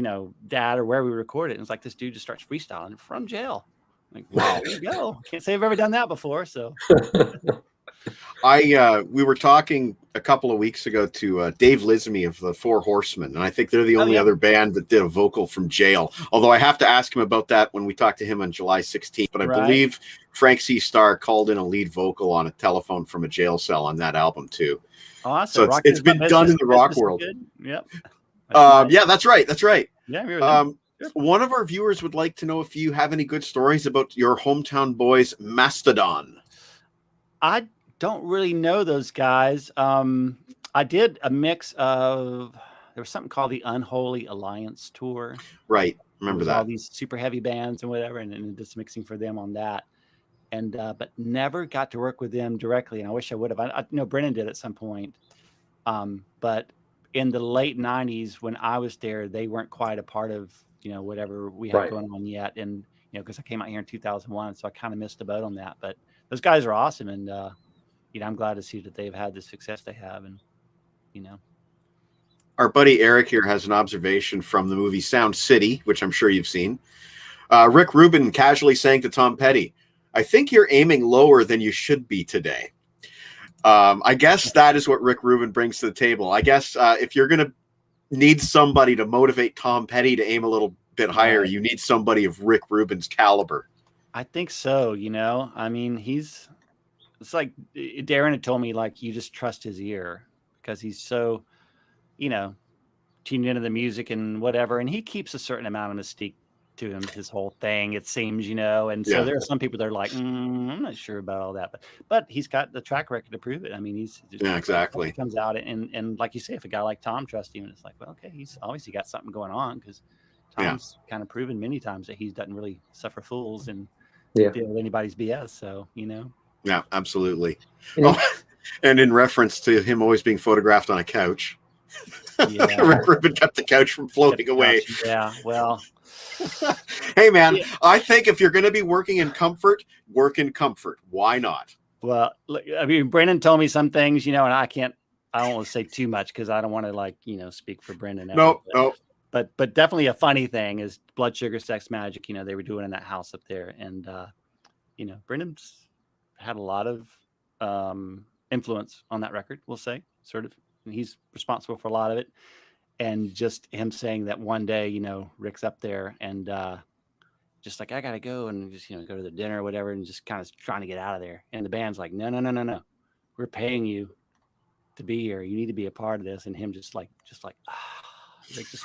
[SPEAKER 4] DAT or where we record it. And it's like, this dude just starts freestyling from jail. I'm like, wow, there you go. Can't say I've ever done that before. So
[SPEAKER 1] we were talking a couple of weeks ago to Dave Lismy of the Four Horsemen, and I think they're the only other band that did a vocal from jail. Although I have to ask him about that when we talk to him on July 16th. But I believe Frank C. Starr called in a lead vocal on a telephone from a jail cell on that album too.
[SPEAKER 4] Awesome.
[SPEAKER 1] So it's been done in the rock world.
[SPEAKER 4] Yep.
[SPEAKER 1] Nice. Yeah, that's right. That's right.
[SPEAKER 4] Yeah.
[SPEAKER 1] One of our viewers would like to know if you have any good stories about your hometown boys, Mastodon.
[SPEAKER 4] I don't really know those guys. I did a mix of, there was something called the Unholy Alliance Tour.
[SPEAKER 1] Right. Remember that.
[SPEAKER 4] All these super heavy bands and whatever, and just mixing for them on that. And, but never got to work with them directly. And I wish I would have. I know Brennan did at some point. But in the late 90s, when I was there, they weren't quite a part of, whatever we had going on yet. And, because I came out here in 2001, so I kind of missed the boat on that. But those guys are awesome. And, I'm glad to see that they've had the success they have. And,
[SPEAKER 1] Our buddy Eric here has an observation from the movie Sound City, which I'm sure you've seen. Rick Rubin casually saying to Tom Petty, "I think you're aiming lower than you should be today." I guess that is what Rick Rubin brings to the table. I guess if you're going to need somebody to motivate Tom Petty to aim a little bit higher, you need somebody of Rick Rubin's caliber.
[SPEAKER 4] I think so. I mean, it's like Darren had told me, like, you just trust his ear because he's so, tuned into the music and whatever. And he keeps a certain amount of mystique to him, his whole thing, it seems, and so there are some people that are like, I'm not sure about all that, but he's got the track record to prove it. I mean,
[SPEAKER 1] exactly.
[SPEAKER 4] He comes out and like you say, if a guy like Tom trusts him, it's like, well, okay, he's obviously got something going on, because Tom's kind of proven many times that he doesn't really suffer fools and deal with anybody's BS. So,
[SPEAKER 1] Yeah, absolutely. And in reference to him always being photographed on a couch, Rick Rubin kept the couch from floating away.
[SPEAKER 4] Yeah, well.
[SPEAKER 1] Hey man, I think if you're going to be working in comfort, work in comfort. Why not?
[SPEAKER 4] Well, I mean, Brendan told me some things, and I don't want to say too much because I don't want to speak for Brendan.
[SPEAKER 1] No.
[SPEAKER 4] But definitely a funny thing is Blood Sugar Sex Magic, they were doing in that house up there. And, Brendan's had a lot of influence on that record, we'll say, sort of. And he's responsible for a lot of it. And just him saying that one day, Rick's up there and just like, I got to go and just, go to the dinner or whatever, and just kind of trying to get out of there. And the band's like, no. We're paying you to be here. You need to be a part of this. And him just like, Like, just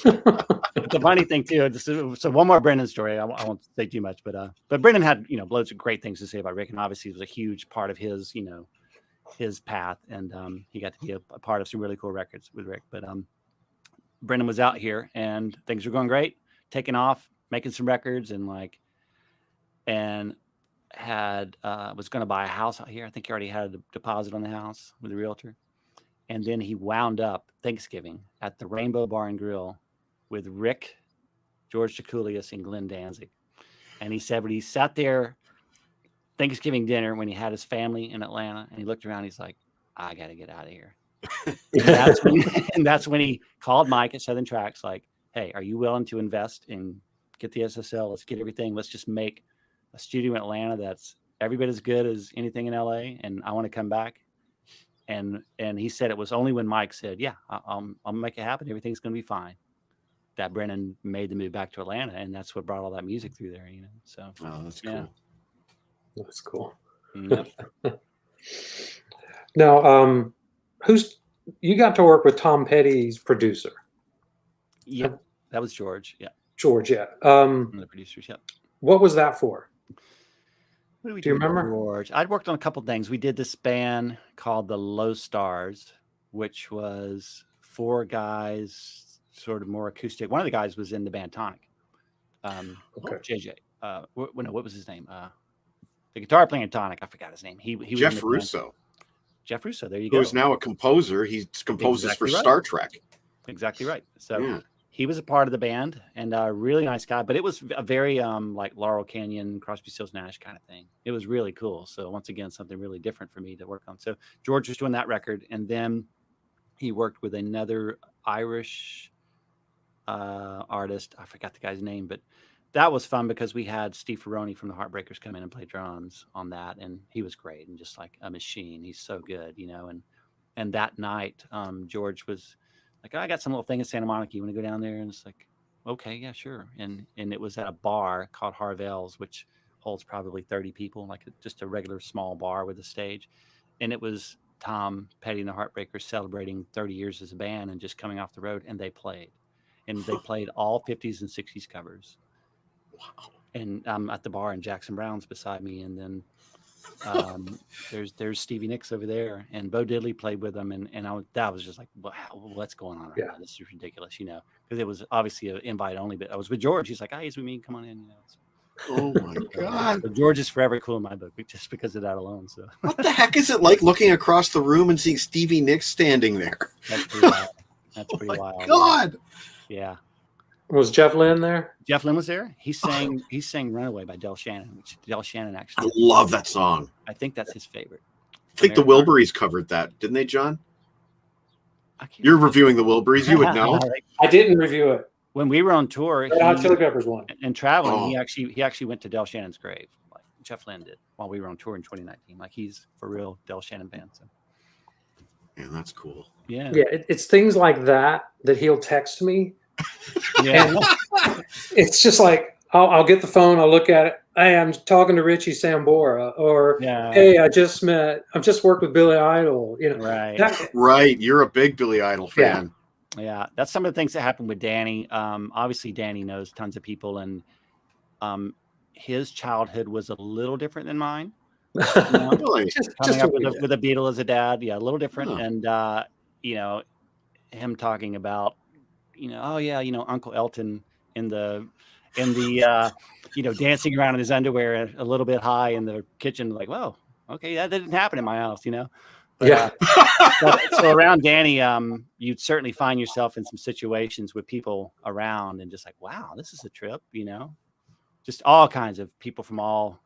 [SPEAKER 4] the funny thing too. So one more Brendan story. I won't say too much, but Brendan had loads of great things to say about Rick, and obviously it was a huge part of his his path, and he got to be a part of some really cool records with Rick. But Brendan was out here, and things were going great, taking off, making some records, and had was going to buy a house out here. I think he already had a deposit on the house with the realtor. And then he wound up Thanksgiving at the Rainbow Bar and Grill with Rick, George Dacoulias, and Glenn Danzig. And he said when he sat there Thanksgiving dinner, when he had his family in Atlanta, and he looked around, he's like, I got to get out of here. And that's when he called Mike at Southern Tracks, like, hey, are you willing to invest and get the SSL? Let's get everything. Let's just make a studio in Atlanta that's every bit as good as anything in LA. And I want to come back. And he said it was only when Mike said, yeah, I'll make it happen. Everything's going to be fine, that Brennan made the move back to Atlanta. And that's what brought all that music through there, So,
[SPEAKER 1] oh, that's cool.
[SPEAKER 2] That's cool.
[SPEAKER 4] Yep.
[SPEAKER 2] Now, you got to work with Tom Petty's producer?
[SPEAKER 4] Yep, that was George. Yeah,
[SPEAKER 2] George. Yeah.
[SPEAKER 4] One of the producers. Yep.
[SPEAKER 2] What was that for?
[SPEAKER 4] What did we
[SPEAKER 2] do you remember?
[SPEAKER 4] George? I'd worked on a couple things. We did this band called the Low Stars, which was 4 guys, sort of more acoustic. One of the guys was in the band Tonic. JJ. What was his name? The guitar player in Tonic. I forgot his name. He was
[SPEAKER 1] Jeff Russo.
[SPEAKER 4] Jeff Russo. There you go.
[SPEAKER 1] Who's now a composer. He composes
[SPEAKER 4] Exactly
[SPEAKER 1] for
[SPEAKER 4] right.
[SPEAKER 1] Star Trek.
[SPEAKER 4] Exactly right. So
[SPEAKER 1] Yeah.
[SPEAKER 4] he was a part of the band, and a really nice guy. But it was a very like Laurel Canyon, Crosby, Stills, Nash kind of thing. It was really cool. So once again, something really different for me to work on. So George was doing that record, and then he worked with another Irish artist. I forgot the guy's name, but that was fun because we had Steve Ferroni from the Heartbreakers come in and play drums on that, and he was great and just like a machine. He's so good, And that night, George was like, I got some little thing in Santa Monica. You want to go down there? And it's like, okay, yeah, sure. And it was at a bar called Harvell's, which holds probably 30 people, like just a regular small bar with a stage. And it was Tom Petty and the Heartbreakers celebrating 30 years as a band and just coming off the road. And they played. And they played all 50s and 60s covers.
[SPEAKER 1] Wow.
[SPEAKER 4] And I'm at the bar, and Jackson Brown's beside me. And then there's Stevie Nicks over there, and Bo Diddley played with them, and that was just like, wow, what's going on right now? This is ridiculous, because it was obviously an invite only. But I was with George. He's like, he's with me, come on in.
[SPEAKER 1] Oh my God!
[SPEAKER 4] So George is forever cool in my book, just because of that alone. So
[SPEAKER 1] what the heck is it like looking across the room and seeing Stevie Nicks standing there?
[SPEAKER 4] That's pretty wild. That's pretty wild.
[SPEAKER 1] God.
[SPEAKER 4] Yeah.
[SPEAKER 2] Was Jeff Lynne there?
[SPEAKER 4] Jeff Lynne was there. He sang "Runaway" by Del Shannon, which Del Shannon actually.
[SPEAKER 1] I love that song.
[SPEAKER 4] I think that's his favorite.
[SPEAKER 1] I think the Wilburys covered that, didn't they, John? You're
[SPEAKER 4] remember.
[SPEAKER 1] Reviewing the Wilburys. You would know.
[SPEAKER 2] I didn't review it.
[SPEAKER 4] When we were on tour,
[SPEAKER 2] Hot Chili Peppers won.
[SPEAKER 4] And traveling, he actually went to Del Shannon's grave, like Jeff Lynne did, while we were on tour in 2019. Like, he's for real Del Shannon fan. So.
[SPEAKER 1] Yeah, that's cool.
[SPEAKER 4] Yeah.
[SPEAKER 2] Yeah, it's things like that he'll text me.
[SPEAKER 4] Yeah.
[SPEAKER 2] And it's just like I'll get the phone, I'll look at it. Hey, I'm talking to Richie Sambora, or hey, I just worked with Billy Idol.
[SPEAKER 4] Right.
[SPEAKER 1] Right. You're a big Billy Idol fan.
[SPEAKER 4] Yeah. That's some of the things that happened with Danny. Obviously, Danny knows tons of people, and his childhood was a little different than mine.
[SPEAKER 1] Really?
[SPEAKER 2] Just
[SPEAKER 4] up with a Beatle as a dad, a little different.
[SPEAKER 1] Huh.
[SPEAKER 4] And him talking about, Uncle Elton in the dancing around in his underwear a little bit high in the kitchen, like, whoa, okay, that didn't happen in my house, But, so around Danny, you'd certainly find yourself in some situations with people around, and just like, wow, this is a trip, just all kinds of people from all,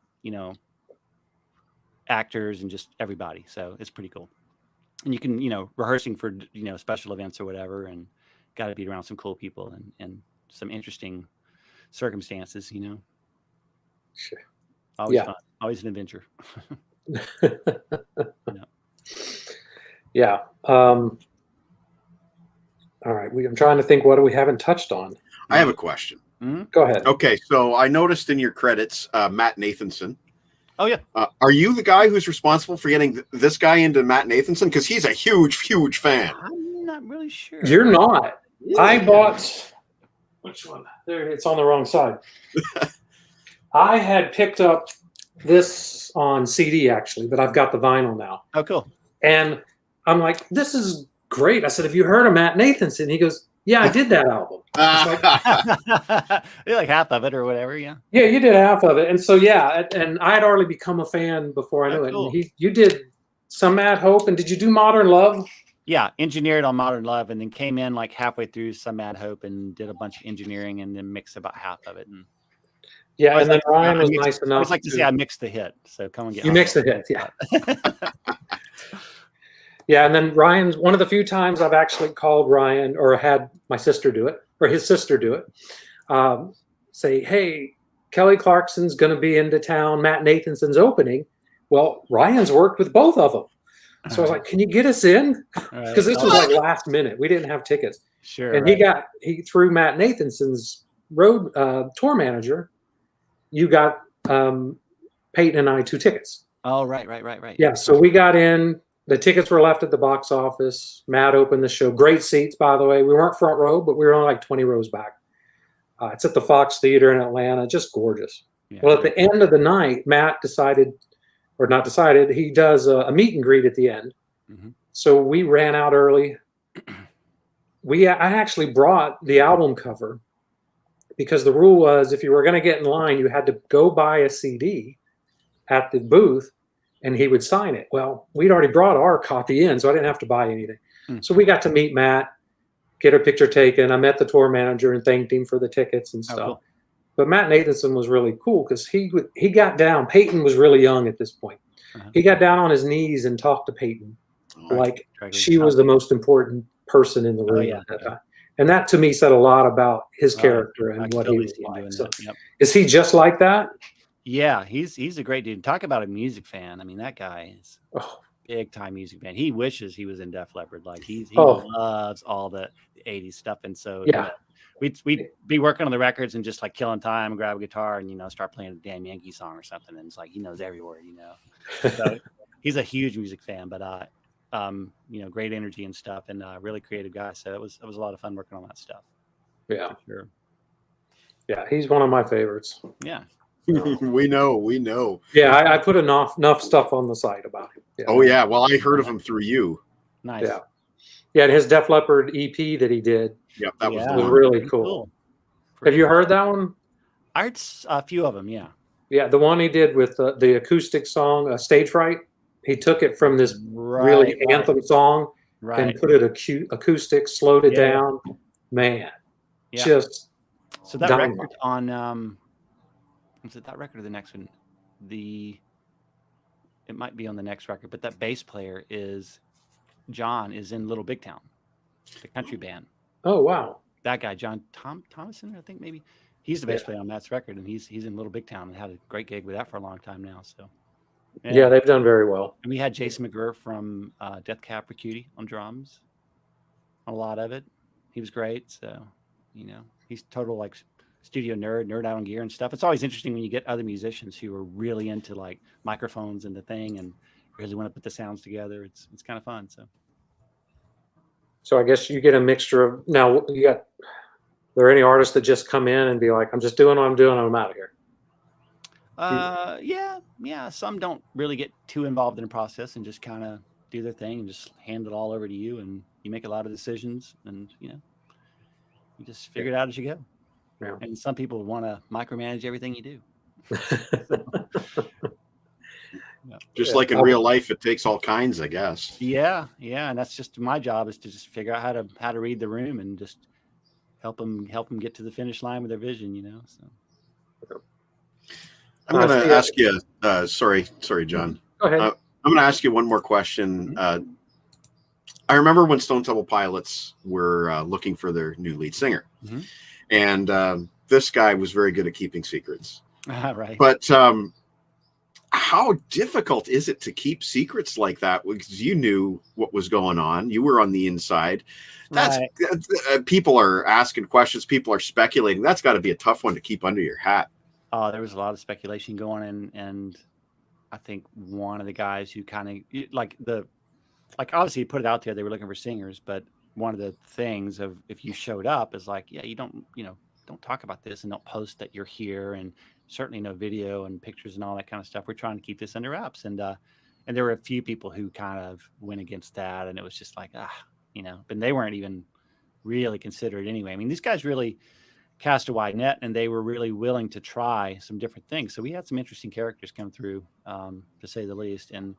[SPEAKER 4] actors and just everybody. So it's pretty cool. And you can, rehearsing for, special events or whatever, and got to be around some cool people and some interesting circumstances,
[SPEAKER 2] Sure.
[SPEAKER 4] Always fun. Always an adventure.
[SPEAKER 2] Yeah. All right. I'm trying to think, what we haven't touched on.
[SPEAKER 1] I have a question.
[SPEAKER 4] Mm-hmm.
[SPEAKER 2] Go ahead.
[SPEAKER 1] Okay, so I noticed in your credits, Matt Nathanson.
[SPEAKER 4] Oh, yeah.
[SPEAKER 1] Are you the guy who's responsible for getting this guy into Matt Nathanson? Because he's a huge, huge fan.
[SPEAKER 4] I'm not really sure.
[SPEAKER 2] You're not. I bought, which one? There, it's on the wrong side. I had picked up this on CD actually, but I've got the vinyl now.
[SPEAKER 4] Oh, cool.
[SPEAKER 2] And I'm like, this is great. I said, have you heard of Matt Nathanson? He goes, yeah, I did that album.
[SPEAKER 4] You're like half of it or whatever, yeah.
[SPEAKER 2] Yeah, you did half of it. And so, yeah, and I had already become a fan before I knew it.
[SPEAKER 4] Cool.
[SPEAKER 2] And you did some Mad Hope, and did you do Modern Love?
[SPEAKER 4] Yeah, engineered on Modern Love, and then came in like halfway through some Mad Hope and did a bunch of engineering, and then mixed about half of it. And
[SPEAKER 2] yeah, and then Ryan was nice enough.
[SPEAKER 4] I always like to say I mixed the hit, so come and get.
[SPEAKER 2] You mixed the hit, yeah. Yeah, and then Ryan's one of the few times I've actually called Ryan or had my sister do it, or his sister do it. Say, hey, Kelly Clarkson's going to be into town. Matt Nathanson's opening. Well, Ryan's worked with both of them. So I was like, can you get us in? Because this was like last minute. We didn't have tickets.
[SPEAKER 4] Sure.
[SPEAKER 2] And he through Matt Nathanson's road tour manager, you got Peyton and I 2 tickets.
[SPEAKER 4] Oh, right.
[SPEAKER 2] Yeah, so we got in. The tickets were left at the box office. Matt opened the show. Great seats, by the way. We weren't front row, but we were only like 20 rows back. It's at the Fox Theater in Atlanta. Just gorgeous. Yeah, well, at the end of the night, Matt he does a meet and greet at the end. Mm-hmm. So we ran out early. I actually brought the album cover because the rule was if you were going to get in line, you had to go buy a CD at the booth and he would sign it. Well, we'd already brought our copy in, so I didn't have to buy anything. So we got to meet Matt, get a picture taken. I met the tour manager and thanked him for the tickets and stuff. Oh, cool. But Matt Nathanson was really cool because he got down. Peyton was really young at this point. He got down on his knees and talked to Peyton like she was the most important person in the room at that time. And that to me said a lot about his character and what he was like. So, is he just like that?
[SPEAKER 4] Yeah, he's a great dude. Talk about a music fan. I mean, that guy is big time music fan. He wishes he was in Def Leppard. Like he loves all the 80s stuff. And so we'd be working on the records and just like killing time, grab a guitar and start playing a damn Yankee song or something. And it's like he knows every word, So he's a huge music fan, but great energy and stuff, and really creative guy. So it was a lot of fun working on that stuff.
[SPEAKER 2] Yeah,
[SPEAKER 4] for sure.
[SPEAKER 2] Yeah, he's one of my favorites.
[SPEAKER 4] Yeah.
[SPEAKER 1] We know.
[SPEAKER 2] Yeah, I put enough stuff on the site about him. Yeah.
[SPEAKER 1] Oh yeah, well I heard of him through you.
[SPEAKER 4] Nice.
[SPEAKER 2] Yeah, and his Def Leppard EP that he did.
[SPEAKER 1] Yep, that was
[SPEAKER 2] really cool. Have you heard that one?
[SPEAKER 4] I heard a few of them. Yeah.
[SPEAKER 2] Yeah, the one he did with the acoustic song "Stage Fright." He took it from this really anthem song and put it acoustic, slowed it down. Man, just
[SPEAKER 4] so that record on. Was it that record or the next one? It might be on the next record, but that bass player John is in Little Big Town, the country band.
[SPEAKER 2] Oh wow,
[SPEAKER 4] that guy John Thomason, I think maybe he's the bass player on Matt's record, and he's in Little Big Town and had a great gig with that for a long time now. So
[SPEAKER 2] yeah, they've done very well.
[SPEAKER 4] And we had Jason McGurr from Death Cab for Cutie on drums, on a lot of it. He was great. So he's total like studio nerd out on gear and stuff. It's always interesting when you get other musicians who are really into like microphones and the thing and really want to put the sounds together. It's kind of fun. So
[SPEAKER 2] I guess you get a mixture of now. Are there any artists that just come in and be like, I'm just doing what I'm doing, I'm out of here?
[SPEAKER 4] Yeah. Some don't really get too involved in the process and just kind of do their thing and just hand it all over to you, and you make a lot of decisions, and you just figure it out as you go. Yeah. And some people want to micromanage everything you do.
[SPEAKER 1] Just like in real life, it takes all kinds, I guess.
[SPEAKER 4] Yeah, and that's just my job, is to just figure out how to read the room and just help them get to the finish line with their vision. So
[SPEAKER 1] I'm going to ask you. Sorry, John.
[SPEAKER 2] Go ahead.
[SPEAKER 1] I'm going to ask you one more question. I remember when Stone Temple Pilots were looking for their new lead singer. Mm-hmm. And this guy was very good at keeping secrets.
[SPEAKER 4] Right.
[SPEAKER 1] But how difficult is it to keep secrets like that? Because you knew what was going on. You were on the inside. That's people are asking questions. People are speculating. That's got to be a tough one to keep under your hat.
[SPEAKER 4] There was a lot of speculation going on, and I think one of the guys who kind of like obviously put it out there, they were looking for singers, but one of the things of if you showed up is like, yeah, you don't talk about this and don't post that you're here, and certainly no video and pictures and all that kind of stuff. We're trying to keep this under wraps. And there were a few people who kind of went against that, and it was just like, but they weren't even really considered anyway. I mean, these guys really cast a wide net, and they were really willing to try some different things. So we had some interesting characters come through, to say the least. And,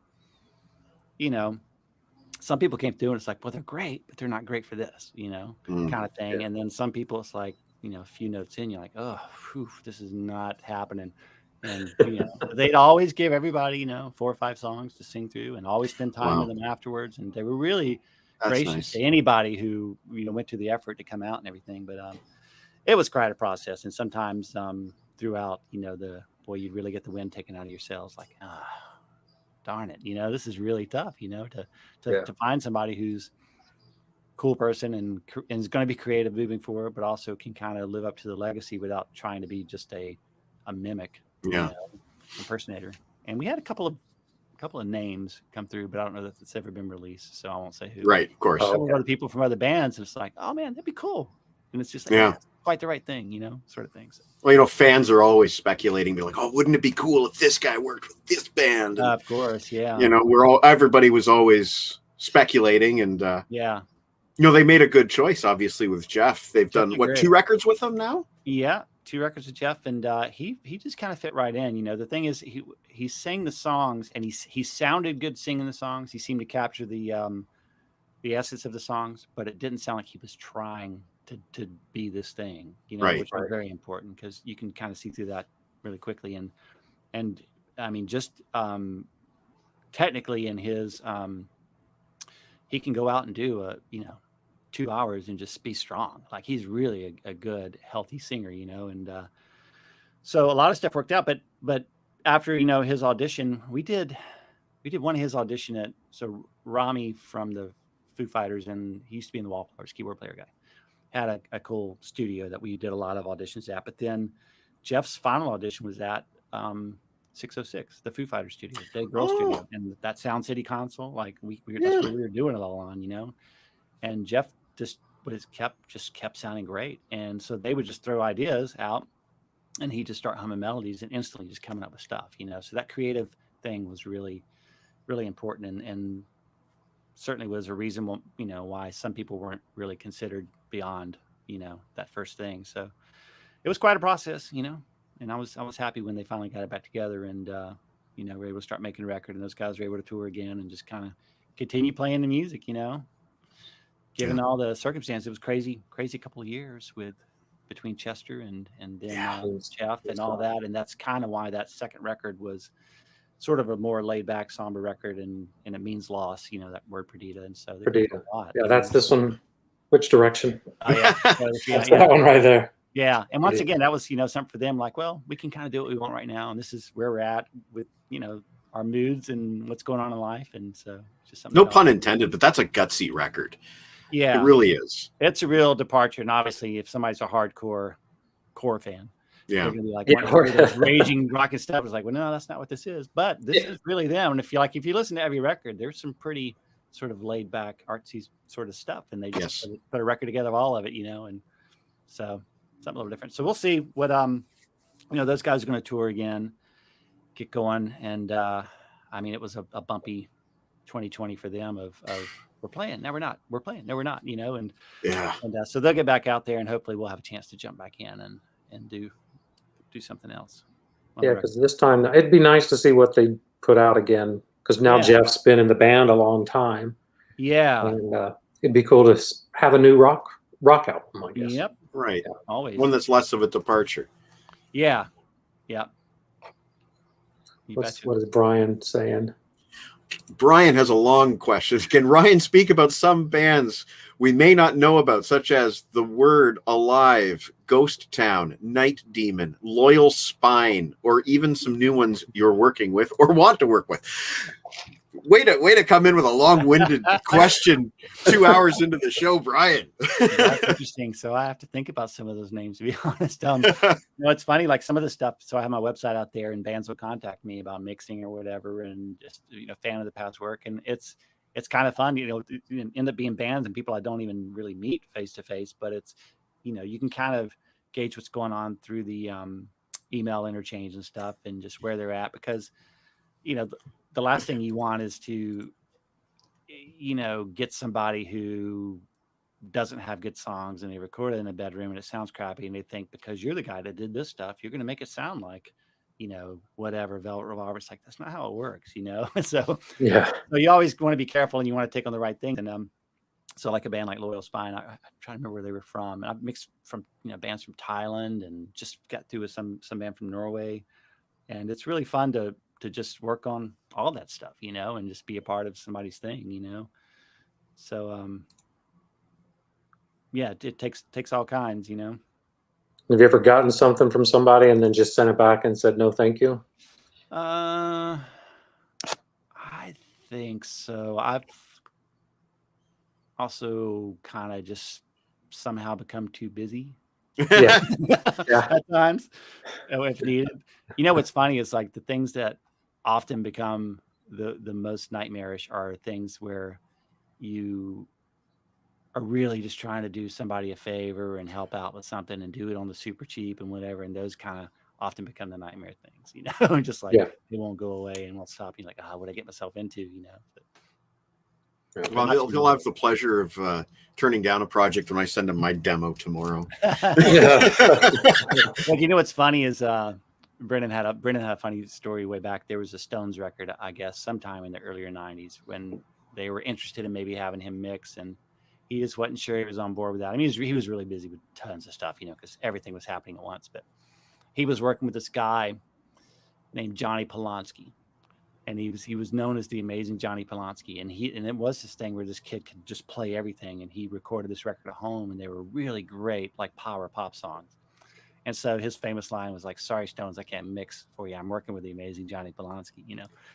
[SPEAKER 4] some people came through and it's like, well, they're great, but they're not great for this, kind of thing.
[SPEAKER 2] Yeah.
[SPEAKER 4] And then some people, it's like, a few notes in, you're like, oh, whew, this is not happening. And, they'd always give everybody, 4 or 5 songs to sing through, and always spend time with them afterwards. And they were really gracious to anybody who, went to the effort to come out and everything. But it was quite a process. And sometimes throughout, you'd really get the wind taken out of your sails. Like, darn it, this is really tough, to find somebody who's cool person and is going to be creative moving forward, but also can kind of live up to the legacy without trying to be just a mimic, impersonator. And we had a couple of names come through, but I don't know that it's ever been released, so I won't say who.
[SPEAKER 1] Right, of course.
[SPEAKER 4] Some other people from other bands, and it's like, oh man, that'd be cool. And it's just like, quite the right thing, sort of things.
[SPEAKER 1] Well, fans are always speculating. They're like, oh, wouldn't it be cool if this guy worked with this band? And,
[SPEAKER 4] of course, yeah.
[SPEAKER 1] Everybody was always speculating, and they made a good choice, obviously, with Jeff. They've done 2 records with him now?
[SPEAKER 4] Yeah, 2 records with Jeff, and he just kind of fit right in. The thing is, he sang the songs, and he sounded good singing the songs. He seemed to capture the essence of the songs, but it didn't sound like he was trying to be this thing, which is very important, because you can kind of see through that really quickly. And I mean, just technically in his, he can go out and do 2 hours and just be strong. Like, he's really a good, healthy singer, and so a lot of stuff worked out. But after his audition, we did one of his audition so Rami from the Foo Fighters, and he used to be in the Wallflowers, keyboard player guy, had a cool studio that we did a lot of auditions at. But then Jeff's final audition was at 606, the Foo Fighters studio, Dave Grohl studio, and that Sound City console. Like, that's where we were doing it all on, And Jeff just kept sounding great, and so they would just throw ideas out, and he'd just start humming melodies and instantly just coming up with stuff. So that creative thing was really, really important, and certainly was a reason, why some people weren't really considered beyond, that first thing. So it was quite a process, and I was happy when they finally got it back together, and were able to start making a record, and those guys were able to tour again and just kind of continue playing the music, given all the circumstances. It was crazy couple of years between Chester and then Jeff and all that. And that's kind of why that second record was sort of a more laid back, somber record, and it means loss, that word Perdita. And so
[SPEAKER 2] Perdita. That's this one. Which direction?
[SPEAKER 4] Oh, yeah.
[SPEAKER 2] That's that one right there.
[SPEAKER 4] Yeah. And once again, that was, something for them, like, well, we can kind of do what we want right now. And this is where we're at with, our moods and what's going on in life. And so just something.
[SPEAKER 1] No pun intended, but that's a gutsy record.
[SPEAKER 4] Yeah.
[SPEAKER 1] It really is.
[SPEAKER 4] It's a real departure. And obviously, if somebody's a hardcore core fan, they're going to be like, raging rock and stuff. It's like, well, no, that's not what this is. But this is really them. And if you listen to every record, there's some pretty sort of laid back, artsy sort of stuff. And they just put a record together of all of it, and so something a little different. So we'll see what, those guys are going to tour again, get going. And I mean, it was a bumpy 2020 for them of we're playing, now we're not, we're playing, no, we're not, and so they'll get back out there, and hopefully we'll have a chance to jump back in and do something else.
[SPEAKER 2] Yeah, because this time it'd be nice to see what they put out again, because now Jeff's been in the band a long time.
[SPEAKER 4] Yeah.
[SPEAKER 2] And it'd be cool to have a new rock album, I guess.
[SPEAKER 4] Yep.
[SPEAKER 1] Right.
[SPEAKER 4] Yeah, always.
[SPEAKER 1] One that's less of a departure.
[SPEAKER 4] Yeah. Yeah.
[SPEAKER 2] What is Brian saying?
[SPEAKER 1] Brian has a long question. Can Ryan speak about some bands we may not know about, such as The Word, Alive, Ghost Town, Night Demon, Loyal Spine, or even some new ones you're working with or want to work with? Way to come in with a long-winded question 2 hours into the show, Brian.
[SPEAKER 4] That's interesting. So I have to think about some of those names, to be honest. It's funny, like some of the stuff. So I have my website out there, and bands will contact me about mixing or whatever, and just fan of the past work. And it's it's kind of fun, end up being bands and people I don't even really meet face to face, but it's, you can kind of gauge what's going on through the email interchange and stuff and just where they're at, because, the last thing you want is to, get somebody who doesn't have good songs and they record it in a bedroom and it sounds crappy and they think because you're the guy that did this stuff, you're going to make it sound like, whatever, Velvet Revolver. It's like, that's not how it works, So
[SPEAKER 2] Yeah.
[SPEAKER 4] so you always want to be careful and you want to take on the right things. And so like a band like Loyal Spine, I'm trying to remember where they were from. And I've mixed from bands from Thailand and just got through with some band from Norway. And it's really fun to just work on all that stuff, and just be a part of somebody's thing, So yeah, it takes all kinds,
[SPEAKER 2] Have you ever gotten something from somebody and then just sent it back and said no thank you?
[SPEAKER 4] I think so. I've also kind of just somehow become too busy.
[SPEAKER 2] Yeah. Yeah.
[SPEAKER 4] At times, if needed. What's funny is like the things that often become the most nightmarish are things where you are really just trying to do somebody a favor and help out with something and do it on the super cheap and whatever. And those kind of often become the nightmare things, just like
[SPEAKER 2] Yeah.
[SPEAKER 4] they won't go away and won't stop you. Like, what did I get myself into, But,
[SPEAKER 1] Well, he'll have the pleasure of turning down a project when I send him my demo tomorrow.
[SPEAKER 2] Yeah.
[SPEAKER 4] Well, what's funny is Brendan had a funny story way back. There was a Stones record, I guess, sometime in the earlier 90s when they were interested in maybe having him mix, and he just wasn't sure he was on board with that. I mean, he was really busy with tons of stuff, because everything was happening at once. But he was working with this guy named Johnny Polanski. And he was known as the amazing Johnny Polanski. And it was this thing where this kid could just play everything. And he recorded this record at home, and they were really great, like power pop songs. And so his famous line was like, "Sorry, Stones, I can't mix for you. I'm working with the amazing Johnny Polanski."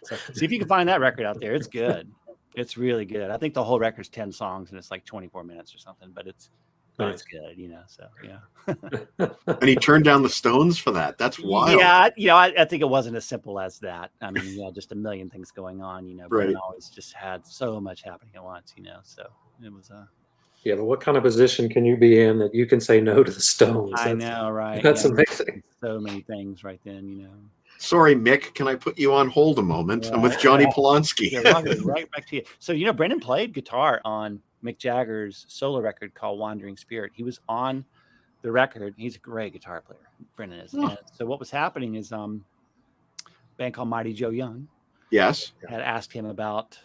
[SPEAKER 4] So see if you can find that record out there. It's good. It's really good. I think the whole record's 10 songs and it's like 24 minutes or something, but it's good, So yeah.
[SPEAKER 1] And he turned down the Stones for that. That's wild.
[SPEAKER 4] Yeah, I think it wasn't as simple as that. I mean, just a million things going on. Brendan always just had so much happening at once. So it was
[SPEAKER 2] Yeah, but what kind of position can you be in that you can say no to the Stones?
[SPEAKER 4] I know, right?
[SPEAKER 2] That's amazing.
[SPEAKER 4] So many things right then,
[SPEAKER 1] Sorry, Mick, can I put you on hold a moment?
[SPEAKER 4] Yeah.
[SPEAKER 1] I'm with Johnny Polanski.
[SPEAKER 4] right back to you. So, Brendan played guitar on Mick Jagger's solo record called Wandering Spirit. He was on the record. He's a great guitar player, Brendan is. And so what was happening is a band called Mighty Joe Young
[SPEAKER 1] Yes.
[SPEAKER 4] had asked him about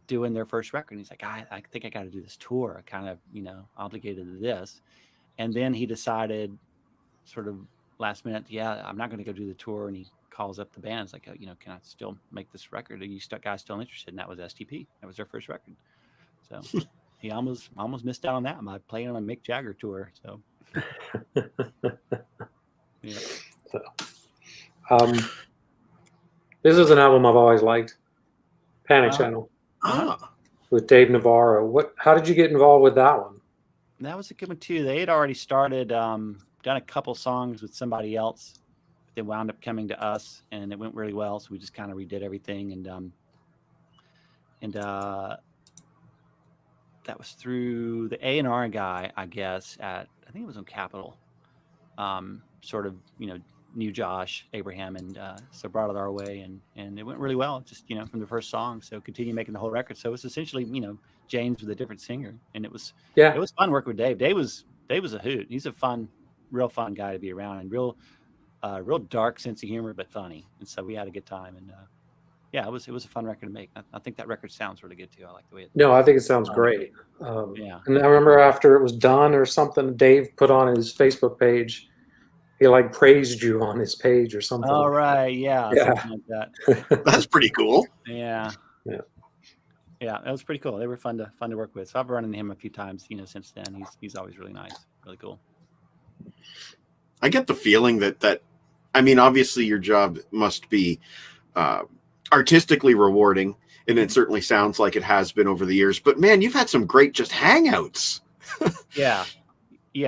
[SPEAKER 4] doing their first record. And he's like, I think I got to do this tour. I kind of, obligated to this. And then he decided sort of last minute, I'm not going to go do the tour. And he calls up the band. It's like, can I still make this record? Are you guys still interested? And that was STP. That was their first record. So he almost missed out on that by playing on a Mick Jagger tour. So, yeah.
[SPEAKER 2] So, this is an album I've always liked. Panic Channel with Dave Navarro. How did you get involved with that one?
[SPEAKER 4] That was a good one too. They had already started, done a couple songs with somebody else. They wound up coming to us, and it went really well. So we just kind of redid everything, and that was through the A&R guy, I guess. I think it was on Capitol. Sort of, knew Josh Abraham, and so brought it our way, and it went really well. Just from the first song. So continue making the whole record. So it's essentially James with a different singer, and it was fun working with Dave. Dave was a hoot. He's a real fun guy to be around, and real dark sense of humor, but funny. And so we had a good time, and it was a fun record to make. I think that record sounds really good too. I like the way it.
[SPEAKER 2] No, I think it sounds great. And I remember after it was done or something, Dave put on his Facebook page, he like praised you on his page or something.
[SPEAKER 4] All right, something like that.
[SPEAKER 1] That's pretty cool.
[SPEAKER 4] Yeah, that was pretty cool. They were fun to work with. So I've run into him a few times, since then. He's always really nice, really cool.
[SPEAKER 1] I get the feeling that I mean, obviously your job must be artistically rewarding, and it certainly sounds like it has been over the years. But man, you've had some great just hangouts.
[SPEAKER 4] Yeah,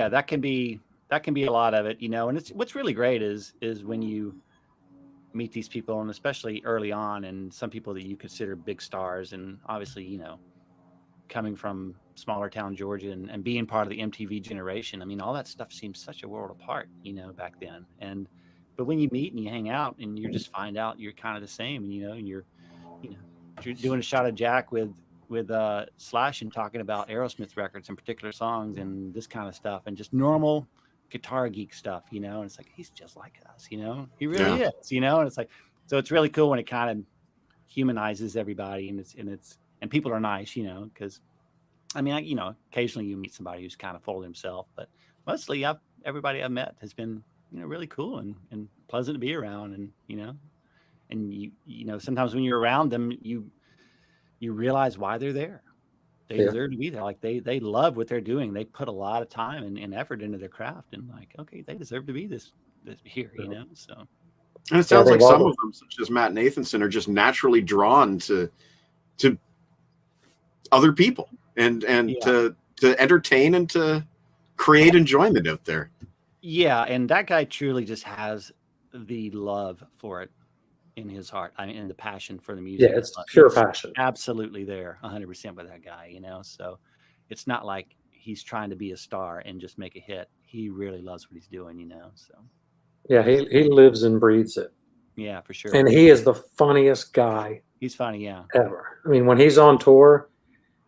[SPEAKER 4] that can be a lot of it, And it's what's really great is when you meet these people, and especially early on, and some people that you consider big stars, and obviously, you know, coming from smaller town Georgia and being part of the MTV generation, I mean, all that stuff seems such a world apart, you know, back then. But when you meet and you hang out and you just find out you're kind of the same, and you know, and you know, you're doing a shot of Jack with Slash and talking about Aerosmith records and particular songs and this kind of stuff and just normal guitar geek stuff, you know, and it's like he's just like us, you know, he really is, you know, and it's like, so it's really cool when it kind of humanizes everybody, and people are nice, you know, because I mean, you know, occasionally you meet somebody who's kind of full of himself, but mostly everybody I've met has been, you know, really cool and pleasant to be around, and you know, and you know, sometimes when you're around them, you realize why they're there. They deserve to be there. Like they love what they're doing. They put a lot of time and effort into their craft, and like, okay, they deserve to be this here, you know. So,
[SPEAKER 1] and it sounds like some of them, such as Matt Nathanson, are just naturally drawn to other people and to entertain and to create enjoyment out there.
[SPEAKER 4] Yeah, and that guy truly just has the love for it in his heart. I mean, and the passion for the music.
[SPEAKER 2] Yeah, it's pure passion.
[SPEAKER 4] Absolutely there, 100% with that guy, you know. So it's not like he's trying to be a star and just make a hit. He really loves what he's doing, you know. So
[SPEAKER 2] yeah, he lives and breathes it.
[SPEAKER 4] Yeah, for sure.
[SPEAKER 2] And he is the funniest guy.
[SPEAKER 4] He's funny, yeah.
[SPEAKER 2] Ever. I mean, when he's on tour,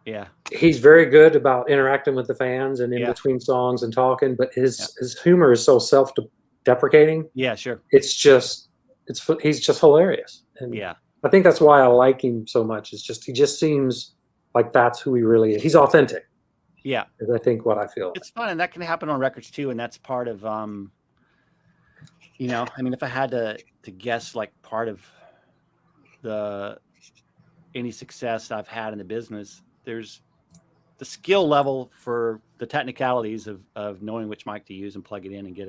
[SPEAKER 4] yeah,
[SPEAKER 2] he's very good about interacting with the fans and in between songs and talking, but his humor is so self-deprecating.
[SPEAKER 4] Yeah, sure.
[SPEAKER 2] He's just hilarious. And
[SPEAKER 4] yeah,
[SPEAKER 2] I think that's why I like him so much. It's just he just seems like that's who he really is. He's authentic.
[SPEAKER 4] Yeah,
[SPEAKER 2] is I think what I feel.
[SPEAKER 4] It's fun, and that can happen on records too, and that's part of you know, I mean, if I had to guess, like part of any success I've had in the business, there's the skill level for the technicalities of knowing which mic to use and plug it in and get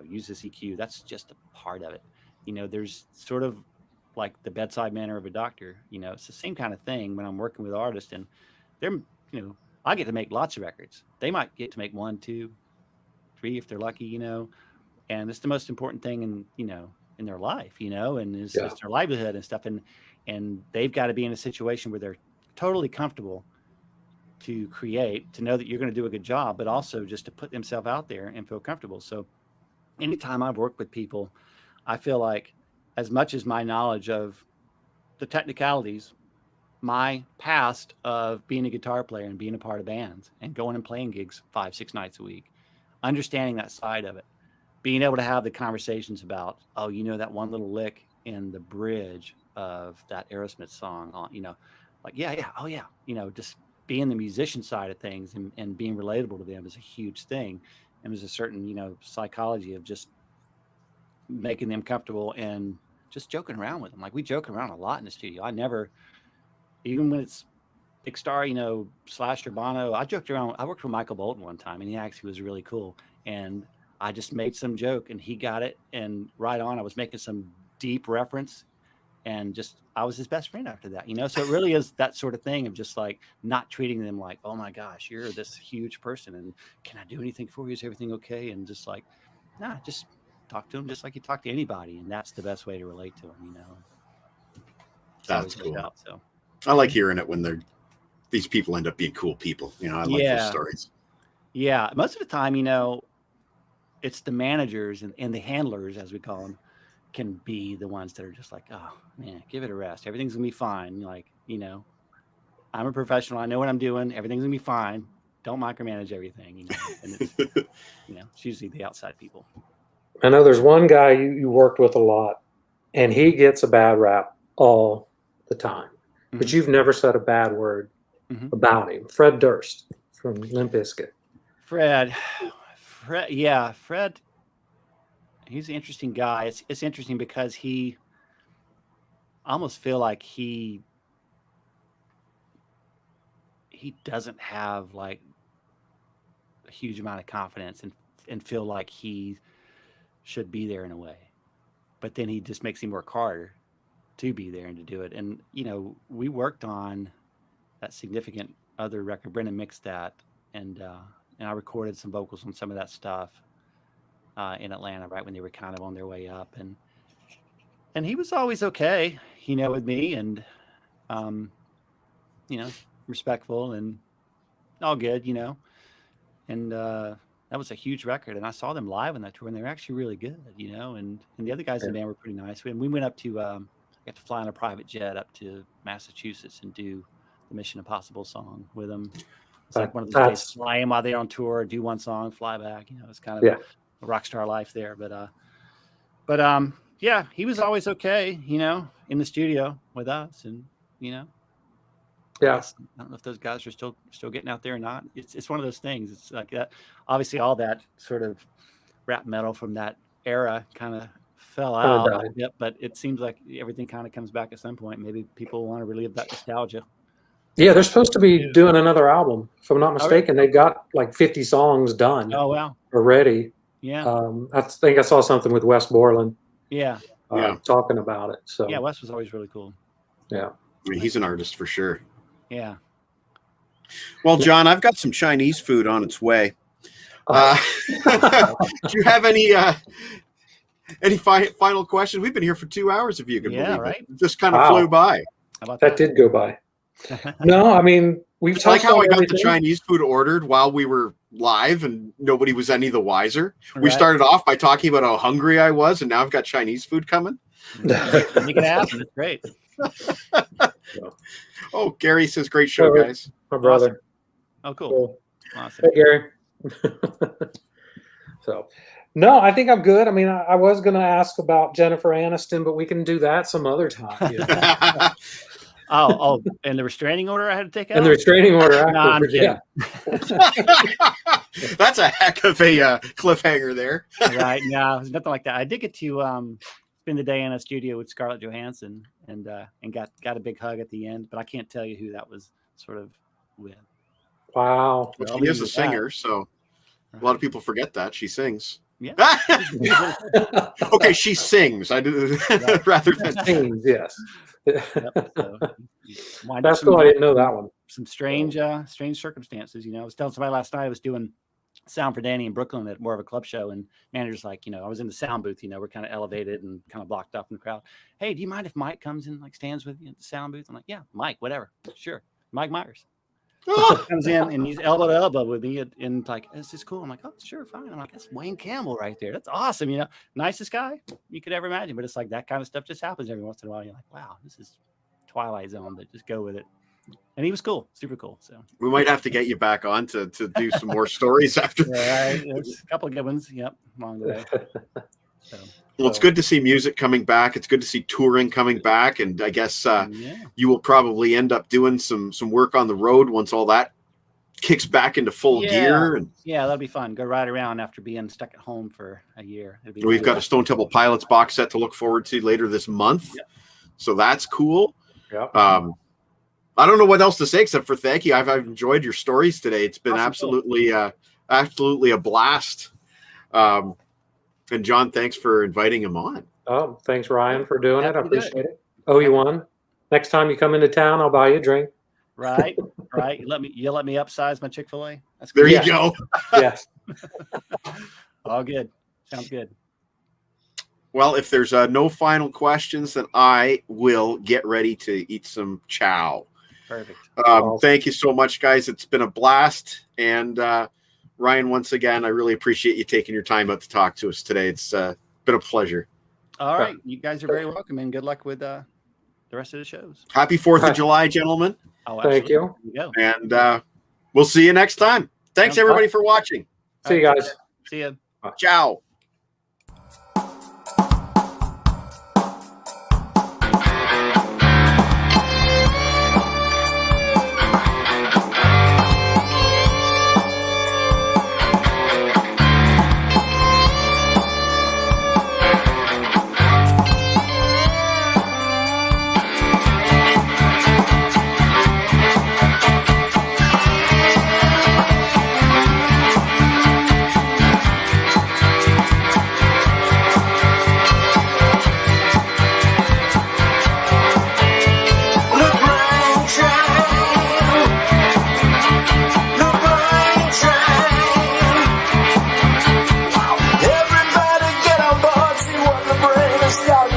[SPEAKER 4] use this EQ. That's just a part of it. You know, there's sort of like the bedside manner of a doctor. You know, it's the same kind of thing when I'm working with artists, and they're, you know, I get to make lots of records. They might get to make 1, 2, 3 if they're lucky, you know, and it's the most important thing in their life, you know, and it's their livelihood and stuff. And they've got to be in a situation where they're totally comfortable to create, to know that you're going to do a good job, but also just to put themselves out there and feel comfortable. So anytime I've worked with people, I feel like as much as my knowledge of the technicalities, my past of being a guitar player and being a part of bands and going and playing gigs 5, 6 nights a week, understanding that side of it, being able to have the conversations about, oh, you know, that one little lick in the bridge of that Aerosmith song on, you know, like, oh yeah, you know, just being the musician side of things and being relatable to them is a huge thing. And there's a certain, you know, psychology of just making them comfortable and just joking around with them. Like we joke around a lot in the studio. I never, even when it's big star, you know, Slash or Bono, I joked around. I worked with Michael Bolton one time, and he actually was really cool. And I just made some joke, and he got it. And right on, I was making some deep reference, and just I was his best friend after that, you know. So it really is that sort of thing of just like not treating them like, oh my gosh, you're this huge person, and can I do anything for you? Is everything okay? And just like, nah, just talk to them just like you talk to anybody, and that's the best way to relate to them, you know.
[SPEAKER 1] That's cool.
[SPEAKER 4] So
[SPEAKER 1] I like hearing it when these people end up being cool people. You know, I like those stories.
[SPEAKER 4] Yeah, most of the time, you know, it's the managers and the handlers, as we call them, can be the ones that are just like, oh man, give it a rest. Everything's gonna be fine. Like, you know, I'm a professional. I know what I'm doing. Everything's gonna be fine. Don't micromanage everything, you know. And it's, you know, it's usually the outside people.
[SPEAKER 2] I know there's one guy you worked with a lot, and he gets a bad rap all the time, but you've never said a bad word about him. Fred Durst from Limp Bizkit.
[SPEAKER 4] Fred, yeah, Fred. He's an interesting guy. It's interesting because I almost feel like he doesn't have like a huge amount of confidence and feel like he should be there in a way, but then he just makes him work harder to be there and to do it. And you know, we worked on that Significant Other record. Brendan mixed that, and I recorded some vocals on some of that stuff in Atlanta right when they were kind of on their way up. And And he was always okay, with me, and respectful and all good, and that was a huge record. And I saw them live on that tour, and they were actually really good, and the other guys in the band were pretty nice. And we went up to got to fly on a private jet up to Massachusetts and do the Mission Impossible song with them. It's like one of those days, fly them while they're on tour, do one song, fly back. It's kind of a rock star life there. But yeah, he was always okay, in the studio with us, and yeah. I don't know if those guys are still getting out there or not. It's one of those things. It's like that. Obviously, all that sort of rap metal from that era kind of fell out a bit, but it seems like everything kind of comes back at some point. Maybe people want to relive that nostalgia.
[SPEAKER 2] Yeah, they're supposed to be doing another album. If I'm not mistaken, they've got like 50 songs done.
[SPEAKER 4] Oh, wow.
[SPEAKER 2] Already.
[SPEAKER 4] Yeah.
[SPEAKER 2] I think I saw something with Wes Borland.
[SPEAKER 4] Yeah.
[SPEAKER 2] Talking about it. So
[SPEAKER 4] yeah, Wes was always really cool.
[SPEAKER 2] Yeah.
[SPEAKER 1] I mean, he's an artist for sure.
[SPEAKER 4] Yeah.
[SPEAKER 1] Well, John, I've got some Chinese food on its way. Do you have any final questions? We've been here for 2 hours, if you can believe
[SPEAKER 4] right?
[SPEAKER 1] it. Just kind of flew by.
[SPEAKER 4] How about
[SPEAKER 2] that did go by. No, I mean, we've
[SPEAKER 1] It's like
[SPEAKER 2] talked
[SPEAKER 1] how I
[SPEAKER 2] about
[SPEAKER 1] got the Chinese food ordered while we were live and nobody was any the wiser.
[SPEAKER 4] Right.
[SPEAKER 1] We started off by talking about how hungry I was, and now I've got Chinese food coming.
[SPEAKER 4] Make it happen. It's great.
[SPEAKER 1] Oh, Gary says, great show, guys.
[SPEAKER 2] My brother.
[SPEAKER 4] Awesome. Oh, cool. Awesome.
[SPEAKER 2] Hey, Gary. So, no, I think I'm good. I mean, I was going to ask about Jennifer Aniston, but we can do that some other time.
[SPEAKER 4] Oh, and the restraining order I had to take out?
[SPEAKER 2] And the restraining order
[SPEAKER 4] No, I'm kidding.
[SPEAKER 1] That's a heck of a cliffhanger there.
[SPEAKER 4] Right. No, it's nothing like that. I did get to spend the day in a studio with Scarlett Johansson and got a big hug at the end, but I can't tell you who that was sort of with.
[SPEAKER 2] Wow.
[SPEAKER 1] Well, she is a singer, so a lot of people forget that she sings.
[SPEAKER 4] Yeah.
[SPEAKER 1] Okay, she sings. I do rather than
[SPEAKER 2] sings. Yes.
[SPEAKER 4] Yep, so,
[SPEAKER 2] that's cool. I didn't know that one.
[SPEAKER 4] Some strange circumstances. I was telling somebody last night I was doing sound for Danny in Brooklyn at more of a club show, and manager's like, I was in the sound booth. We're kind of elevated and kind of blocked off in the crowd. Hey, do you mind if Mike comes in, like stands with you at the sound booth? I'm like, yeah, Mike, whatever, sure. Mike Myers. Comes in and he's elbow to elbow with me and like, is this cool? I'm like, oh, sure, fine. I'm like, that's Wayne Campbell right there. That's awesome. Nicest guy you could ever imagine. But it's like that kind of stuff just happens every once in a while. You're like, wow, this is Twilight Zone, but just go with it. And he was cool, super cool. So
[SPEAKER 1] we might have to get you back on to do some more stories after.
[SPEAKER 4] Right, there's a couple of good ones. Yep, along the way.
[SPEAKER 1] Well, it's good to see music coming back. It's good to see touring coming back, and I guess you will probably end up doing some work on the road once all that kicks back into full gear. And
[SPEAKER 4] yeah, that'll be fun. Go ride around after being stuck at home for a year.
[SPEAKER 1] We've got a Stone Temple Pilots box set to look forward to later this month, so that's cool.
[SPEAKER 2] Yep.
[SPEAKER 1] I don't know what else to say except for thank you. I've enjoyed your stories today. It's been absolutely a blast. And John, thanks for inviting him on.
[SPEAKER 2] Oh, thanks, Ryan, for doing it. I appreciate it. Oh, you won. Next time you come into town, I'll buy you a drink.
[SPEAKER 4] Right. You let me upsize my Chick-fil-A. That's
[SPEAKER 1] there you go.
[SPEAKER 2] Yes.
[SPEAKER 4] All good. Sounds good.
[SPEAKER 1] Well, if there's no final questions, then I will get ready to eat some chow.
[SPEAKER 4] Perfect.
[SPEAKER 1] Thank you so much, guys. It's been a blast. And Ryan, once again, I really appreciate you taking your time out to talk to us today. It's been a pleasure.
[SPEAKER 4] All right. You guys are very welcome, and good luck with the rest of the shows.
[SPEAKER 1] Happy 4th of July, gentlemen.
[SPEAKER 4] Oh,
[SPEAKER 2] thank you.
[SPEAKER 4] There you go.
[SPEAKER 1] And we'll see you next time. Thanks, everybody, for watching.
[SPEAKER 2] See you guys.
[SPEAKER 4] See you.
[SPEAKER 1] Ciao.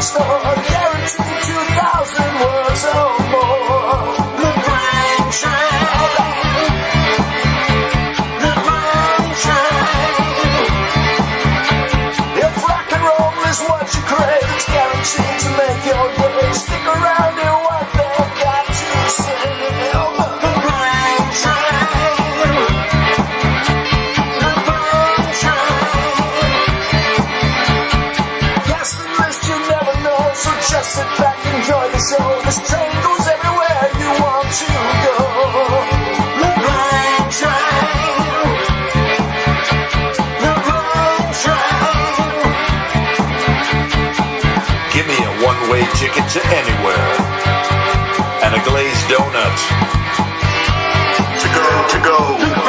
[SPEAKER 5] store, guaranteed 2,000 words or more. The brain train. The brain train. If rock and roll is what you crave, it's guaranteed to make your day. Stick around and what they've got to say. The brain train. The brain train. Gas and list you never know, so just sit back and enjoy the show. This train goes everywhere you want to go. The brain train. The brain train.
[SPEAKER 3] Give me a one-way ticket to anywhere and a glazed donut. To go, to go.